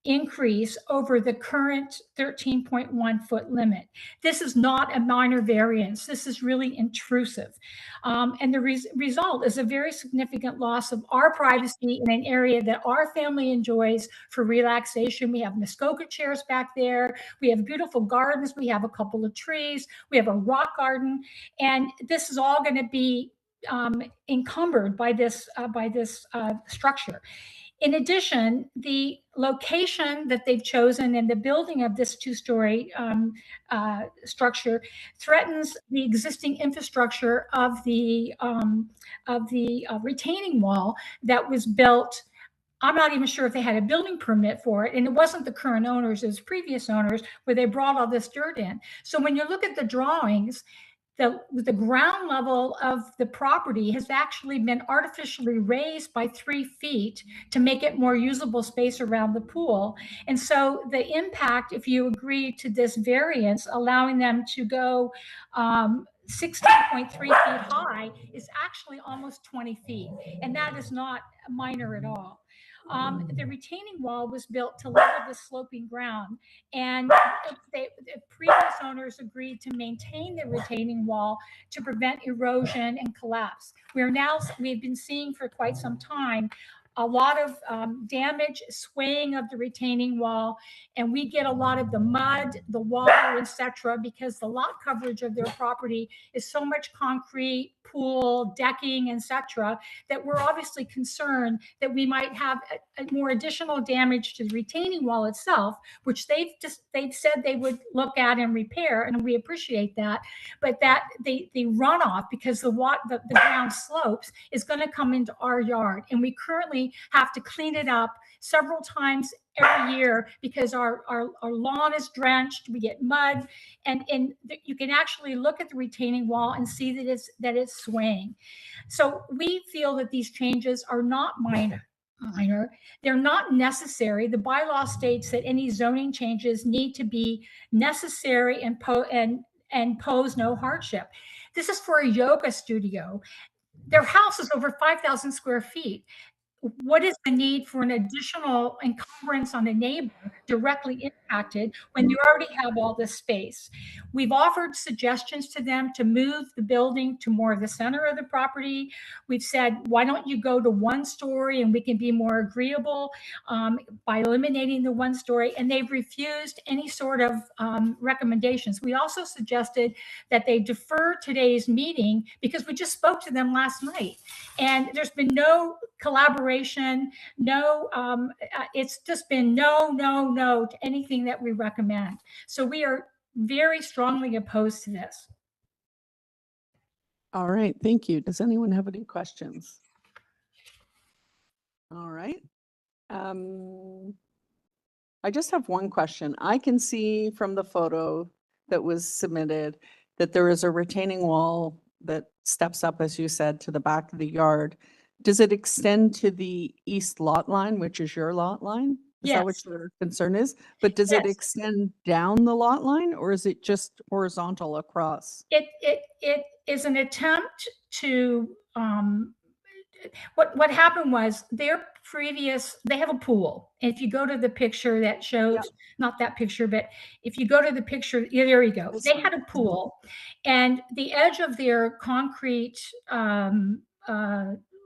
increase over the current 13.1 foot limit. This is not a minor variance. This is really intrusive. And the result is a very significant loss of our privacy in an area that our family enjoys for relaxation. We have Muskoka chairs back there. We have beautiful gardens. We have a couple of trees. We have a rock garden. And this is all going to be encumbered by this structure. In addition, the location that they've chosen in the building of this two-story structure threatens the existing infrastructure of the retaining wall that was built. I'm not even sure if they had a building permit for it, and it wasn't the current owners, it was previous owners where they brought all this dirt in. So when you look at the drawings, the ground level of the property has actually been artificially raised by 3 feet to make it more usable space around the pool. And so the impact, if you agree to this variance, allowing them to go 16.3 feet high, is actually almost 20 feet. And that is not minor at all. The retaining wall was built to level the sloping ground, and the previous owners agreed to maintain the retaining wall to prevent erosion and collapse. We've been seeing for quite some time a lot of damage, swaying of the retaining wall, and we get a lot of the mud, the water, etc., because the lot coverage of their property is so much concrete, pool, decking, etc., that we're obviously concerned that we might have a more additional damage to the retaining wall itself, which they've said they would look at and repair, and we appreciate that. But that the runoff, because the ground slopes, is going to come into our yard, and we currently have to clean it up several times every year because our lawn is drenched. We get mud, and you can actually look at the retaining wall and see that it's swaying. So we feel that these changes are not minor. They're not necessary. The bylaw states that any zoning changes need to be necessary and pose no hardship. This is for a yoga studio. Their house is over 5,000 square feet. What is the need for an additional encumbrance on the neighbor directly impacted when you already have all this space? We've offered suggestions to them to move the building to more of the center of the property. We've said, why don't you go to 1 story and we can be more agreeable by eliminating the 1 story? And they've refused any sort of recommendations. We also suggested that they defer today's meeting because we just spoke to them last night, and there's been no collaboration, it's just been no to anything that we recommend. So we are very strongly opposed to this. All right, thank you. Does anyone have any questions? All right. I just have one question. I can see from the photo that was submitted that there is a retaining wall that steps up, as you said, to the back of the yard. Does it extend to the east lot line, which is your lot line? Is that what Yes. your concern is? But does it Yes. extend down the lot line or is it just horizontal across? It is an attempt to, what happened was their previous, they have a pool. If you go to the picture that shows, not that picture, but if you go to the picture, yeah, there you go. They had a pool and the edge of their concrete,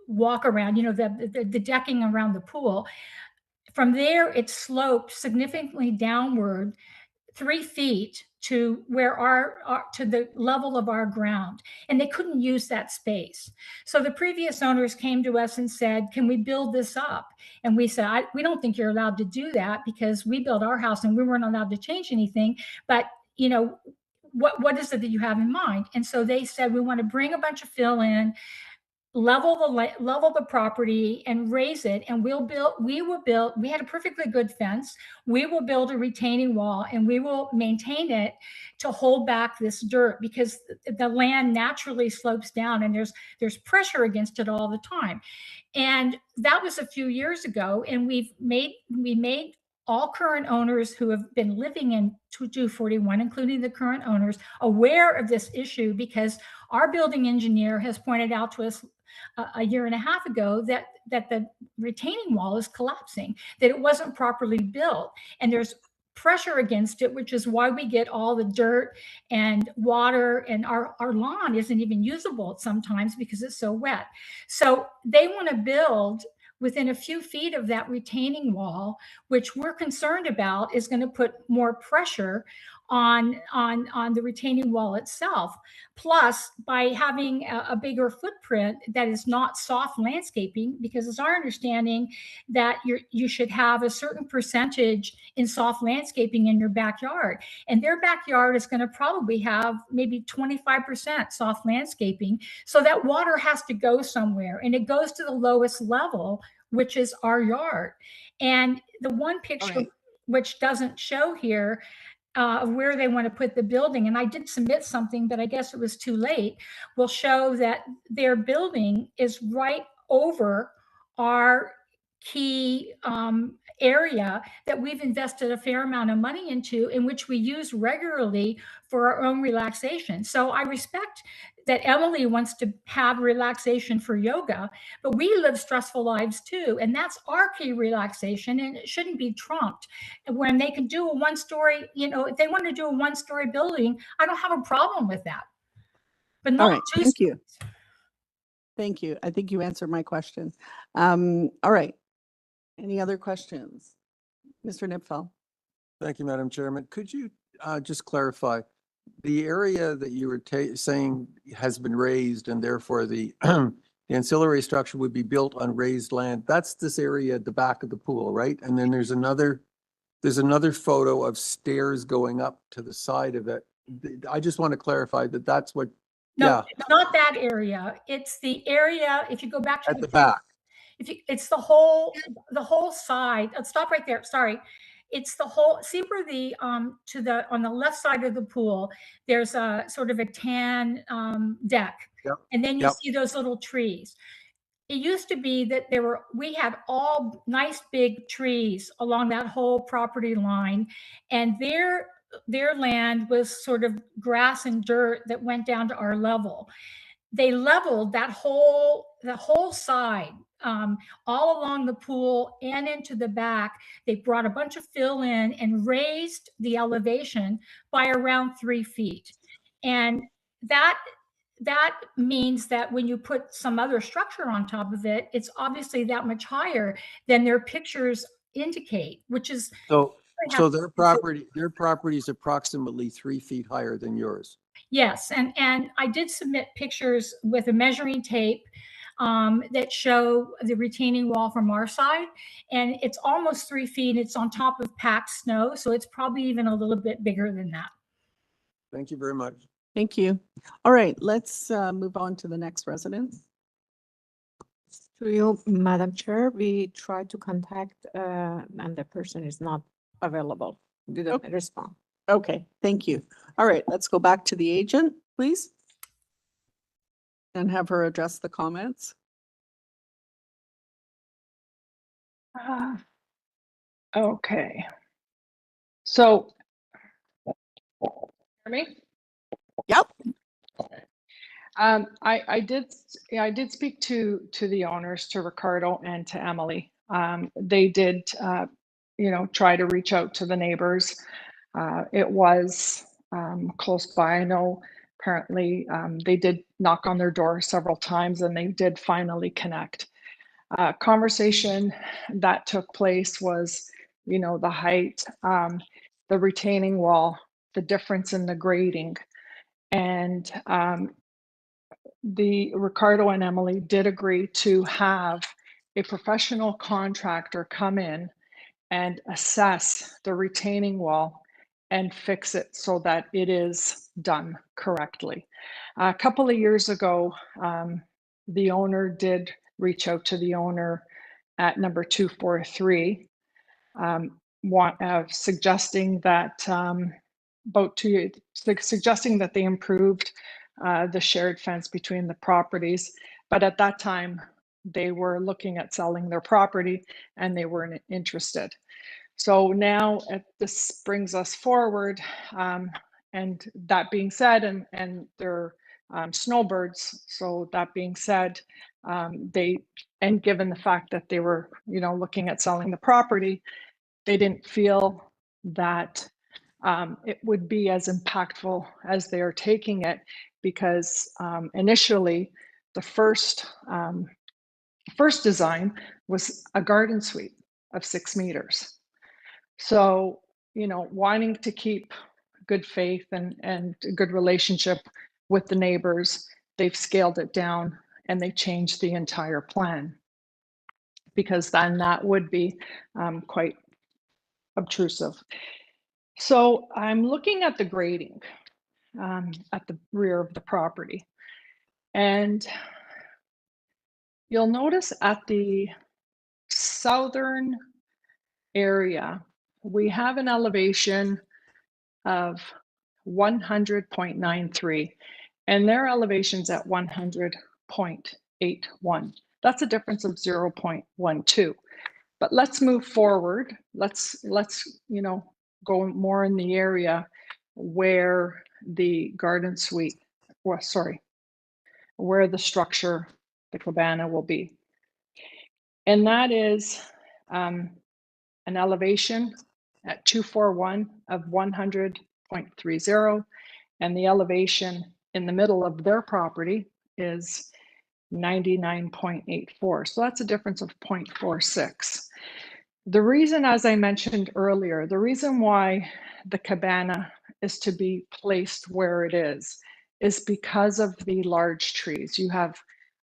walk around, you know, the decking around the pool, from there, it sloped significantly downward 3 feet to where our to the level of our ground, and they couldn't use that space. So the previous owners came to us and said, "Can we build this up?" And we said, "We don't think you're allowed to do that because we built our house and we weren't allowed to change anything. But you know, what is it that you have in mind?" And so they said, "We want to bring a bunch of fill in, level the property and raise it, and we will build, we had a perfectly good fence, we will build a retaining wall and we will maintain it to hold back this dirt because the land naturally slopes down and there's pressure against it all the time." And that was a few years ago, and we made all current owners who have been living in 241, including the current owners, aware of this issue because our building engineer has pointed out to us a year and a half ago that the retaining wall is collapsing, that it wasn't properly built, and there's pressure against it, which is why we get all the dirt and water, and our lawn isn't even usable sometimes because it's so wet. So they want to build within a few feet of that retaining wall, which we're concerned about is going to put more pressure on the retaining wall itself. Plus, by having a bigger footprint that is not soft landscaping, because it's our understanding that you should have a certain percentage in soft landscaping in your backyard. And their backyard is going to probably have maybe 25% soft landscaping. So that water has to go somewhere, and it goes to the lowest level, which is our yard. And the one picture, which doesn't show here, of where they want to put the building, and I did submit something, but I guess it was too late, will show that their building is right over our key area that we've invested a fair amount of money into, in which we use regularly for our own relaxation. So I respect that Emily wants to have relaxation for yoga, but we live stressful lives too. And that's our key relaxation, and it shouldn't be trumped. When they can do a one-story, you know, if they want to do a one-story building, I don't have a problem with that. But not All right, two thank you. Thank you. I think you answered my question. All right. Any other questions? Mr. Nipfel? Thank you, Madam Chairman. Could you just clarify, the area that you were saying has been raised and therefore the the ancillary structure would be built on raised land, that's this area at the back of the pool, right? And then there's another photo of stairs going up to the side of it. I just want to clarify that that's what, No, it's not that area. It's the area, if you go back to at the back. It's the whole side. Stop right there. Sorry. It's the whole, see where the on the left side of the pool, there's a sort of a tan deck. Yep. And then you Yep. see those little trees. It used to be that we had all nice big trees along that whole property line, and their land was sort of grass and dirt that went down to our level. They leveled the whole side, all along the pool and into the back. They brought a bunch of fill in and raised the elevation by around 3 feet. And that means that when you put some other structure on top of it, it's obviously that much higher than their pictures indicate, which is So their property is approximately 3 feet higher than yours. Yes, and I did submit pictures with a measuring tape that show the retaining wall from our side, and it's almost 3 feet. It's on top of packed snow, so it's probably even a little bit bigger than that. Thank you very much. Thank you. All right, let's move on to the next residence. To you, Madam Chair, we tried to contact and the person is not available, didn't respond. Okay, thank you. All right, let's go back to the agent, please. And have her address the comments. Okay. So, hear me? Yep. I did speak to the owners, to Ricardo and to Emily. They did, try to reach out to the neighbors. It was close by. I know apparently they did knock on their door several times and they did finally connect. Conversation that took place was, the height, the retaining wall, the difference in the grading, and the Ricardo and Emily did agree to have a professional contractor come in and assess the retaining wall and fix it so that it is done correctly. A couple of years ago, the owner did reach out to the owner at number 243, suggesting that suggesting that they improved the shared fence between the properties. But at that time, they were looking at selling their property and they weren't interested. So now this brings us forward. And that being said, and they're snowbirds. So that being said, and given the fact that they were, looking at selling the property, they didn't feel that it would be as impactful as they are taking it, because initially the first design was a garden suite of 6 meters. So, wanting to keep good faith and a good relationship with the neighbors, they've scaled it down and they changed the entire plan, because then that would be quite obtrusive. So I'm looking at the grading at the rear of the property, and you'll notice at the southern area, we have an elevation of 100.93, and their elevation's at 100.81. That's a difference of 0.12. But let's move forward. Let's go more in the area where the garden suite, where the structure, the cabana will be. And that is an elevation at 241 of 100.30, and the elevation in the middle of their property is 99.84. So that's a difference of 0.46. The reason, as I mentioned earlier, the reason why the cabana is to be placed where it is because of the large trees. You have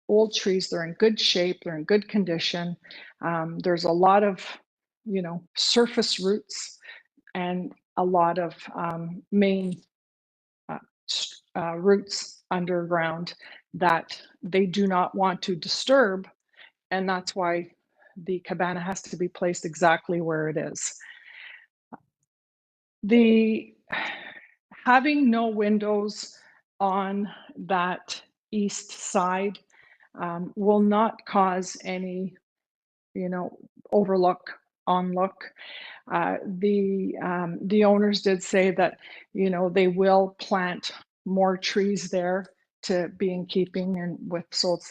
old trees, they're in good shape, they're in good condition. There's a lot of, surface roots and a lot of main roots underground that they do not want to disturb, and that's why the cabana has to be placed exactly where it is. Having no windows on that east side will not cause any, overlook, onlook. The owners did say that, they will plant more trees there to be in keeping and with, so it's,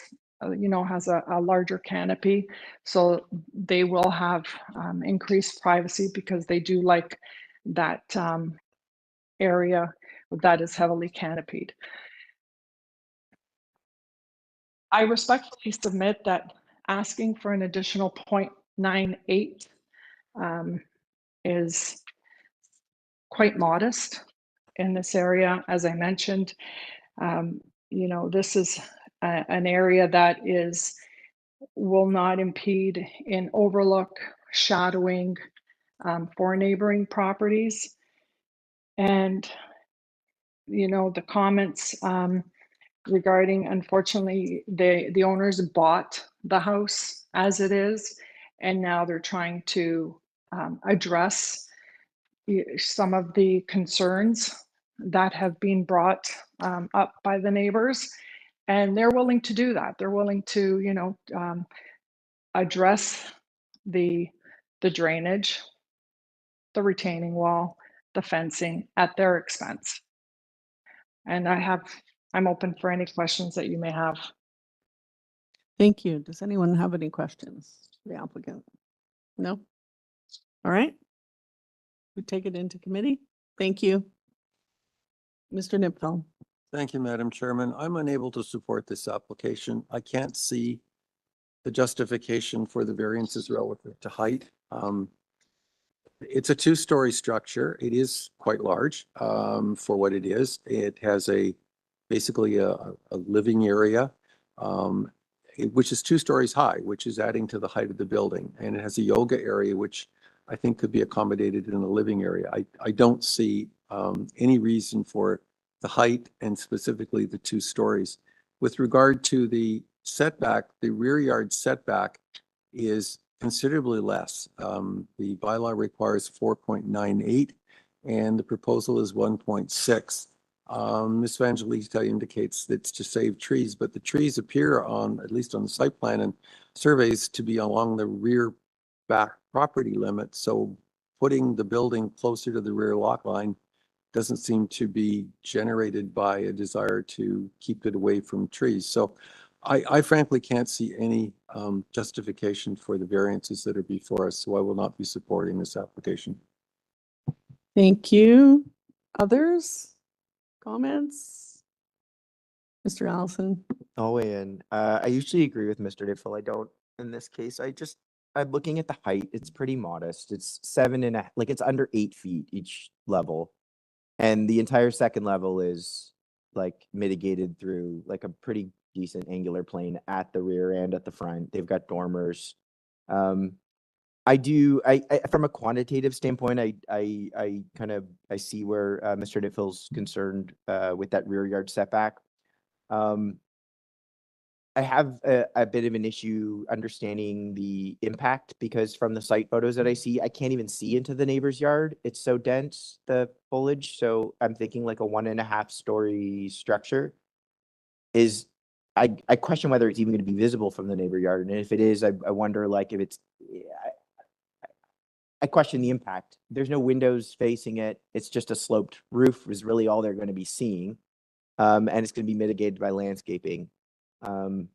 has a larger canopy. So they will have increased privacy, because they do like that area that is heavily canopied. I respectfully submit that asking for an additional 0.98 is quite modest in this area. As I mentioned, this is an area that will not impede in overlook, shadowing for neighboring properties. And, the comments regarding, unfortunately, the owners bought the house as it is, and now they're trying to address some of the concerns that have been brought up by the neighbors, and they're willing to do that. They're willing to, address the drainage, the retaining wall, the fencing at their expense. And I'm open for any questions that you may have. Thank you. Does anyone have any questions for the applicant? No? All right. We take it into committee. Thank you. Mr. Nipfel. Thank you, Madam Chairman. I'm unable to support this application. I can't see the justification for the variances relative to height. It's a two-story structure. It is quite large for what it is. It has basically a living area, which is 2 stories high, which is adding to the height of the building. And it has a yoga area, which I think could be accommodated in a living area. I don't see any reason for the height and specifically the 2 stories. With regard to the setback, the rear yard setback is considerably less. The bylaw requires 4.98 and the proposal is 1.6. Ms. Vangelista indicates that it's to save trees, but the trees appear on, at least on the site plan and surveys, to be along the rear back property limit. So putting the building closer to the rear lot line doesn't seem to be generated by a desire to keep it away from trees. So I frankly can't see any justification for the variances that are before us, so I will not be supporting this application. Thank you. Others? Comments? Mr. Allison? I'll weigh in. I usually agree with Mr. Nipfel. I don't in this case. I'm looking at the height. It's pretty modest. It's 7.5, like it's under 8 feet each level. And the entire second level is like mitigated through like a pretty decent angular plane at the rear and at the front. They've got dormers. I from a quantitative standpoint, I see where Mr. Nipfel's concerned with that rear yard setback. I have a bit of an issue understanding the impact because from the site photos that I see, I can't even see into the neighbor's yard. It's so dense, the foliage. So I'm thinking like a 1.5 story structure I question whether it's even going to be visible from the neighbor yard. And if it is, I wonder like if it's, I question the impact. There's no windows facing it. It's just a sloped roof is really all they're going to be seeing. And it's going to be mitigated by landscaping. I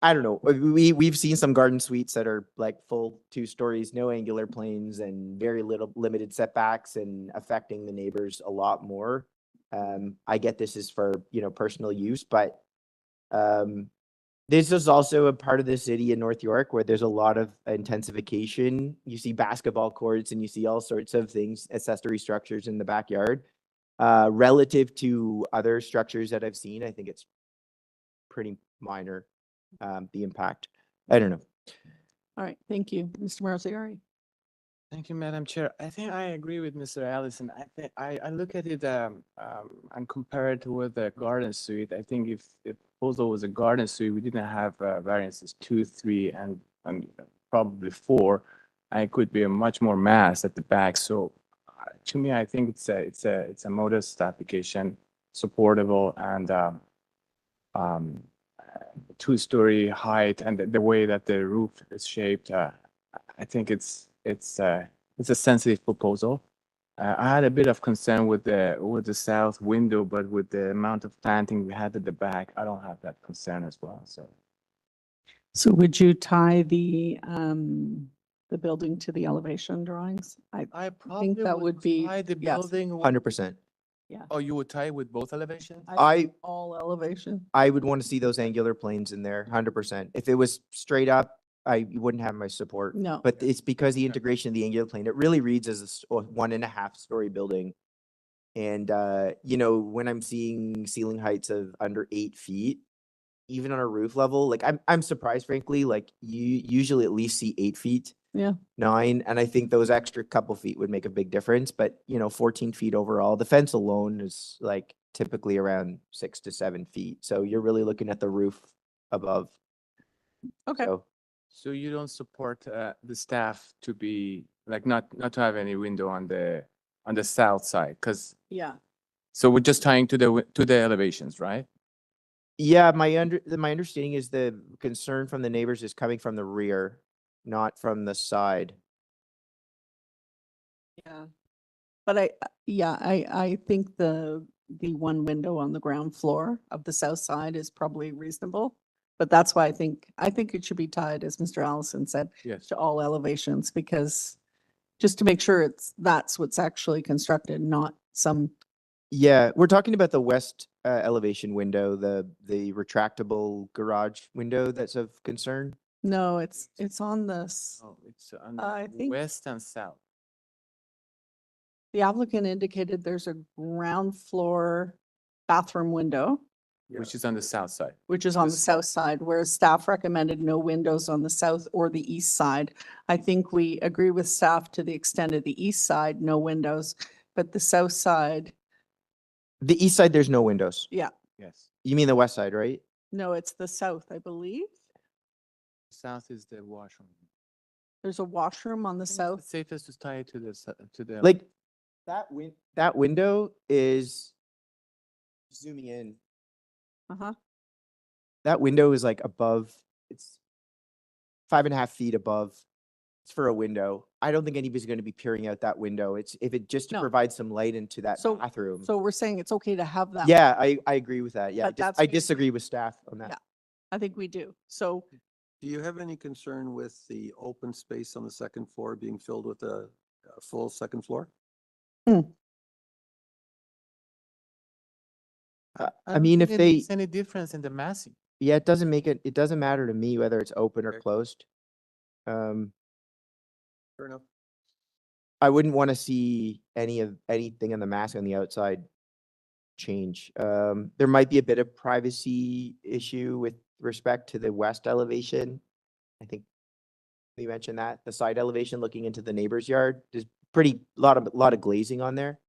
don't know. We've seen some garden suites that are like full 2 stories, no angular planes and very limited setbacks and affecting the neighbors a lot more. I get this is for, personal use, but this is also a part of the city in North York where there's a lot of intensification. You see basketball courts and you see all sorts of things, accessory structures in the backyard. Relative to other structures that I've seen, I think it's pretty minor, the impact. I don't know. All right, thank you. Mr. Marziari. Thank you, Madam Chair. I think I agree with Mr. Allison. I think I look at it and compare it with the garden suite. I think if the proposal was a garden suite, we didn't have variances 2, 3, and probably 4. And it could be a much more mass at the back. So to me, I think it's a modest application, supportable, and 2-story height, and the way that the roof is shaped. I think it's a sensitive proposal. I had a bit of concern with the south window, but with the amount of planting we had at the back, I don't have that concern as well. So would you tie the building to the elevation drawings? I think that would be tie the yes. building. 100%. Yeah. Oh, you would tie with both elevations? All elevation. I would want to see those angular planes in there, 100%. If it was straight up, I wouldn't have my support. No. But it's because the integration of the angular plane, it really reads as a 1.5 story building. And, when I'm seeing ceiling heights of under 8 feet, even on a roof level, like I'm surprised, frankly, like you usually at least see 8 feet. Yeah. 9, and I think those extra couple feet would make a big difference. But 14 feet overall, the fence alone is like typically around 6 to 7 feet. So you're really looking at the roof above. Okay. So you don't support the staff to be like not to have any window on the south side, because Yeah. so we're just tying to the elevations, right? Yeah, my understanding is the concern from the neighbors is coming from the rear, not from the side. Yeah. But I think the one window on the ground floor of the south side is probably reasonable. But that's why I think it should be tied, as Mr. Allison said, Yes. to all elevations, because just to make sure that's what's actually constructed, not some, Yeah, we're talking about the west elevation window, the retractable garage window that's of concern. no, it's on this. Oh, it's on I think west and south. the applicant indicated there's a ground floor bathroom window, Which is on the south side. which is on the This- south side, whereas staff recommended no windows on the south or the east side. I think we agree with staff to the extent of the east side, no windows, but the south side, The east side, there's no windows. yeah. Yes. You mean the west side, right? No, it's the south, I believe. South is the washroom. There's a washroom on the south. It's safest to tie it to to the. Like that window is zooming in. Uh-huh. That window is like above, it's 5.5 feet above. It's for a window. I don't think anybody's going to be peering out that window. It's if it just to No. provide some light into that So- bathroom. So we're saying it's okay to have that. Yeah, I agree with that. Yeah, But that's I reason- disagree with staff on that. Yeah. I think we do. So Do you have any concern with the open space on the second floor being filled with a full second floor? I mean, if they, Makes any difference in the massing. yeah, it doesn't matter to me whether it's open or Okay. closed. Fair enough. I wouldn't want to see anything on the mask on the outside change. There might be a bit of privacy issue with respect to the west elevation. I think we mentioned that the side elevation looking into the neighbor's yard, there's lot of glazing on there,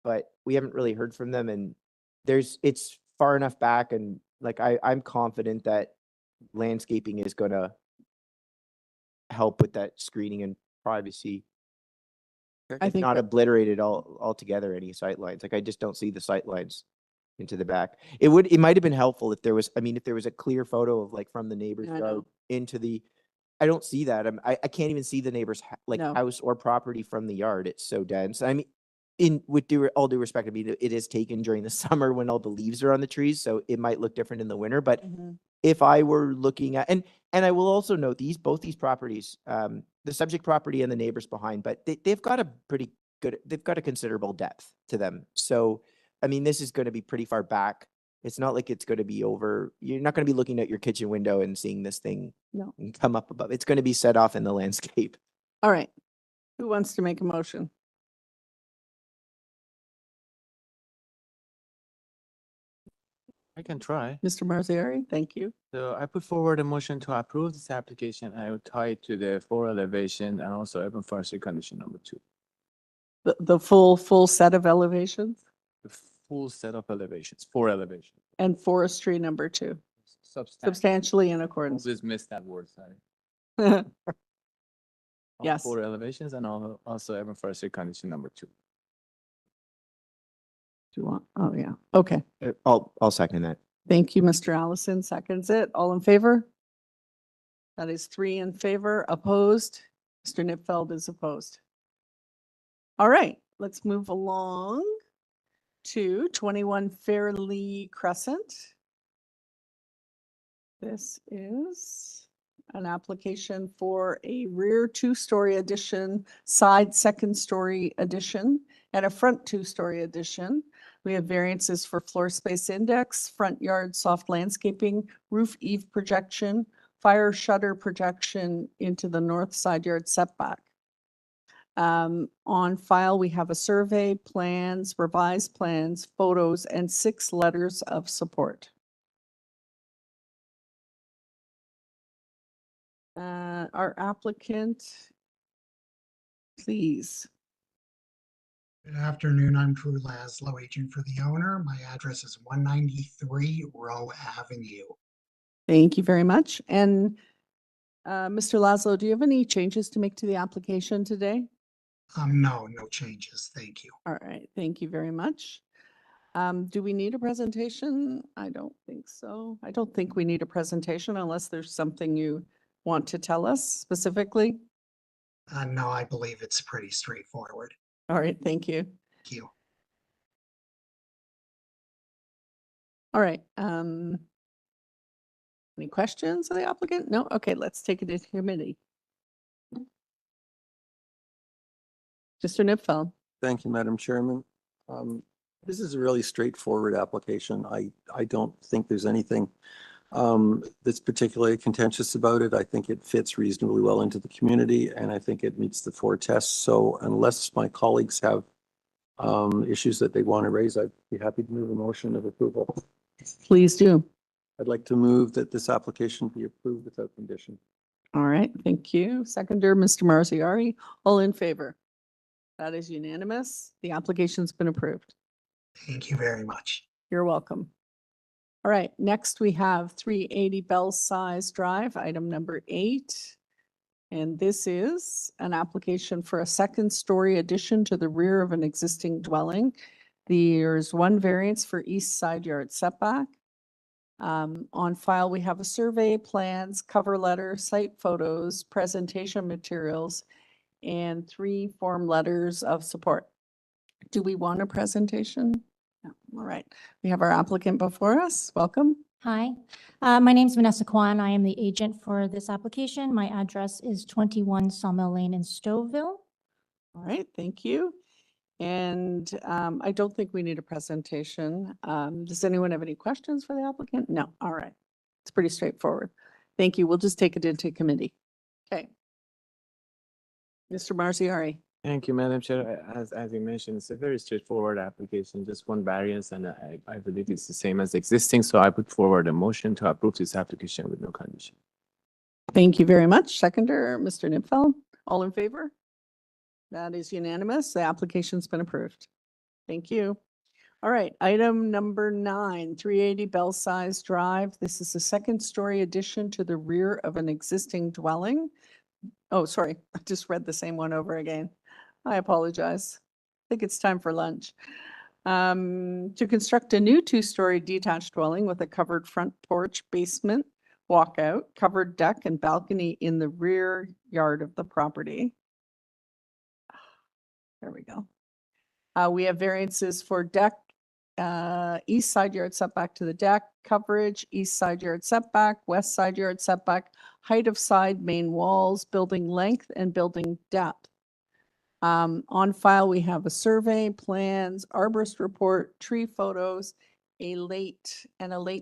but we haven't really heard from them, and it's far enough back, and like I'm confident that landscaping is gonna help with that screening and privacy. I If think not that- obliterated altogether any sight lines. Like I just don't see the sight lines into the back. It might have been helpful if there was a clear photo of like from the neighbor's I yard know. into the, I don't see that. I can't even see the neighbor's No. house or property from the yard. It's so dense. I mean, all due respect, I mean, it is taken during the summer when all the leaves are on the trees, so it might look different in the winter, but Mhm. if I were looking at, and I will also note both these properties, the subject property and the neighbors behind, but they've got a considerable depth to them. So, I mean, this is going to be pretty far back. It's not like it's going to be you're not going to be looking at your kitchen window and seeing this thing No. come up above. It's going to be set off in the landscape. All right. Who wants to make a motion? I can try. Mr. Marzieri, thank you. So I put forward a motion to approve this application. I will tie it to the floor elevation and also urban forestry condition number 2. The full set of elevations The full set of elevations, 4 elevations. and forestry number 2, Substantial. substantially in accordance. Always miss that word, sorry. All Yes. 4 elevations and also urban forestry condition number 2. Do you want, oh, yeah, okay. I'll second that. Thank you, Mr. Allison, seconds it. All in favor? That is 3 in favor, opposed. Mr. Nipfeld is opposed. All right, let's move along to 21 Fairleigh Crescent. This is an application for a rear 2-story addition, side 2nd-story addition, and a front 2-story addition. We have variances for floor space index, front yard soft landscaping, roof eave projection, fire shutter projection into the north side yard setback. On file, we have a survey, plans, revised plans, photos, and 6 letters of support. Our applicant, please. Good afternoon. I'm Drew Laszlo, agent for the owner. My address is 193 Rowe Avenue. Thank you very much. And Mr. Laszlo, do you have any changes to make to the application today? No changes. Thank you. All right, thank you very much. Do we need a presentation? I don't think so. I don't think we need a presentation unless there's something you want to tell us specifically. No, I believe it's pretty straightforward. All right, thank you. Thank you. All right. Any questions of the applicant? No? Okay, let's take it into committee. Mr. Nipfeld. Thank you, Madam Chairman. This is a really straightforward application. I don't think there's anything that's particularly contentious about it. I think it fits reasonably well into the community, and I think it meets the 4 tests. So unless my colleagues have issues that they want to raise, I'd be happy to move a motion of approval. Please do. I'd like to move that this application be approved without condition. All right, thank you. Seconder, Mr. Marziari. All in favor? That is unanimous. The application's been approved. Thank you very much. You're welcome. All right, next we have 380 Belsize Drive, item number 8. And this is an application for a second-story addition to the rear of an existing dwelling. There's one variance for east side yard setback. On file, we have a survey, plans, cover letter, site photos, presentation materials, and 3 form letters of support. Do we want a presentation? No. All right. We have our applicant before us. Welcome. Hi, my name is Vanessa Kwan. I am the agent for this application. My address is 21 Sawmill Lane in Stouffville. All right, thank you. And I don't think we need a presentation. Does anyone have any questions for the applicant? No. All right. It's pretty straightforward. Thank you. We'll just take it into committee. Okay. Mr. Marziari. Thank you, Madam Chair. As you mentioned, it's a very straightforward application, just one variance, and I believe it's the same as existing. So I put forward a motion to approve this application with no condition. Thank you very much. Seconder, Mr. Nipfeld. All in favor? That is unanimous. The application's been approved. Thank you. All right, item number 9, 380 Belsize Drive. This is a second-story addition to the rear of an existing dwelling. Oh, sorry, I just read the same one over again. I apologize. I think it's time for lunch. To construct a new 2-story detached dwelling with a covered front porch, basement, walkout, covered deck, and balcony in the rear yard of the property. There we go. We have variances for deck, east side yard setback to the deck, coverage, east side yard setback, west side yard setback, height of side main walls, building length, and building depth. On file, we have a survey, plans, arborist report, tree photos, a late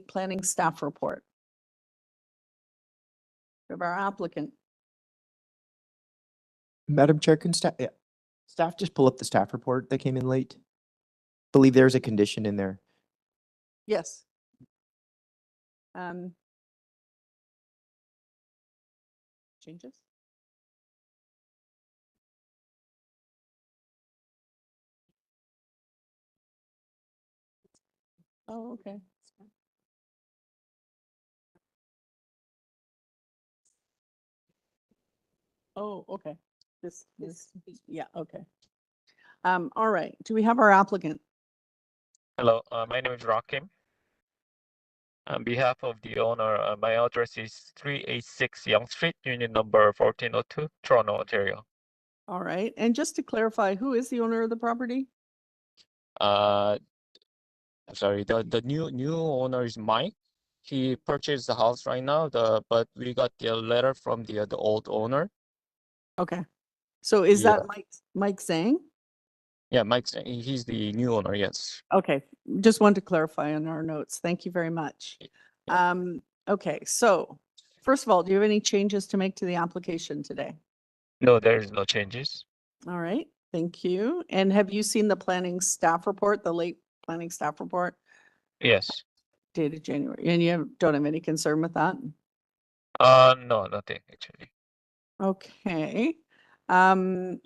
planning staff report. We have our applicant. Madam Chair, can staff just pull up the staff report that came in late? Believe there's a condition in there. Yes. Changes? Oh, okay. Oh, okay. This, yeah, okay. All right. Do we have our applicant? Hello, my name is Rakim. On behalf of the owner, my address is 386 Yonge Street, unit number 1402, Toronto, Ontario. All right. And just to clarify, who is the owner of the property? I'm sorry, the new owner is Mike. He purchased the house right now, but we got the letter from the old owner. Okay. So is that Mike Zhang? Yeah, Mike's he's the new owner, yes. Okay, just wanted to clarify on our notes. Thank you very much. Okay, so first of all, do you have any changes to make to the application today? No, there's no changes. All right, thank you. And have you seen the planning staff report, the late planning staff report? Yes. Dated January, and don't have any concern with that? No, nothing actually. Okay.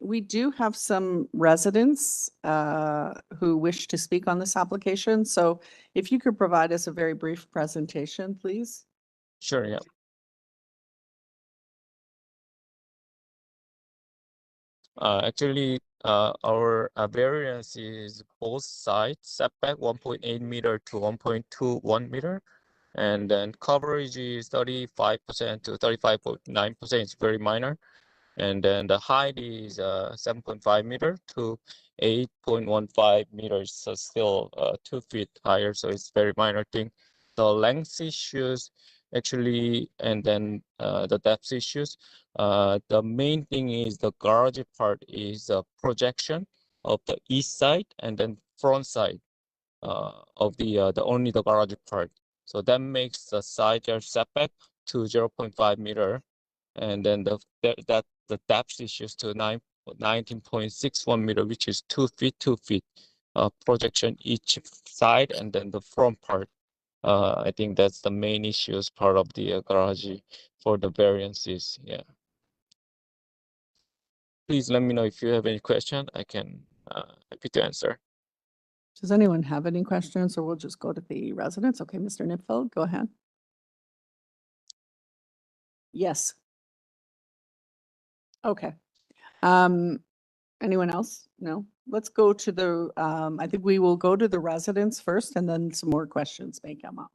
We do have some residents who wish to speak on this application. So if you could provide us a very brief presentation, please. Sure, yeah. Actually, our variance is both sides setback 1.8 meter to 1.21 meter. And then coverage is 35% to 35.9%. It's very minor. And then the height is 7.5 meter to 8.15 meters, so still 2 feet higher, so it's very minor thing. The length issues actually, and then the depth issues. The main thing is the garage part is a projection of the east side and then front side of the only the garage part. So that makes the side yard setback to 0.5 meter, and then the depth issues to 19.61 meter, which is 2 feet, 2 feet projection each side, and then the front part. I think that's the main issues part of the garage for the variances. Yeah. Please let me know if you have any question. I can happy to answer. Does anyone have any questions, or we'll just go to the residents? Okay, Mr. Nipfeld, go ahead. Yes. Okay. Anyone else? No? Let's go to the, I think we will go to the residents first, and then some more questions may come up.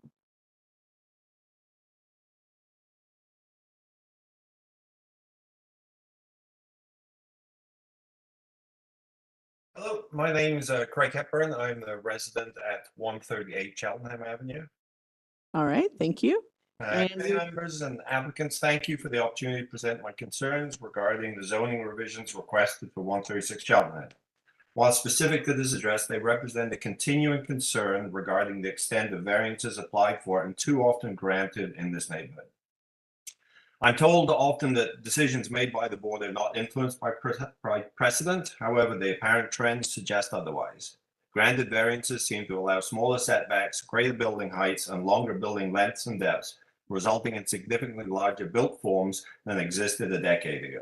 Hello, my name is Craig Hepburn. I'm the resident at 138 Cheltenham Avenue. All right, thank you. Committee members and applicants, thank you for the opportunity to present my concerns regarding the zoning revisions requested for 136 Cheltenham. While specific to this address, they represent a continuing concern regarding the extent of variances applied for and too often granted in this neighborhood. I'm told often that decisions made by the board are not influenced by precedent. However, the apparent trends suggest otherwise. Granted variances seem to allow smaller setbacks, greater building heights, and longer building lengths and depths, resulting in significantly larger built forms than existed a decade ago.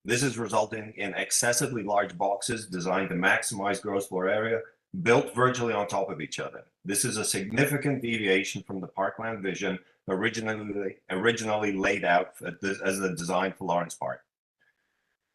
This is resulting in excessively large boxes designed to maximize gross floor area, built virtually on top of each other. This is a significant deviation from the parkland vision originally laid out as the design for Lawrence Park.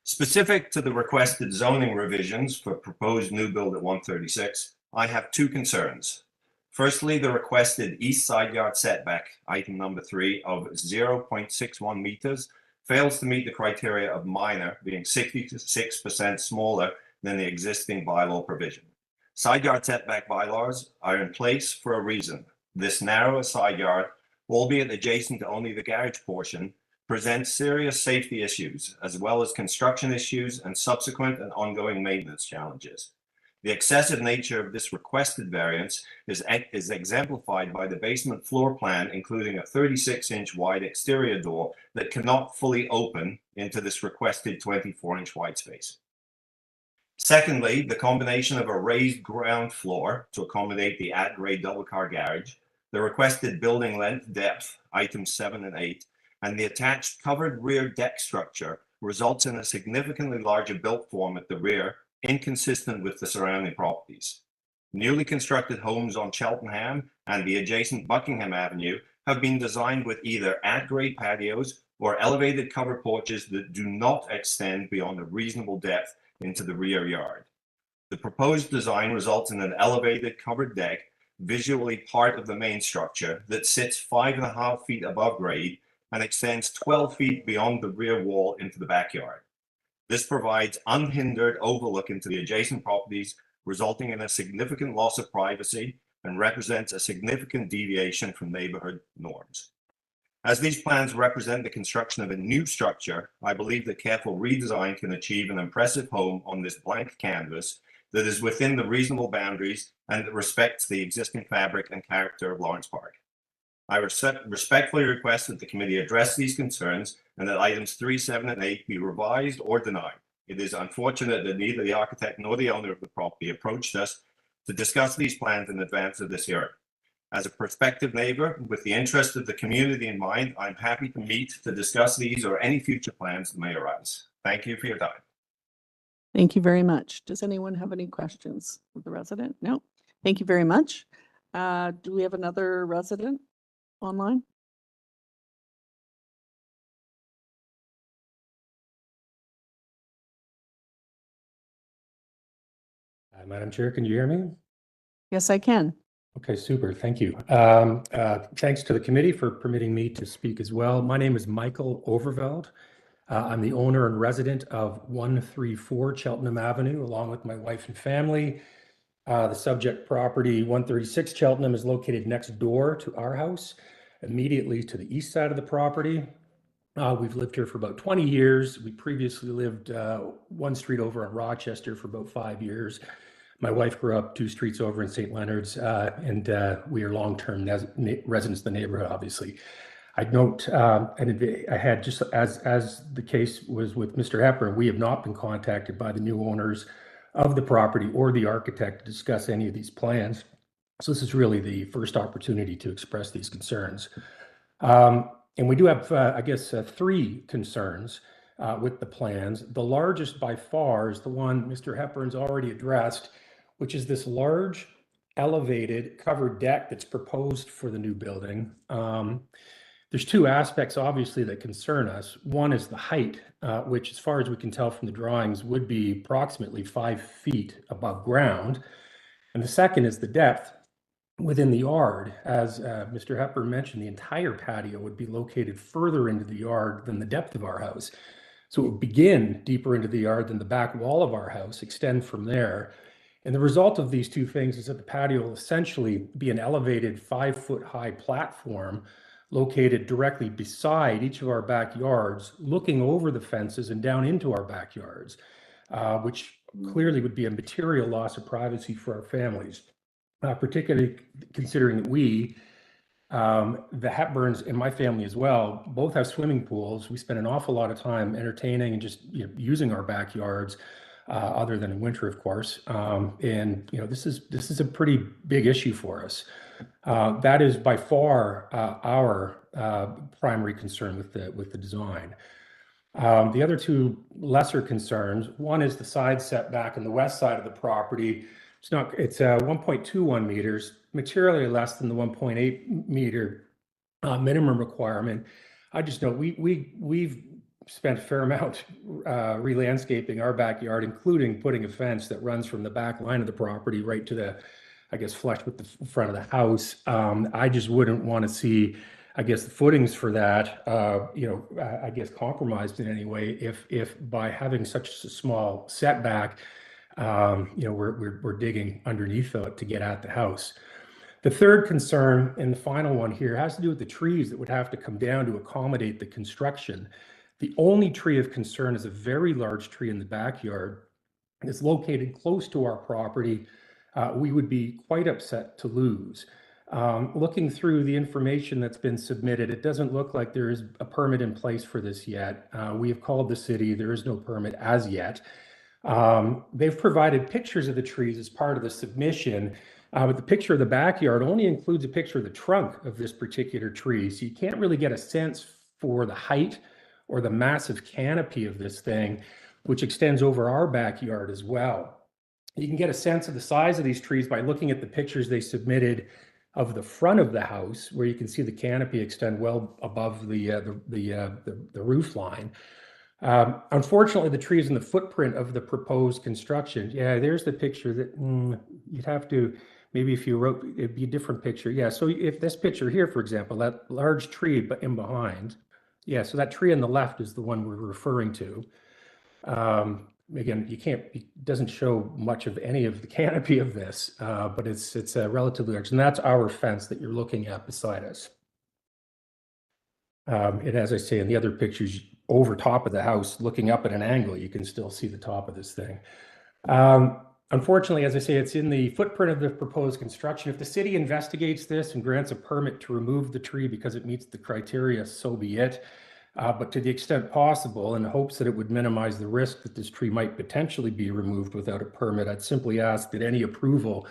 Specific to the requested zoning revisions for proposed new build at 136, I have two concerns. Firstly, the requested east side yard setback, item number 3, of 0.61 meters fails to meet the criteria of minor, being 66% smaller than the existing bylaw provision. Side yard setback bylaws are in place for a reason. This narrower side yard, albeit adjacent to only the garage portion, presents serious safety issues, as well as construction issues and subsequent and ongoing maintenance challenges. The excessive nature of this requested variance is exemplified by the basement floor plan, including a 36-inch wide exterior door that cannot fully open into this requested 24-inch wide space. Secondly, the combination of a raised ground floor to accommodate the at-grade double-car garage, the requested building length depth, items 7 and 8, and the attached covered rear deck structure results in a significantly larger built form at the rear, inconsistent with the surrounding properties. Newly constructed homes on Cheltenham and the adjacent Buckingham Avenue have been designed with either at-grade patios or elevated covered porches that do not extend beyond a reasonable depth into the rear yard. The proposed design results in an elevated covered deck, visually part of the main structure, that sits 5.5 feet above grade and extends 12 feet beyond the rear wall into the backyard. This provides unhindered overlook into the adjacent properties, resulting in a significant loss of privacy and represents a significant deviation from neighborhood norms. As these plans represent the construction of a new structure, I believe that careful redesign can achieve an impressive home on this blank canvas that is within the reasonable boundaries and that respects the existing fabric and character of Lawrence Park. I respectfully request that the committee address these concerns and that items 3, 7, and 8 be revised or denied. It is unfortunate that neither the architect nor the owner of the property approached us to discuss these plans in advance of this hearing. As a prospective neighbor, with the interest of the community in mind, I'm happy to meet to discuss these or any future plans that may arise. Thank you for your time. Thank you very much. Does anyone have any questions of the resident? No. Thank you very much. Do we have another resident online? Madam Chair, can you hear me? Yes, I can. Okay, super. Thank you. Thanks to the committee for permitting me to speak as well. My name is Michael Overveld. I'm the owner and resident of 134 Cheltenham Avenue, along with my wife and family. The subject property, 136 Cheltenham, is located next door to our house, immediately to the east side of the property. We've lived here for about 20 years. We previously lived one street over in Rochester for about 5 years. My wife grew up 2 streets over in St. Leonard's, and we are long-term residents of the neighborhood, obviously. I'd note, and I had, just as the case was with Mr. Hepburn, we have not been contacted by the new owners of the property or the architect to discuss any of these plans. So this is really the first opportunity to express these concerns. And we do have, I guess, 3 concerns with the plans. The largest by far is the one Mr. Hepburn's already addressed, which is this large elevated covered deck that's proposed for the new building. There's 2 aspects, obviously, that concern us. One is the height, which, as far as we can tell from the drawings, would be approximately 5 feet above ground. And the second is the depth within the yard. As Mr. Hepburn mentioned, the entire patio would be located further into the yard than the depth of our house. So it would begin deeper into the yard than the back wall of our house, extend from there. And the result of these 2 things is that the patio will essentially be an elevated 5-foot-high platform located directly beside each of our backyards, looking over the fences and down into our backyards, which clearly would be a material loss of privacy for our families, particularly considering that we, the Hepburns and my family as well, both have swimming pools. We spend an awful lot of time entertaining and just using our backyards, other than in winter, of course. And this is a pretty big issue for us. That is by far our primary concern with the design. The other 2 lesser concerns, one is the side setback on the west side of the property. It's 1.21 meters, materially less than the 1.8 meter minimum requirement. I just know we've spent a fair amount re-landscaping our backyard, including putting a fence that runs from the back line of the property right to the, I guess, flush with the front of the house. I just wouldn't want to see, I guess, the footings for that, I guess, compromised in any way if by having such a small setback, we're digging underneath it to get at the house. The third concern, and the final one here, has to do with the trees that would have to come down to accommodate the construction. The only tree of concern is a very large tree in the backyard. It's located close to our property. We would be quite upset to lose. Looking through the information that's been submitted, it doesn't look like there is a permit in place for this yet. We have called the city. There is no permit as yet. They've provided pictures of the trees as part of the submission, but the picture of the backyard only includes a picture of the trunk of this particular tree. So you can't really get a sense for the height or the massive canopy of this thing, which extends over our backyard as well. You can get a sense of the size of these trees by looking at the pictures they submitted of the front of the house, where you can see the canopy extend well above the roof line. Unfortunately, the trees in the footprint of the proposed construction, there's the picture that you'd have to, maybe if you wrote, it'd be a different picture. Yeah, so if this picture here, for example, that large tree but in behind, so that tree on the left is the one we're referring to. Again, it doesn't show much of any of the canopy of this, but it's relatively large, and that's our fence that you're looking at beside us. And as I say, in the other pictures, over top of the house, looking up at an angle, you can still see the top of this thing. Unfortunately, as I say, it's in the footprint of the proposed construction. If the city investigates this and grants a permit to remove the tree because it meets the criteria, so be it. But to the extent possible, in hopes that it would minimize the risk that this tree might potentially be removed without a permit, I'd simply ask that any approval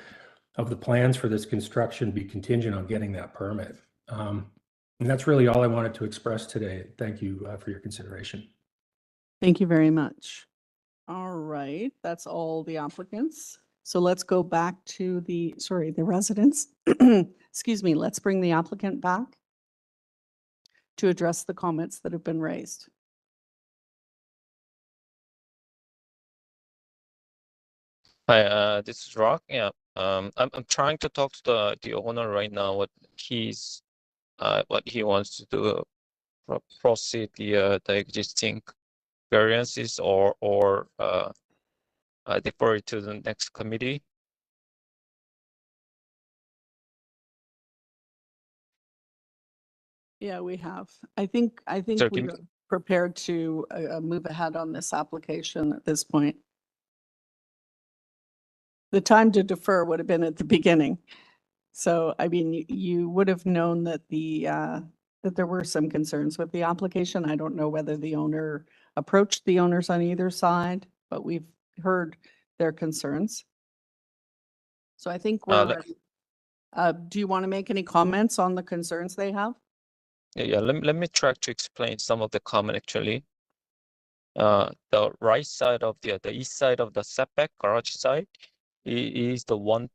of the plans for this construction be contingent on getting that permit. And that's really all I wanted to express today. Thank you for your consideration. Thank you very much. All right, that's all the applicants. So let's go back to the residents. Excuse me, let's bring the applicant back to address the comments that have been raised. Hi, this is Rock. Yeah, I'm trying to talk to the owner right now. What he wants to do, proceed the existing variances or defer it to the next committee? Yeah, we have. I think Sir, we're prepared to move ahead on this application at this point. The time to defer would have been at the beginning. So, I mean, you would have known that that there were some concerns with the application. I don't know whether the owner approached the owners on either side, but we've heard their concerns. So I think we're ready. Do you want to make any comments on the concerns they have? Yeah, let me try to explain some of the comment actually. The right side of the east side of the setback garage side is the one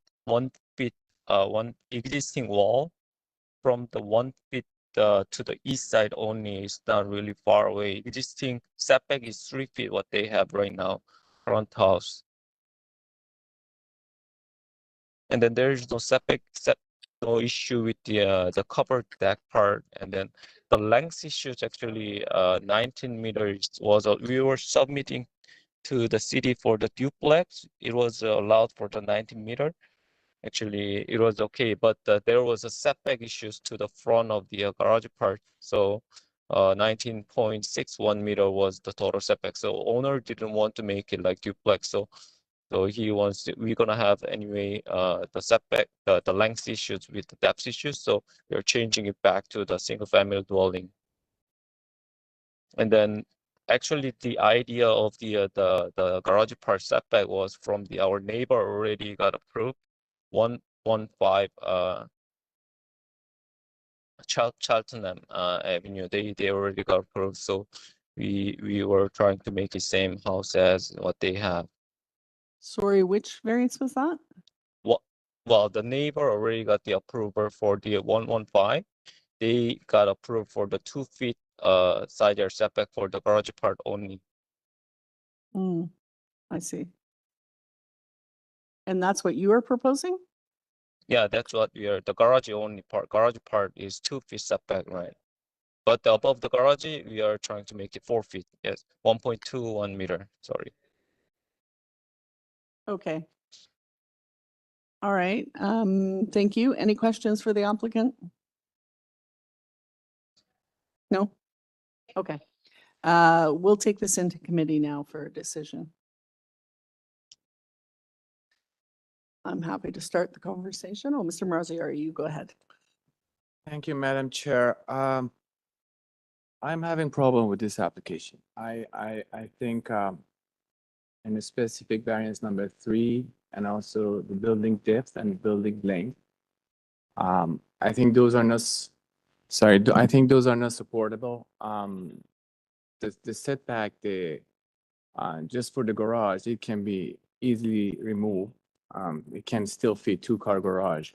feet one existing wall. From the 1 feet to the east side only is not really far away. Existing setback is 3 feet what they have right now front house. And then there is no no issue with the covered deck part. And then the length issues actually 19 meters was we were submitting to the city for the duplex. It was allowed for the 19 meter. Actually, it was okay, but there was a setback issues to the front of the garage part. So 19.61 meter was the total setback. So owner didn't want to make it like duplex. So he wants to, we're gonna have anyway the setback, the length issues with the depth issues. So we're changing it back to the single family dwelling. And then actually the idea of the garage part setback was from our neighbor already got approved. 115 Cheltenham Avenue. They already got approved, so we were trying to make the same house as what they have. Sorry, which variance was that? Well, the neighbor already got the approval for the 115. They got approved for the 2 feet side yard setback for the garage part only. I see. And that's what you are proposing? Yeah, that's what we are. The garage only part. Garage part is 2 feet setback, right? But above the garage, we are trying to make it 4 feet. Yes, 1.21 meter. Sorry. Okay. All right. Thank you. Any questions for the applicant? No? Okay. We'll take this into committee now for a decision. I'm happy to start the conversation. Oh, Mr. Maraziari, you go ahead. Thank you, Madam Chair. I'm having problem with this application. I think in the specific variance number 3 and also the building depth and building length. I think those are not. I think those are not supportable. The setback, just for the garage, it can be easily removed. It can still fit 2-car garage.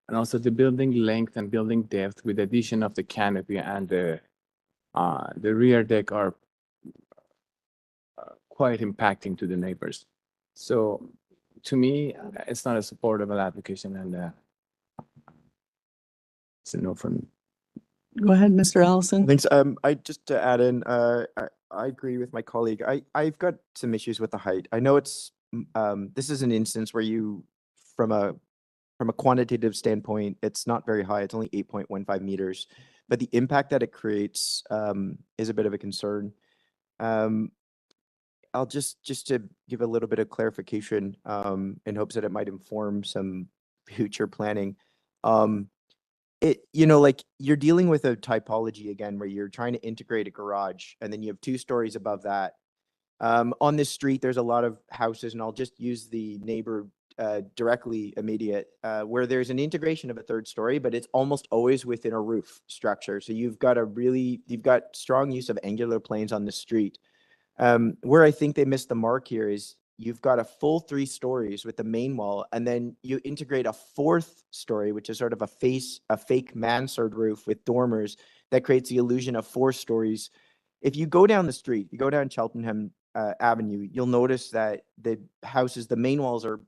And also the building length and building depth with addition of the canopy and the rear deck are quite impacting to the neighbors. So to me, it's not a supportable application, and it's a no for me. Go ahead, Mr. Allison. Thanks. I just to add in, I agree with my colleague. I've got some issues with the height. I know it's this is an instance where you, from a quantitative standpoint, it's not very high. It's only 8.15 meters, but the impact that it creates is a bit of a concern. I'll just to give a little bit of clarification in hopes that it might inform some future planning. Like you're dealing with a typology again, where you're trying to integrate a garage and then you have 2 stories above that. On this street, there's a lot of houses, and I'll just use the neighbor directly immediate, where there's an integration of a 3rd story, but it's almost always within a roof structure. So you've got strong use of angular planes on the street. Where I think they missed the mark here is you've got a full 3 stories with the main wall, and then you integrate a 4th story, which is sort of a fake mansard roof with dormers that creates the illusion of 4 stories. If you go down the street, you go down Cheltenham Avenue, you'll notice that the houses, the main walls are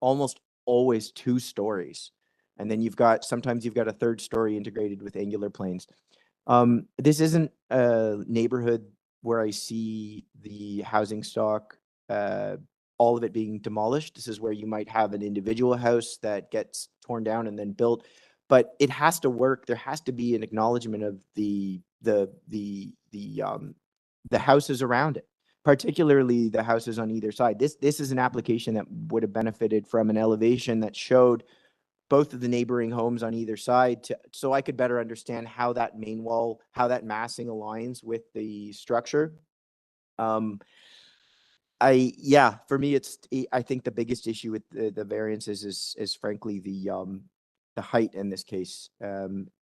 almost always 2 stories. And then sometimes you've got a 3rd story integrated with angular planes. This isn't a neighborhood where I see the housing stock, all of it being demolished. This is where you might have an individual house that gets torn down and then built, but it has to work. There has to be an acknowledgement of the houses around it, particularly the houses on either side. This is an application that would have benefited from an elevation that showed both of the neighboring homes on either side, so I could better understand how that main wall, how that massing aligns with the structure. For me, I think the biggest issue with the variances is frankly the height in this case.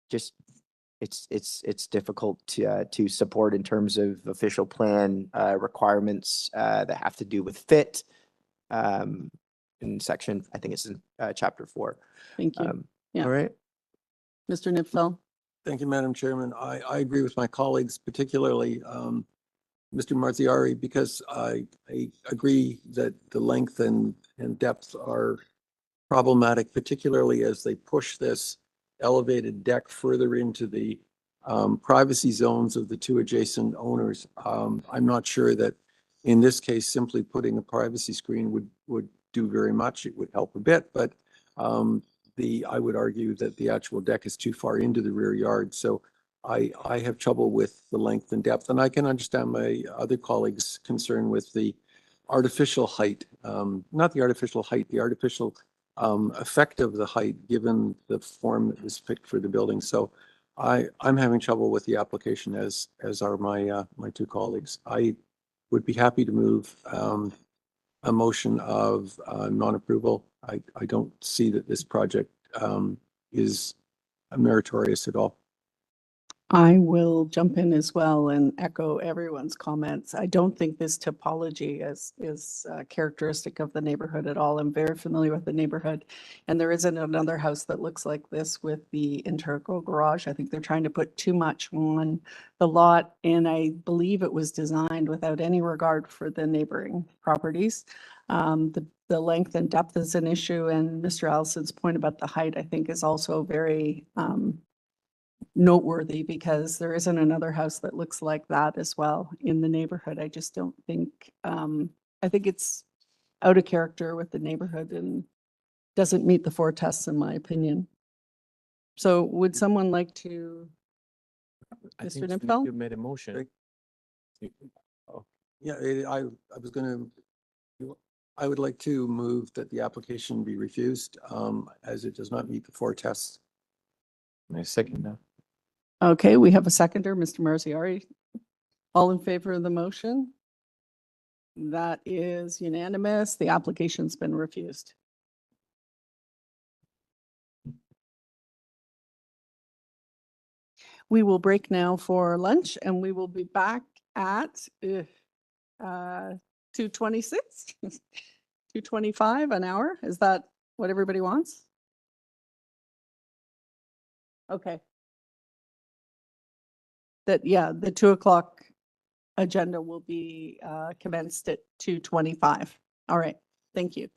Just it's difficult to support in terms of official plan requirements that have to do with fit. In section, I think it's in chapter 4. Thank you. Yeah. All right. Mr. Nipfel? Thank you, Madam Chairman. I agree with my colleagues, particularly Mr. Marziari, because I agree that the length and depth are problematic, particularly as they push this elevated deck further into the privacy zones of the two adjacent owners. I'm not sure that in this case, simply putting a privacy screen would do very much. It would help a bit, but I would argue that the actual deck is too far into the rear yard. So I have trouble with the length and depth, and I can understand my other colleagues' concern with the artificial height, not the artificial height, the artificial effect of the height, given the form that was picked for the building. So I'm having trouble with the application, as are my two colleagues. I would be happy to move a motion of non-approval. I don't see that this project is meritorious at all. I will jump in as well and echo everyone's comments. I don't think this topology is characteristic of the neighborhood at all. I'm very familiar with the neighborhood, and there isn't another house that looks like this with the integral garage. I think they're trying to put too much on the lot, and I believe it was designed without any regard for the neighboring properties. The length and depth is an issue, and Mr. Allison's point about the height, I think, is also very noteworthy, because there isn't another house that looks like that as well in the neighborhood. I just don't think, I think it's out of character with the neighborhood and doesn't meet the 4 tests, in my opinion. So would someone like to, I Mr. think Nipfel? you made a motion. Yeah, I would like to move that the application be refused as it does not meet the 4 tests. I second that. Okay, we have a seconder, Mr. Marziari. All in favor of the motion? That is unanimous. The application's been refused. We will break now for lunch, and we will be back at 2:26, 2:25, an hour. Is that what everybody wants? Okay. The 2 o'clock agenda will be commenced at 2:25. All right, thank you.